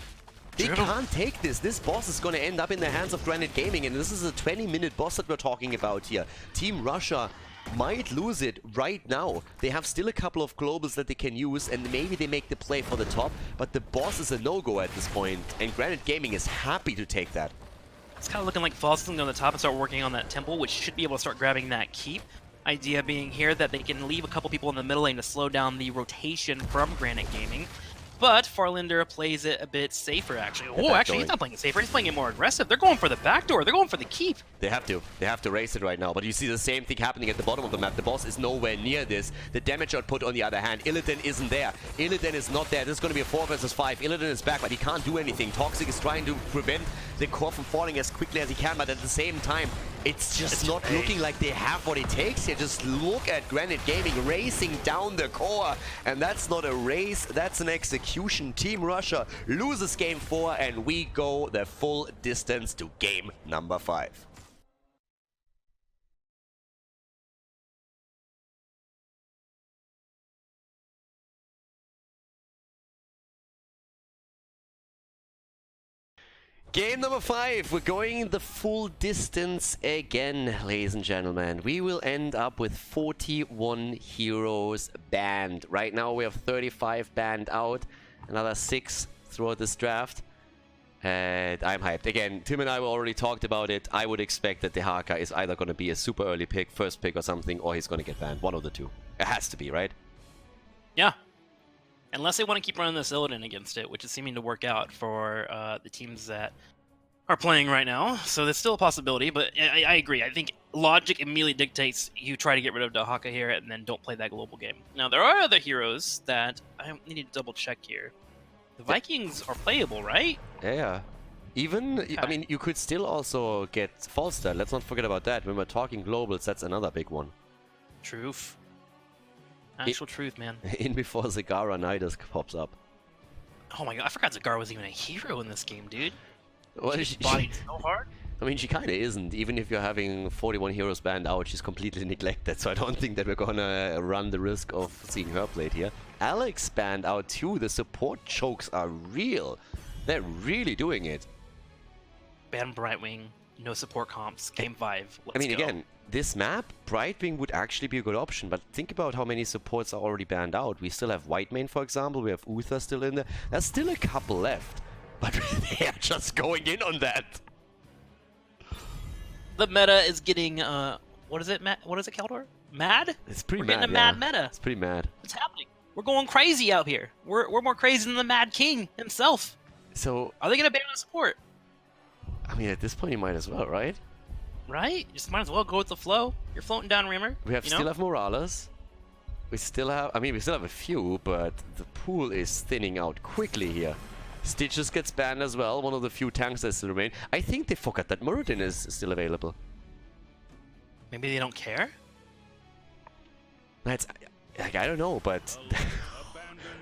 They can't take this. This boss is going to end up in the hands of Granite Gaming, and this is a 20-minute boss that we're talking about here. Team Russia might lose it right now. They have still a couple of globals that they can use, and maybe they make the play for the top, but the boss is a no-go at this point, and Granite Gaming is happy to take that. It's kind of looking like Falls is going to go on the top and start working on that temple, which should be able to start grabbing that keep. Idea being here that they can leave a couple people in the middle lane to slow down the rotation from Granite Gaming. But Farlinder plays it a bit safer, actually. Oh, actually, he's not playing it safer. He's playing it more aggressive. They're going for the backdoor. They're going for the keep. They have to. They have to race it right now. But you see the same thing happening at the bottom of the map. The boss is nowhere near this. The damage output, on the other hand, Illidan isn't there. Illidan is not there. This is going to be a 4 versus 5. Illidan is back, but he can't do anything. Toxic is trying to prevent the core from falling as quickly as he can, but at the same time, it's just not looking like they have what it takes here. Just look at Granite Gaming racing down the core. And that's not a race, that's an execution. Team Russia loses game 4, and we go the full distance to game number 5. Game number 5, we're going the full distance again, ladies and gentlemen. We will end up with 41 heroes banned. Right now we have 35 banned out, another 6 throughout this draft. And I'm hyped. Again, Tim and I already talked about it. I would expect that Dehaka is either going to be a super early pick, first pick or something, or he's going to get banned. One of the two. It has to be, right? Yeah. Unless they want to keep running this Illidan against it, which is seeming to work out for the teams that are playing right now. So there's still a possibility, but I agree. I think logic immediately dictates you try to get rid of Dehaka here and then don't play that global game. Now, there are other heroes that I need to double check here. The Vikings are playable, right? Yeah. Even, Okay. I mean, you could still also get Falstad. Let's not forget about that. When we're talking globals, that's another big one. Truth. Actual truth, man. In before Zagara Nidus pops up. Oh my god, I forgot Zagar was even a hero in this game, dude. Well, She's bodied so hard. I mean, she kind of isn't. Even if you're having 41 heroes banned out, she's completely neglected. So I don't think that we're gonna run the risk of seeing her played here. Alex banned out too. The support chokes are real. They're really doing it. Ban Brightwing, no support comps, game 5. Let's I mean, go. again, this map, Brightwing would actually be a good option. But think about how many supports are already banned out. We still have Whitemane, for example. We have Uther still in there. There's still a couple left. But they're just going in on that. The meta is getting, what is it, What is it, Khaldor? Mad? It's pretty We're mad. getting a mad meta. It's pretty mad. What's happening? We're going crazy out here. We're more crazy than the Mad King himself. So, Are they gonna ban the support? I mean, at this point, you might as well, right? Right? Just might as well go with the flow. You're floating down Rimmer. We have you still know? have Morales. We still have, I mean, we still have a few, but the pool is thinning out quickly here. Stitches gets banned as well, one of the few tanks that still remain. I think they forgot that Muradin is still available. Maybe they don't care? That's, like, I don't know, but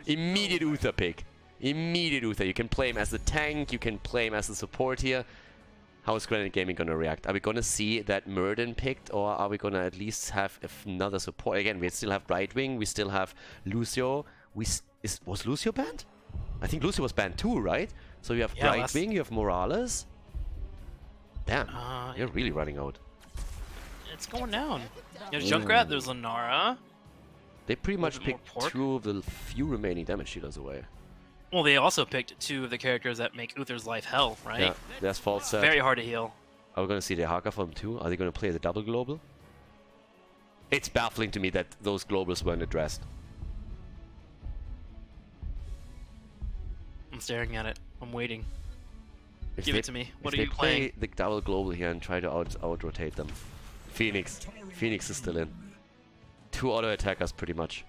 immediate Uther pick. Immediate Uther. You can play him as the tank, you can play him as the support here. How is Granite Gaming gonna react? Are we gonna see that Muradin picked, or are we gonna at least have another support? Again, we still have Brightwing, we still have Lucio. Was Lucio banned? I think Lucio was banned too, right? So you have Yeah, Brightwing, you have Morales. Damn, you're really running out. It's going down. There's Junkrat, there's Lenara. They pretty much bit more picked pork. 2 of the few remaining damage dealers away. Well, they also picked 2 of the characters that make Uther's life hell, right? Yeah, there's false set. Very hard to heal. Are we gonna see the Haka from too? Are they gonna play the double global? It's baffling to me that those globals weren't addressed. I'm staring at it. I'm waiting. If Give they- it to me. What if are you they play playing? the double global here and try to out-rotate them. Phoenix is still in. 2 auto attackers pretty much.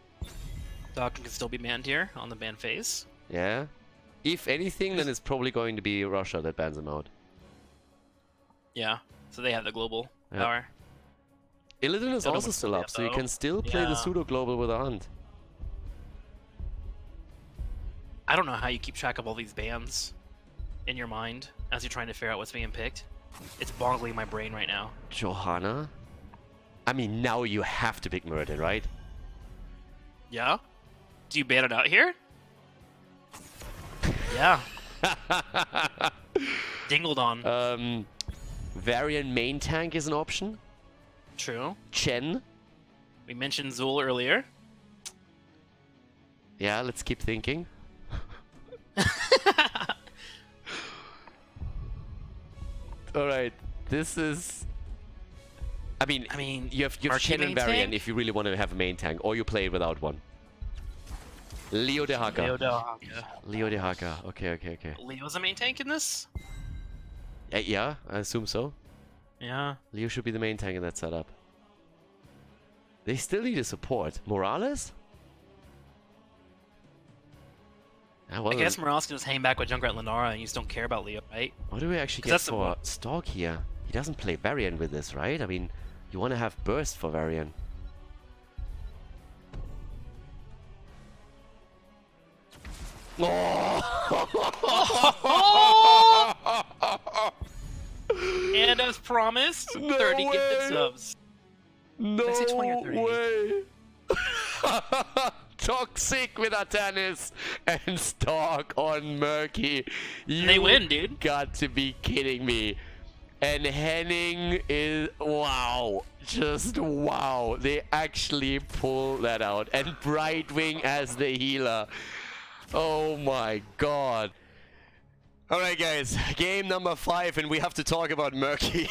Doc can still be banned here on the ban phase. Yeah. If anything, then it's probably going to be Russia that bans them out. Yeah. So they have the global Yeah. power. Illidan is That also almost still yeah, up, so you though. can still play the Yeah. pseudo global with a hunt. I don't know how you keep track of all these bans in your mind as you're trying to figure out what's being picked. It's boggling my brain right now. Johanna? I mean, now you have to pick Muradin, right? Yeah? Do you ban it out here? Yeah. Dingled on. Varian main tank is an option. True. Chen. We mentioned Zul earlier. Yeah, let's keep thinking. Alright, this is... I mean, you have Marquee Chen and main Varian tank? if you really want to have a main tank, or you play without one. Leo de Haka. Leo de Haka. Okay. Leo's a main tank in this? Yeah, I assume so. Yeah. Leo should be the main tank in that setup. They still need a support. Morales? Ah, well, I guess Morales can just hang back with Junkrat and Lenara and you just don't care about Leo, right? what do we actually 'Cause get that's the for one- Stork here? He doesn't play Varian with this, right? I mean, you want to have Burst for Varian. And as promised, No 30 way. gifted subs. No I say 20 or 30? way! Toxic with Atanis and Stark on Murky. They win, dude. Got to be kidding me. And Henning is... wow. Just wow. They actually pull that out. And Brightwing as the healer. Oh my god. Alright guys, game number 5, and we have to talk about Murky.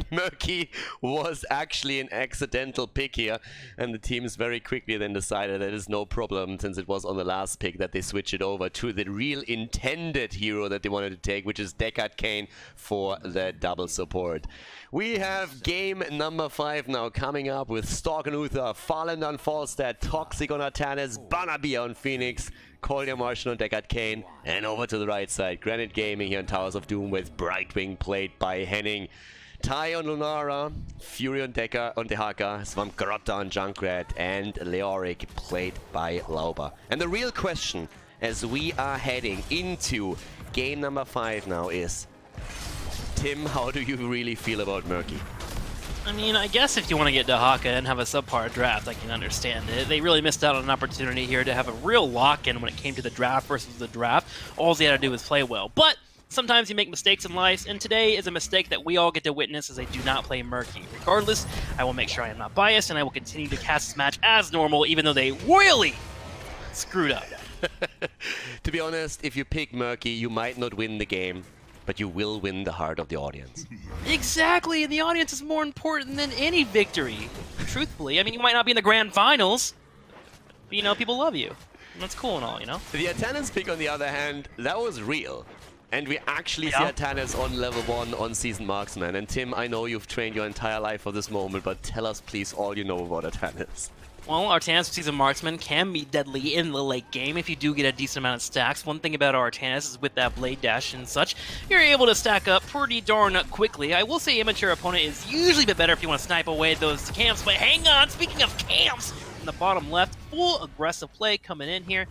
Murky was actually an accidental pick here, and the teams very quickly then decided that it's no problem, since it was on the last pick, that they switch it over to the real intended hero that they wanted to take, which is Deckard Cain for the double support. We have game number 5 now coming up with Stalk on Uther, Farland on Falstad, Toxic on Artanis, Banabia on Phoenix, Khaldor Martian on Deckard Cain, and over to the right side, Granite Gaming here on Towers of Doom with Brightwing played by Henning. Ty on Lunara, Fury on Dehaka, Swamp Grotta on Junkrat, and Leoric played by Lauber. And the real question, as we are heading into game number 5 now, is Tim, how do you really feel about Murky? I mean, I guess if you want to get Dehaka and have a subpar draft, I can understand it. They really missed out on an opportunity here to have a real lock-in when it came to the draft versus the draft. All they had to do was play well. But sometimes you make mistakes in life, and today is a mistake that we all get to witness as I do not play Murky. Regardless, I will make sure I am not biased, and I will continue to cast this match as normal, even though they royally screwed up. To be honest, if you pick Murky, you might not win the game, but you will win the heart of the audience. Exactly, and the audience is more important than any victory. Truthfully, I mean, you might not be in the grand finals, but, you know, people love you. And that's cool and all, you know? The Artanis pick, on the other hand, that was real. And we actually see Artanis on level 1 on Seasoned Marksman. And Tim, I know you've trained your entire life for this moment, but tell us please all you know about Artanis. Well, Artanis Seasoned Marksman can be deadly in the late game if you do get a decent amount of stacks. One thing about Artanis is with that blade dash and such, you're able to stack up pretty darn quickly. I will say immature opponent is usually a bit better if you want to snipe away those camps, but hang on, speaking of camps, in the bottom left, full aggressive play coming in here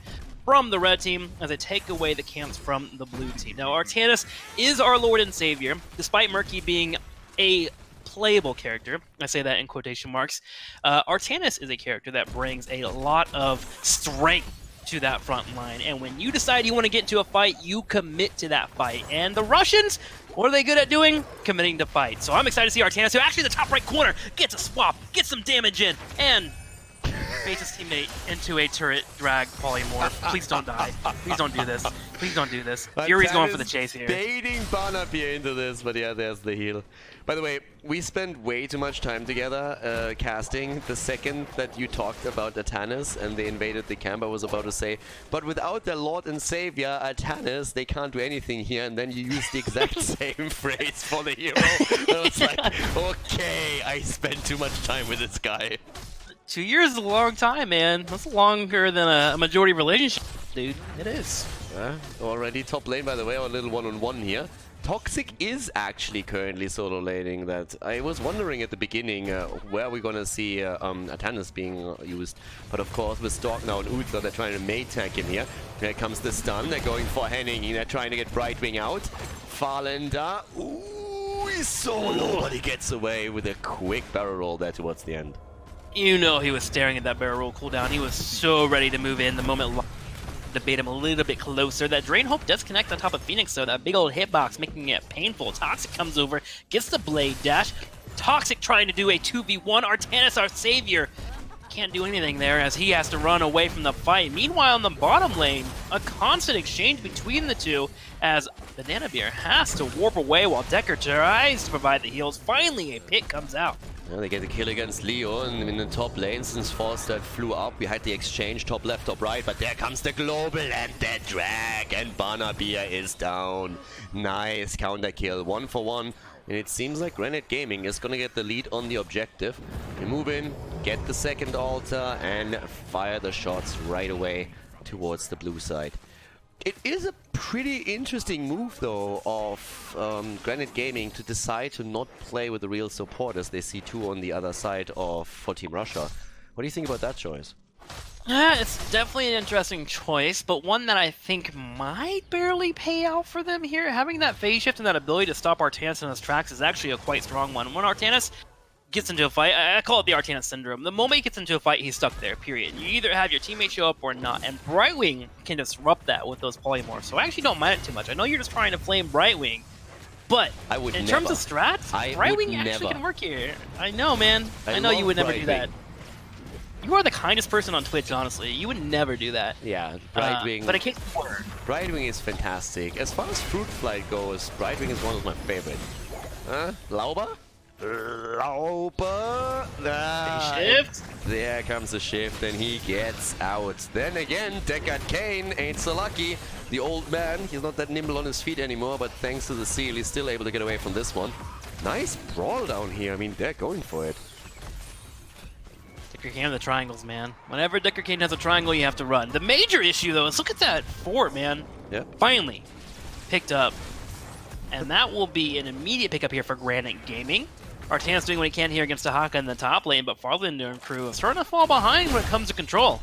from the red team as they take away the camps from the blue team. Now, Artanis is our Lord and Savior, despite Murky being a playable character. I say that in quotation marks. Artanis is a character that brings a lot of strength to that front line, and when you decide you want to get into a fight, you commit to that fight. And the Russians, what are they good at doing? Committing to fight. So I'm excited to see Artanis, who actually in the top right corner gets a swap, gets some damage in, and baits his teammate into a turret drag polymorph. Please don't die. Please don't do this. Please don't do this. Fury's going for the chase here. Baiting Banabia into this, but yeah, there's the heal. By the way, we spent way too much time together casting. The second that you talked about Artanis and they invaded the camp, I was about to say, but without their Lord and Savior, Artanis, they can't do anything here. And then you used the exact same phrase for the hero. I was like, okay, I spent too much time with this guy. 2 years is a long time, man. That's longer than a majority relationship, dude. It is. Already top lane, by the way, our little one-on-one here. Toxic is actually currently solo laning that. I was wondering at the beginning where we're gonna see Artanis being used. But of course, with Stalk now and Uther, they're trying to mate tank him here. Here comes the stun. They're going for Henning. They're trying to get Brightwing out. Farlander. Ooh, he's so low, but he gets away with a quick barrel roll there towards the end. You know he was staring at that barrel roll cooldown. He was so ready to move in the moment to bait him a little bit closer. That Drain Hope does connect on top of Phoenix, though. That big old hitbox making it painful. Toxic comes over, gets the blade dash. Toxic trying to do a 2v1. Artanis, our savior, can't do anything there as he has to run away from the fight. Meanwhile, in the bottom lane, a constant exchange between the two as Banana Beer has to warp away while Decker tries to provide the heals. Finally, a pick comes out. Yeah, they get a kill against Leo in the top lane since Falstad flew up. We had the exchange top left, top right, but there comes the global and the drag, and Banabia is down. Nice counter kill, 1 for 1. And it seems like Granite Gaming is gonna get the lead on the objective. They move in, get the second altar, and fire the shots right away towards the blue side. It is a pretty interesting move, though, of Granite Gaming to decide to not play with the real support as they see two on the other side for Team Russia. What do you think about that choice? Yeah, it's definitely an interesting choice, but one that I think might barely pay out for them here. Having that phase shift and that ability to stop Artanis in his tracks is actually a quite strong one. When Artanis gets into a fight, I call it the Artanis syndrome. The moment he gets into a fight, he's stuck there, period. You either have your teammate show up or not, and Brightwing can disrupt that with those polymorphs, so I actually don't mind it too much. I know you're just trying to flame Brightwing, but in terms of strats, Brightwing actually can work here. I know, man. I know you would never do that. You are the kindest person on Twitch, honestly. You would never do that. Yeah, Brightwing. But it can't work. Brightwing is fantastic. As far as Fruit Flight goes, Brightwing is one of my favorite. Lauber? Lauber! Shift. There comes the shift and he gets out. Then again, Deckard Cain ain't so lucky. The old man, he's not that nimble on his feet anymore, but thanks to the seal, he's still able to get away from this one. Nice brawl down here. I mean, they're going for it. Deckard Cain the triangles, man. Whenever Deckard Cain has a triangle, you have to run. The major issue, though, is look at that fort, man. Yeah. Finally picked up. And that will be an immediate pickup here for Granite Gaming. Artan's doing what he can here against Dehaka in the top lane, but Farlander and crew are starting to fall behind when it comes to control.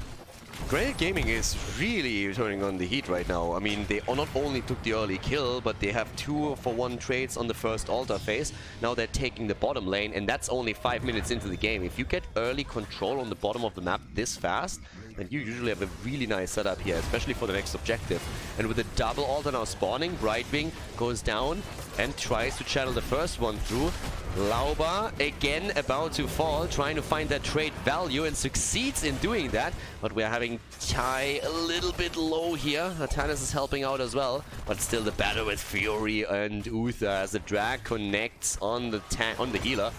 Granite Gaming is really turning on the heat right now. I mean, they not only took the early kill, but they have 2-for-1 trades on the first altar phase. Now they're taking the bottom lane, and that's only 5 minutes into the game. If you get early control on the bottom of the map this fast, then you usually have a really nice setup here, especially for the next objective. And with the double altar now spawning, Brightwing goes down and tries to channel the first one through. Lauber again about to fall, trying to find that trade value and succeeds in doing that. But we're having Tai a little bit low here. Atanas is helping out as well, but still the battle with Fury and Uther as the drag connects on the healer.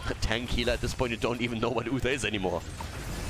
A tank healer at this point, you don't even know what Uther is anymore.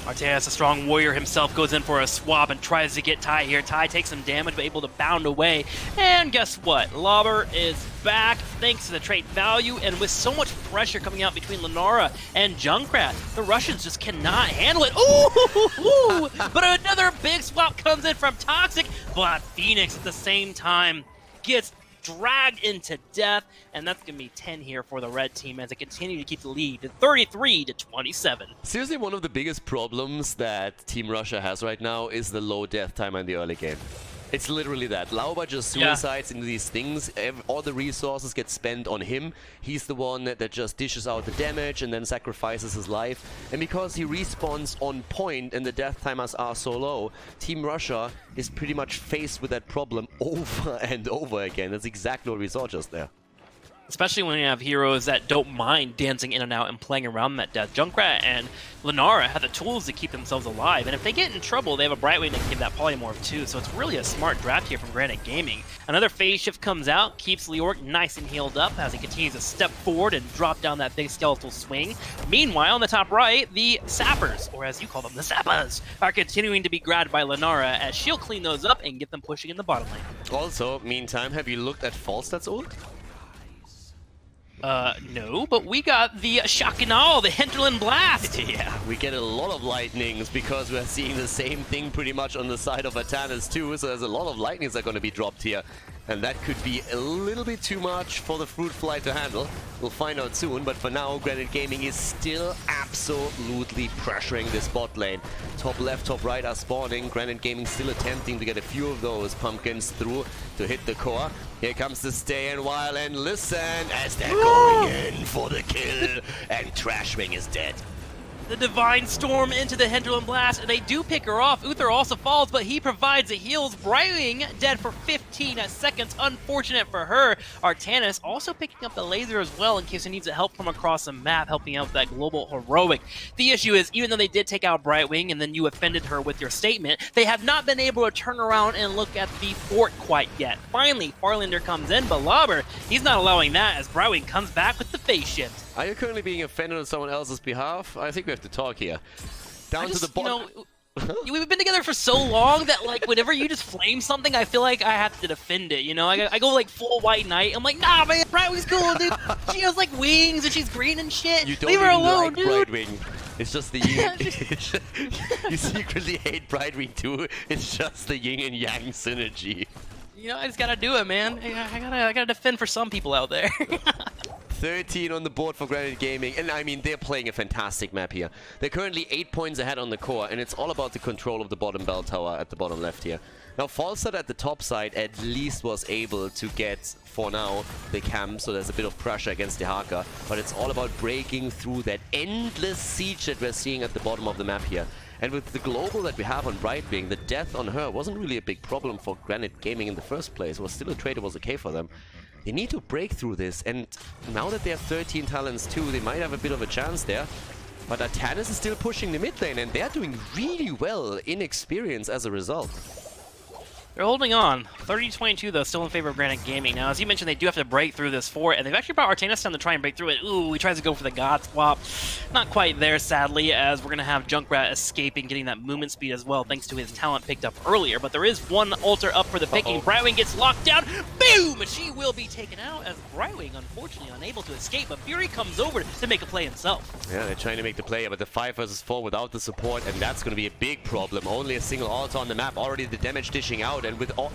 Arteas, a strong warrior himself, goes in for a swap and tries to get Tai here. Tai takes some damage, but able to bound away. And guess what? Lauber is back thanks to the trait value, and with so much pressure coming out between Lenara and Junkrat, the Russians just cannot handle it. Ooh! But another big swap comes in from Toxic, but Phoenix at the same time gets dragged into death, and that's going to be 10 here for the red team as they continue to keep the lead to 33-27. Seriously, one of the biggest problems that Team Russia has right now is the low death time in the early game. It's literally that. Lauber just suicides into these things. All the resources get spent on him. He's the one that just dishes out the damage and then sacrifices his life. And because he respawns on point and the death timers are so low, Team Russia is pretty much faced with that problem over and over again. That's exactly what we saw just there. Especially when you have heroes that don't mind dancing in and out and playing around that death. Junkrat and Lenara have the tools to keep themselves alive, and if they get in trouble, they have a Brightwing that can give that polymorph too, so it's really a smart draft here from Granite Gaming. Another phase shift comes out, keeps Leoric nice and healed up as he continues to step forward and drop down that big skeletal swing. Meanwhile, on the top right, the Sappers, or as you call them, the Sappas, are continuing to be grabbed by Lenara as she'll clean those up and get them pushing in the bottom lane. Also, meantime, have you looked at Falstaff's ult? No, but we got the Shakinal, the Hinterland Blast! Yeah, we get a lot of lightnings because we're seeing the same thing pretty much on the side of Atanas too, so there's a lot of lightnings that are going to be dropped here. And that could be a little bit too much for the Fruit Fly to handle. We'll find out soon, but for now, Granite Gaming is still absolutely pressuring this bot lane. Top left, top right are spawning. Granite Gaming still attempting to get a few of those pumpkins through to hit the core. Here comes the stay and while and listen as they're going in for the kill. And Trashwing is dead. The Divine Storm into the Hinterland Blast, and they do pick her off. Uther also falls, but he provides the heals. Brightwing dead for 15 seconds. Unfortunate for her. Artanis also picking up the laser as well in case he needs help from across the map, helping out with that global heroic. The issue is, even though they did take out Brightwing and then you offended her with your statement, they have not been able to turn around and look at the fort quite yet. Finally, Farlander comes in, but Lauber, he's not allowing that as Brightwing comes back with the phase shift. Are you currently being offended on someone else's behalf? I think we have to talk here. Down to the bottom. You know, we've been together for so long that, like, whenever you just flame something, I feel like I have to defend it, you know? I go, like, full White Knight. I'm like, nah, man, Brightwing's cool, dude. She has, like, wings and she's green and shit. You don't Leave her alone, like dude. Brightwing. It's just the yin. You secretly hate Brightwing, too. It's just the yin and yang synergy. You know, I just gotta do it, man. I gotta defend for some people out there. 13 on the board for Granite Gaming, and I mean, they're playing a fantastic map here. They're currently 8 points ahead on the core, and it's all about the control of the bottom bell tower at the bottom left here. Now, Falstad at the top side at least was able to get, for now, the camp, so there's a bit of pressure against the Haka, but it's all about breaking through that endless siege that we're seeing at the bottom of the map here. And with the global that we have on Brightwing, the death on her wasn't really a big problem for Granite Gaming in the first place. It was still a trade that was okay for them. They need to break through this, and now that they have 13 talents too, they might have a bit of a chance there. But Atanis is still pushing the mid lane, and they're doing really well in experience as a result. They're holding on. 30-22 though, still in favor of Granite Gaming. Now, as you mentioned, they do have to break through this fort, and they've actually brought Artanis down to try and break through it. Ooh, he tries to go for the God swap. Not quite there, sadly, as we're going to have Junkrat escaping, getting that movement speed as well, thanks to his talent picked up earlier. But there is one altar up for the picking. Brightwing gets locked down. Boom! She will be taken out, as Brightwing, unfortunately, unable to escape. But Fury comes over to make a play himself. Yeah, they're trying to make the play, but the 5 versus 4 without the support, and that's going to be a big problem. Only a single altar on the map, already the damage dishing out, and with all...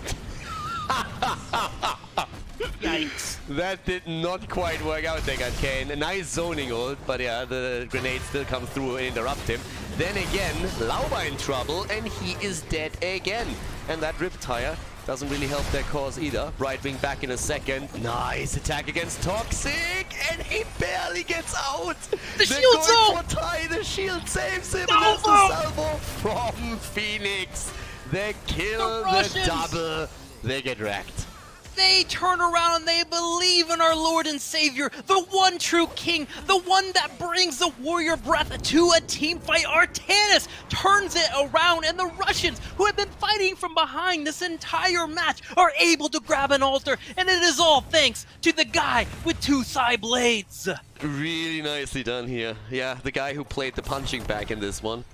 Yikes. That did not quite work out. They got Kane. A nice zoning ult, but yeah, the grenade still comes through and interrupt him. Then again, Lauba in trouble, and he is dead again. And that Riptire doesn't really help their cause either. Brightwing back in a second. Nice attack against Toxic, and he barely gets out. The shield's out! For tie. The shield saves him. No! There's the salvo from Phoenix. They kill the double. They get wrecked. They turn around and they believe in our Lord and Savior, the one true king, the one that brings the warrior breath to a team fight. Artanis turns it around, and the Russians, who have been fighting from behind this entire match, are able to grab an altar, and it is all thanks to the guy with 2 side blades. Really nicely done here. Yeah, the guy who played the punching bag in this one.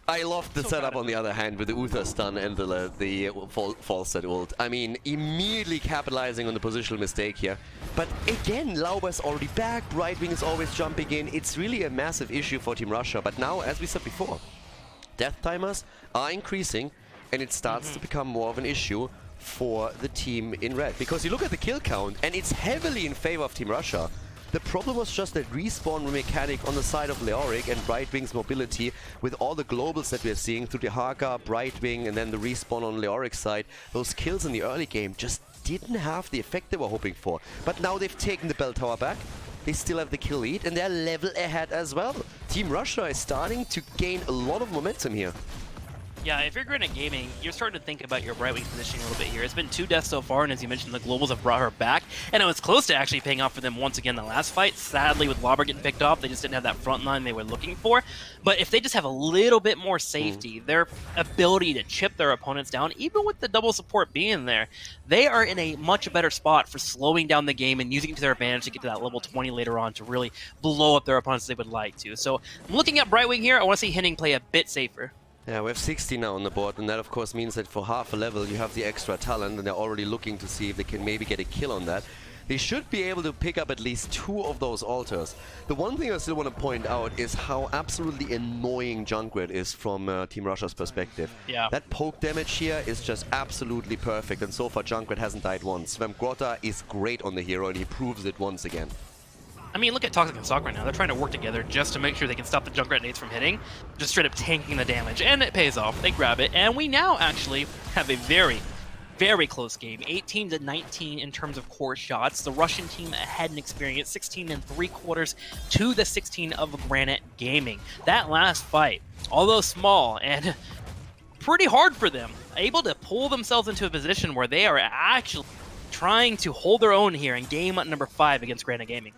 I love the setup on the other hand with the Uther stun and the false set ult. I mean, immediately capitalizing on the positional mistake here. But again, Lauba's already back, Brightwing is always jumping in. It's really a massive issue for Team Russia. But now, as we said before, death timers are increasing, and it starts to become more of an issue for the team in red. Because you look at the kill count, and it's heavily in favor of Team Russia. The problem was just that respawn mechanic on the side of Leoric and Brightwing's mobility with all the globals that we're seeing through the Haka, Brightwing, and then the respawn on Leoric's side. Those kills in the early game just didn't have the effect they were hoping for. But now they've taken the bell tower back. They still have the kill lead, and they're level ahead as well. Team Russia is starting to gain a lot of momentum here. Yeah, if you're Granite Gaming, you're starting to think about your Brightwing positioning a little bit here. It's been 2 deaths so far, and as you mentioned, the Globals have brought her back, and it was close to actually paying off for them once again in the last fight. Sadly, with Lauber getting picked off, they just didn't have that front line they were looking for. But if they just have a little bit more safety, their ability to chip their opponents down, even with the double support being there, they are in a much better spot for slowing down the game and using it to their advantage to get to that level 20 later on to really blow up their opponents they would like to. So, looking at Brightwing here, I want to see Henning play a bit safer. Yeah, we have 60 now on the board, and that of course means that for half a level you have the extra talent, and they're already looking to see if they can maybe get a kill on that. They should be able to pick up at least 2 of those altars. The one thing I still want to point out is how absolutely annoying Junkrat is from Team Russia's perspective. Yeah. That poke damage here is just absolutely perfect, and so far Junkrat hasn't died once. Svemgrota is great on the hero, and he proves it once again. I mean, look at Toxic and Sock right now. They're trying to work together just to make sure they can stop the Junkrat nades from hitting, just straight up tanking the damage, and it pays off. They grab it, and we now actually have a very, very close game. 18-19 in terms of core shots. The Russian team ahead in experience, 16 3/4 to the 16 of Granite Gaming. That last fight, although small and pretty hard for them, able to pull themselves into a position where they are actually trying to hold their own here in game number 5 against Granite Gaming.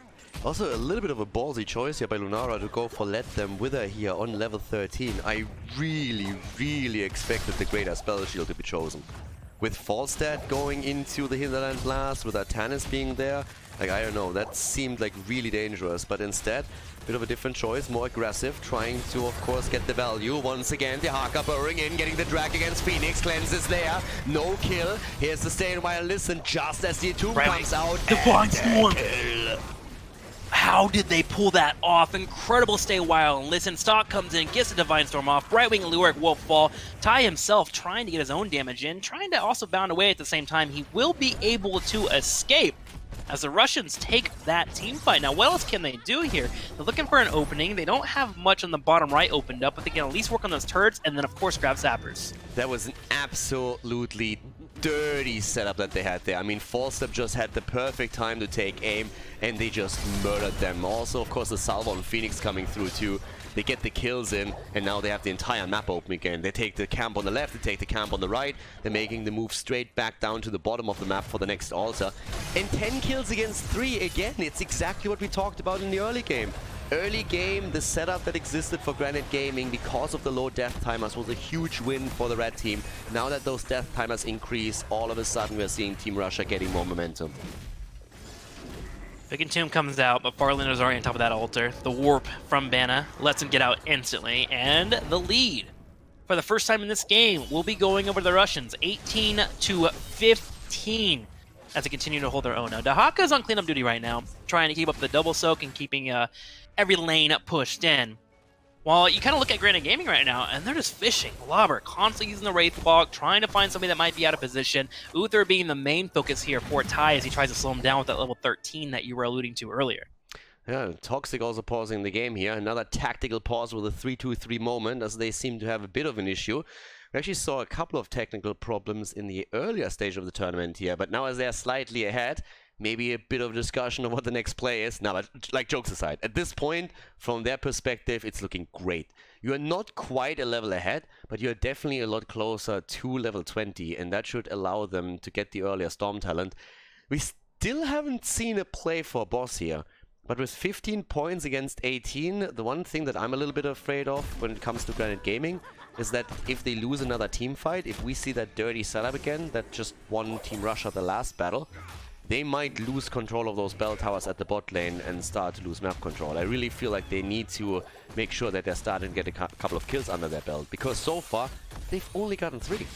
Also, a little bit of a ballsy choice here by Lunara to go for Let Them Wither here on level 13. I really expected the Greater Spell Shield to be chosen. With Falstad going into the Hinterland Blast, with Artanis being there, like, I don't know, that seemed like really dangerous. But instead, a bit of a different choice, more aggressive, trying to, of course, get the value. Once again, the Haka burrowing in, getting the drag against Phoenix. Cleanse is there, no kill. Here's the Stay While Listen, just as the Entomb comes out. The Blind Storm! How did they pull that off? Incredible Stay While and Listen. Stock comes in, gets the Divine Storm off. Brightwing and Lyric will fall. Ty himself trying to get his own damage in, trying to also bound away at the same time. He will be able to escape as the Russians take that team fight. Now, what else can they do here? They're looking for an opening. They don't have much on the bottom right opened up, but they can at least work on those turrets and then, of course, grab Zappers. That was an absolutely dirty setup that they had there. I mean, Falstep just had the perfect time to take aim, and they just murdered them. Also, of course, the salvo on Phoenix coming through too. They get the kills in, and now they have the entire map open again. They take the camp on the left, they take the camp on the right. They're making the move straight back down to the bottom of the map for the next altar. And 10 kills against 3 again. It's exactly what we talked about in the early game. early game, the setup that existed for Granite Gaming because of the low death timers was a huge win for the red team. Now that those death timers increase, all of a sudden we're seeing Team Russia getting more momentum. Big Entomb comes out, but Farland is already on top of that altar. The warp from Banna lets him get out instantly, and the lead for the first time in this game will be going over the Russians, 18-15, as they continue to hold their own. Now, Dahaka's on cleanup duty right now, trying to keep up the double soak and keeping every lane pushed in. While you kind of look at Granite Gaming right now, and they're just fishing. Lobber constantly using the Wraith Walk, trying to find somebody that might be out of position. Uther being the main focus here for Ty as he tries to slow him down with that level 13 that you were alluding to earlier. Yeah, Toxic also pausing the game here. Another tactical pause with a 3-2-3 moment, as they seem to have a bit of an issue. We actually saw a couple of technical problems in the earlier stage of the tournament here, but now as they're slightly ahead, maybe a bit of discussion of what the next play is. Now, but like, jokes aside, at this point, from their perspective, it's looking great. You are not quite a level ahead, but you're definitely a lot closer to level 20, and that should allow them to get the earlier Storm talent. We still haven't seen a play for boss here, but with 15 points against 18, the one thing that I'm a little bit afraid of when it comes to Granite Gaming is that if they lose another team fight, if we see that dirty setup again, that just won Team Russia the last battle, they might lose control of those bell towers at the bot lane and start to lose map control. I really feel like they need to make sure that they're starting to get a couple of kills under their belt, because so far, they've only gotten 3.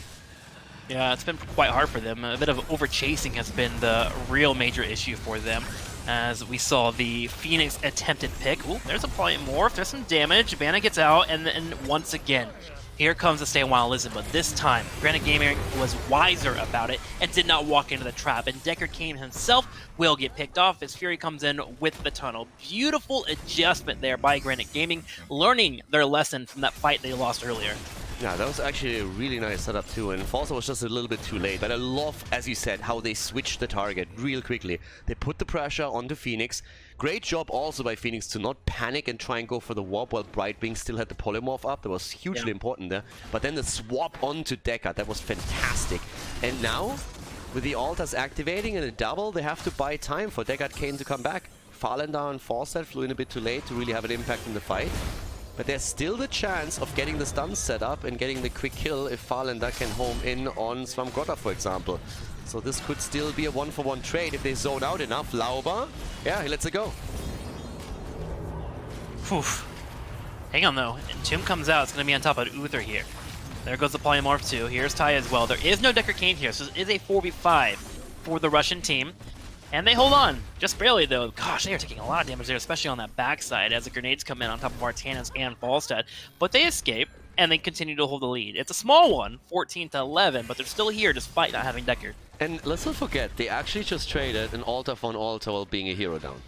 Yeah, it's been quite hard for them. A bit of over-chasing has been the real major issue for them. As we saw the Phoenix attempted pick. Ooh, there's a polymorph, there's some damage. Banna gets out, and then once again, here comes the Stay a While Listen, but this time, Granite Gaming was wiser about it and did not walk into the trap. And Decker Kane himself will get picked off as Fury comes in with the tunnel. Beautiful adjustment there by Granite Gaming, learning their lesson from that fight they lost earlier. Yeah, that was actually a really nice setup too, and Falsa was just a little bit too late. But I love, as you said, how they switched the target real quickly. They put the pressure onto Phoenix. Great job also by Phoenix to not panic and try and go for the warp while Brightwing still had the polymorph up. That was hugely important there. But then the swap onto Decker, that was fantastic. And now, with the altars activating and a double, they have to buy time for Deckard Kane to come back. Farlander and Falstad flew in a bit too late to really have an impact in the fight. But there's still the chance of getting the stun set up and getting the quick kill if Farlander can home in on Swamgrotta, for example. So this could still be a 1-for-1 trade if they zone out enough. Lauber, yeah, he lets it go. Whew. Hang on though, Entomb comes out, it's going to be on top of Uther here. There goes the polymorph too, here's Ty as well. There is no Decker Kane here, so it is a 4v5 for the Russian team. And they hold on, just barely though. Gosh, they are taking a lot of damage there, especially on that backside as the grenades come in on top of Artanis and Falstad. But they escape, and they continue to hold the lead. It's a small one, 14-11, but they're still here despite not having Decker. And let's not forget, they actually just traded an altar for an altar while being a hero down.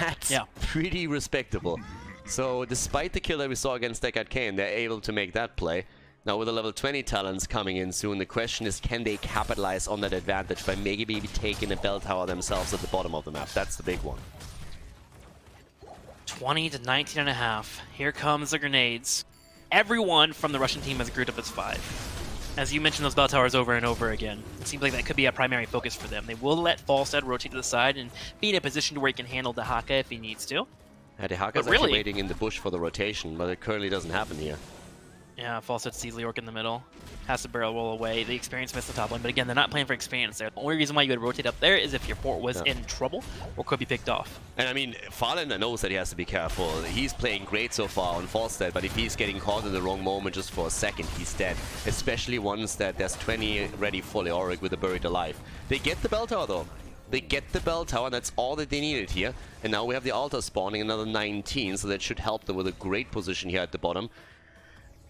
That's pretty respectable. So despite the kill that we saw against Deckard Kane, they're able to make that play. Now with the level 20 talents coming in soon, the question is, can they capitalize on that advantage by maybe taking a bell tower themselves at the bottom of the map? That's the big one. 20-19.5. Here comes the grenades. Everyone from the Russian team has grouped up as 5. As you mentioned those bell towers over and over again, it seems like that could be a primary focus for them. They will let Falstad rotate to the side and be in a position to where he can handle Dahaka if he needs to. Yeah, Dahaka's actually waiting in the bush for the rotation, but it currently doesn't happen here. Yeah, Falstad's easily orc in the middle. Has to barrel roll away. The experience missed the top lane, but again, they're not playing for experience there. The only reason why you would rotate up there is if your fort was in trouble or could be picked off. And I mean, Farlander knows that he has to be careful. He's playing great so far on Falstad, but if he's getting caught in the wrong moment just for a second, he's dead. Especially once that there's 20 ready for Leoric with a buried alive. They get the bell tower though. They get the bell tower, and that's all that they needed here. And now we have the altar spawning another 19, so that should help them with a great position here at the bottom.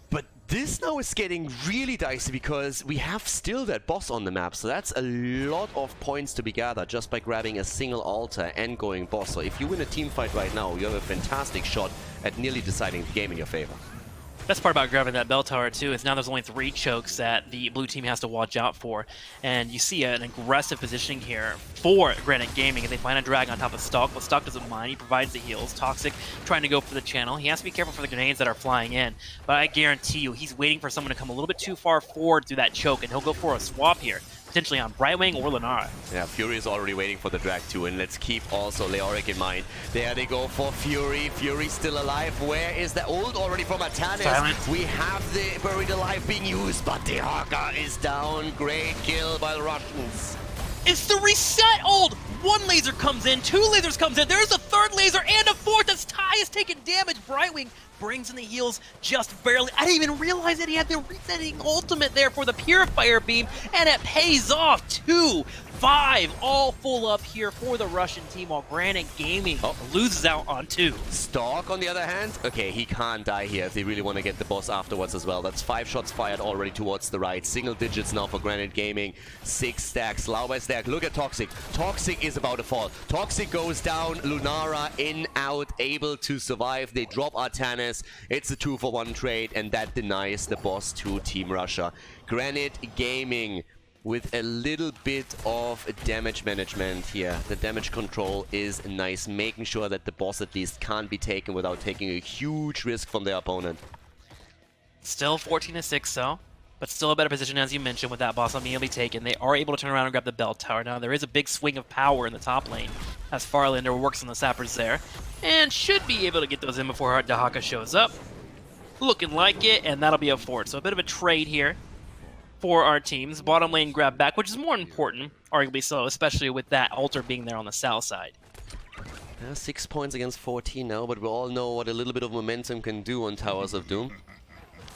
But this now is getting really dicey because we have still that boss on the map, so that's a lot of points to be gathered just by grabbing a single altar and going boss. So if you win a team fight right now, you have a fantastic shot at nearly deciding the game in your favor. Best part about grabbing that bell tower too is now there's only 3 chokes that the blue team has to watch out for, and you see an aggressive positioning here for Granite Gaming as they find a drag on top of Stalk, but Stalk doesn't mind. He provides the heals. Toxic trying to go for the channel. He has to be careful for the grenades that are flying in, but I guarantee you he's waiting for someone to come a little bit too far forward through that choke, and he'll go for a swap here. potentially on Brightwing or Lunara. Yeah, Fury is already waiting for the drag too, and let's keep also Leoric in mind. There they go for Fury. Fury's still alive. Where is the ult already from Atanis? Silent. We have the Buried Alive being used, but the Haka is down. Great kill by the Russians. It's the reset ult! One laser comes in, two lasers comes in, there's a third laser and a fourth as Ty is taking damage. Brightwing brings in the heals just barely. I didn't even realize that he had the resetting ultimate there for the Purifier Beam, and it pays off. 2-5, all full up here for the Russian team, while Granite Gaming loses out on 2. Stark, on the other hand, okay, he can't die here if they really want to get the boss afterwards as well. That's 5 shots fired already towards the right. Single digits now for Granite Gaming. 6 stacks, Lau by stack. Look at Toxic. Toxic is about to fall. Toxic goes down. Lunara in, out, able to survive. They drop Artanis. It's a 2-for-1 trade, and that denies the boss to Team Russia. Granite Gaming with a little bit of damage management here. The damage control is nice, making sure that the boss at least can't be taken without taking a huge risk from their opponent. Still 14-6 though, but still a better position as you mentioned with that boss on being able to be taken. They are able to turn around and grab the bell tower. Now there is a big swing of power in the top lane as Farlander works on the sappers there, and should be able to get those in before Dahaka shows up. Looking like it, and that'll be a fort. So a bit of a trade here for our teams. Bottom lane grab back, which is more important, arguably so, especially with that altar being there on the south side. 6 points against 14 now, but we all know what a little bit of momentum can do on Towers of Doom.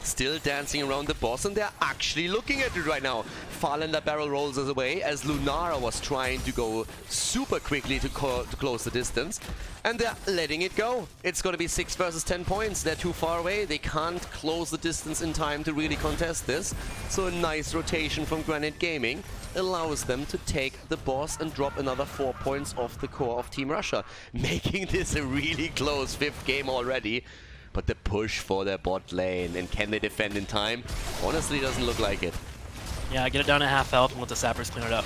Still dancing around the boss, and they're actually looking at it right now. Farlander barrel rolls us away as Lunara was trying to go super quickly to close the distance. And they're letting it go. It's going to be 6 versus 10 points. They're too far away. They can't close the distance in time to really contest this. So a nice rotation from Granite Gaming allows them to take the boss and drop another 4 points off the core of Team Russia, making this a really close 5th game already. But the push for their bot lane, and can they defend in time? Honestly, doesn't look like it. Yeah, get it down to half health and let the sappers clean it up.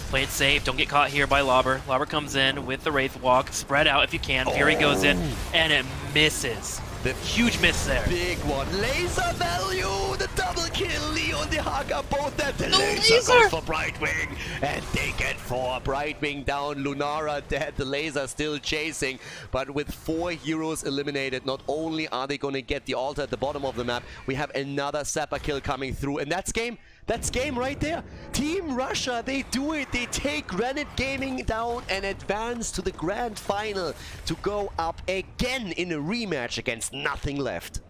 Play it safe, don't get caught here by Lobber. Lobber comes in with the Wraith Walk, spread out if you can. Fury goes in, and it misses. The huge miss there. Big one. Laser value! The double kill! Leon, the Haka, both dead. The laser laser goes for Brightwing, and they get 4. Brightwing down, Lunara dead, the laser still chasing. But with 4 heroes eliminated, not only are they going to get the altar at the bottom of the map, we have another Sapper kill coming through, and that's game. That's game right there. Team Russia, they do it. They take Granite Gaming down and advance to the grand final to go up again in a rematch against nothing left.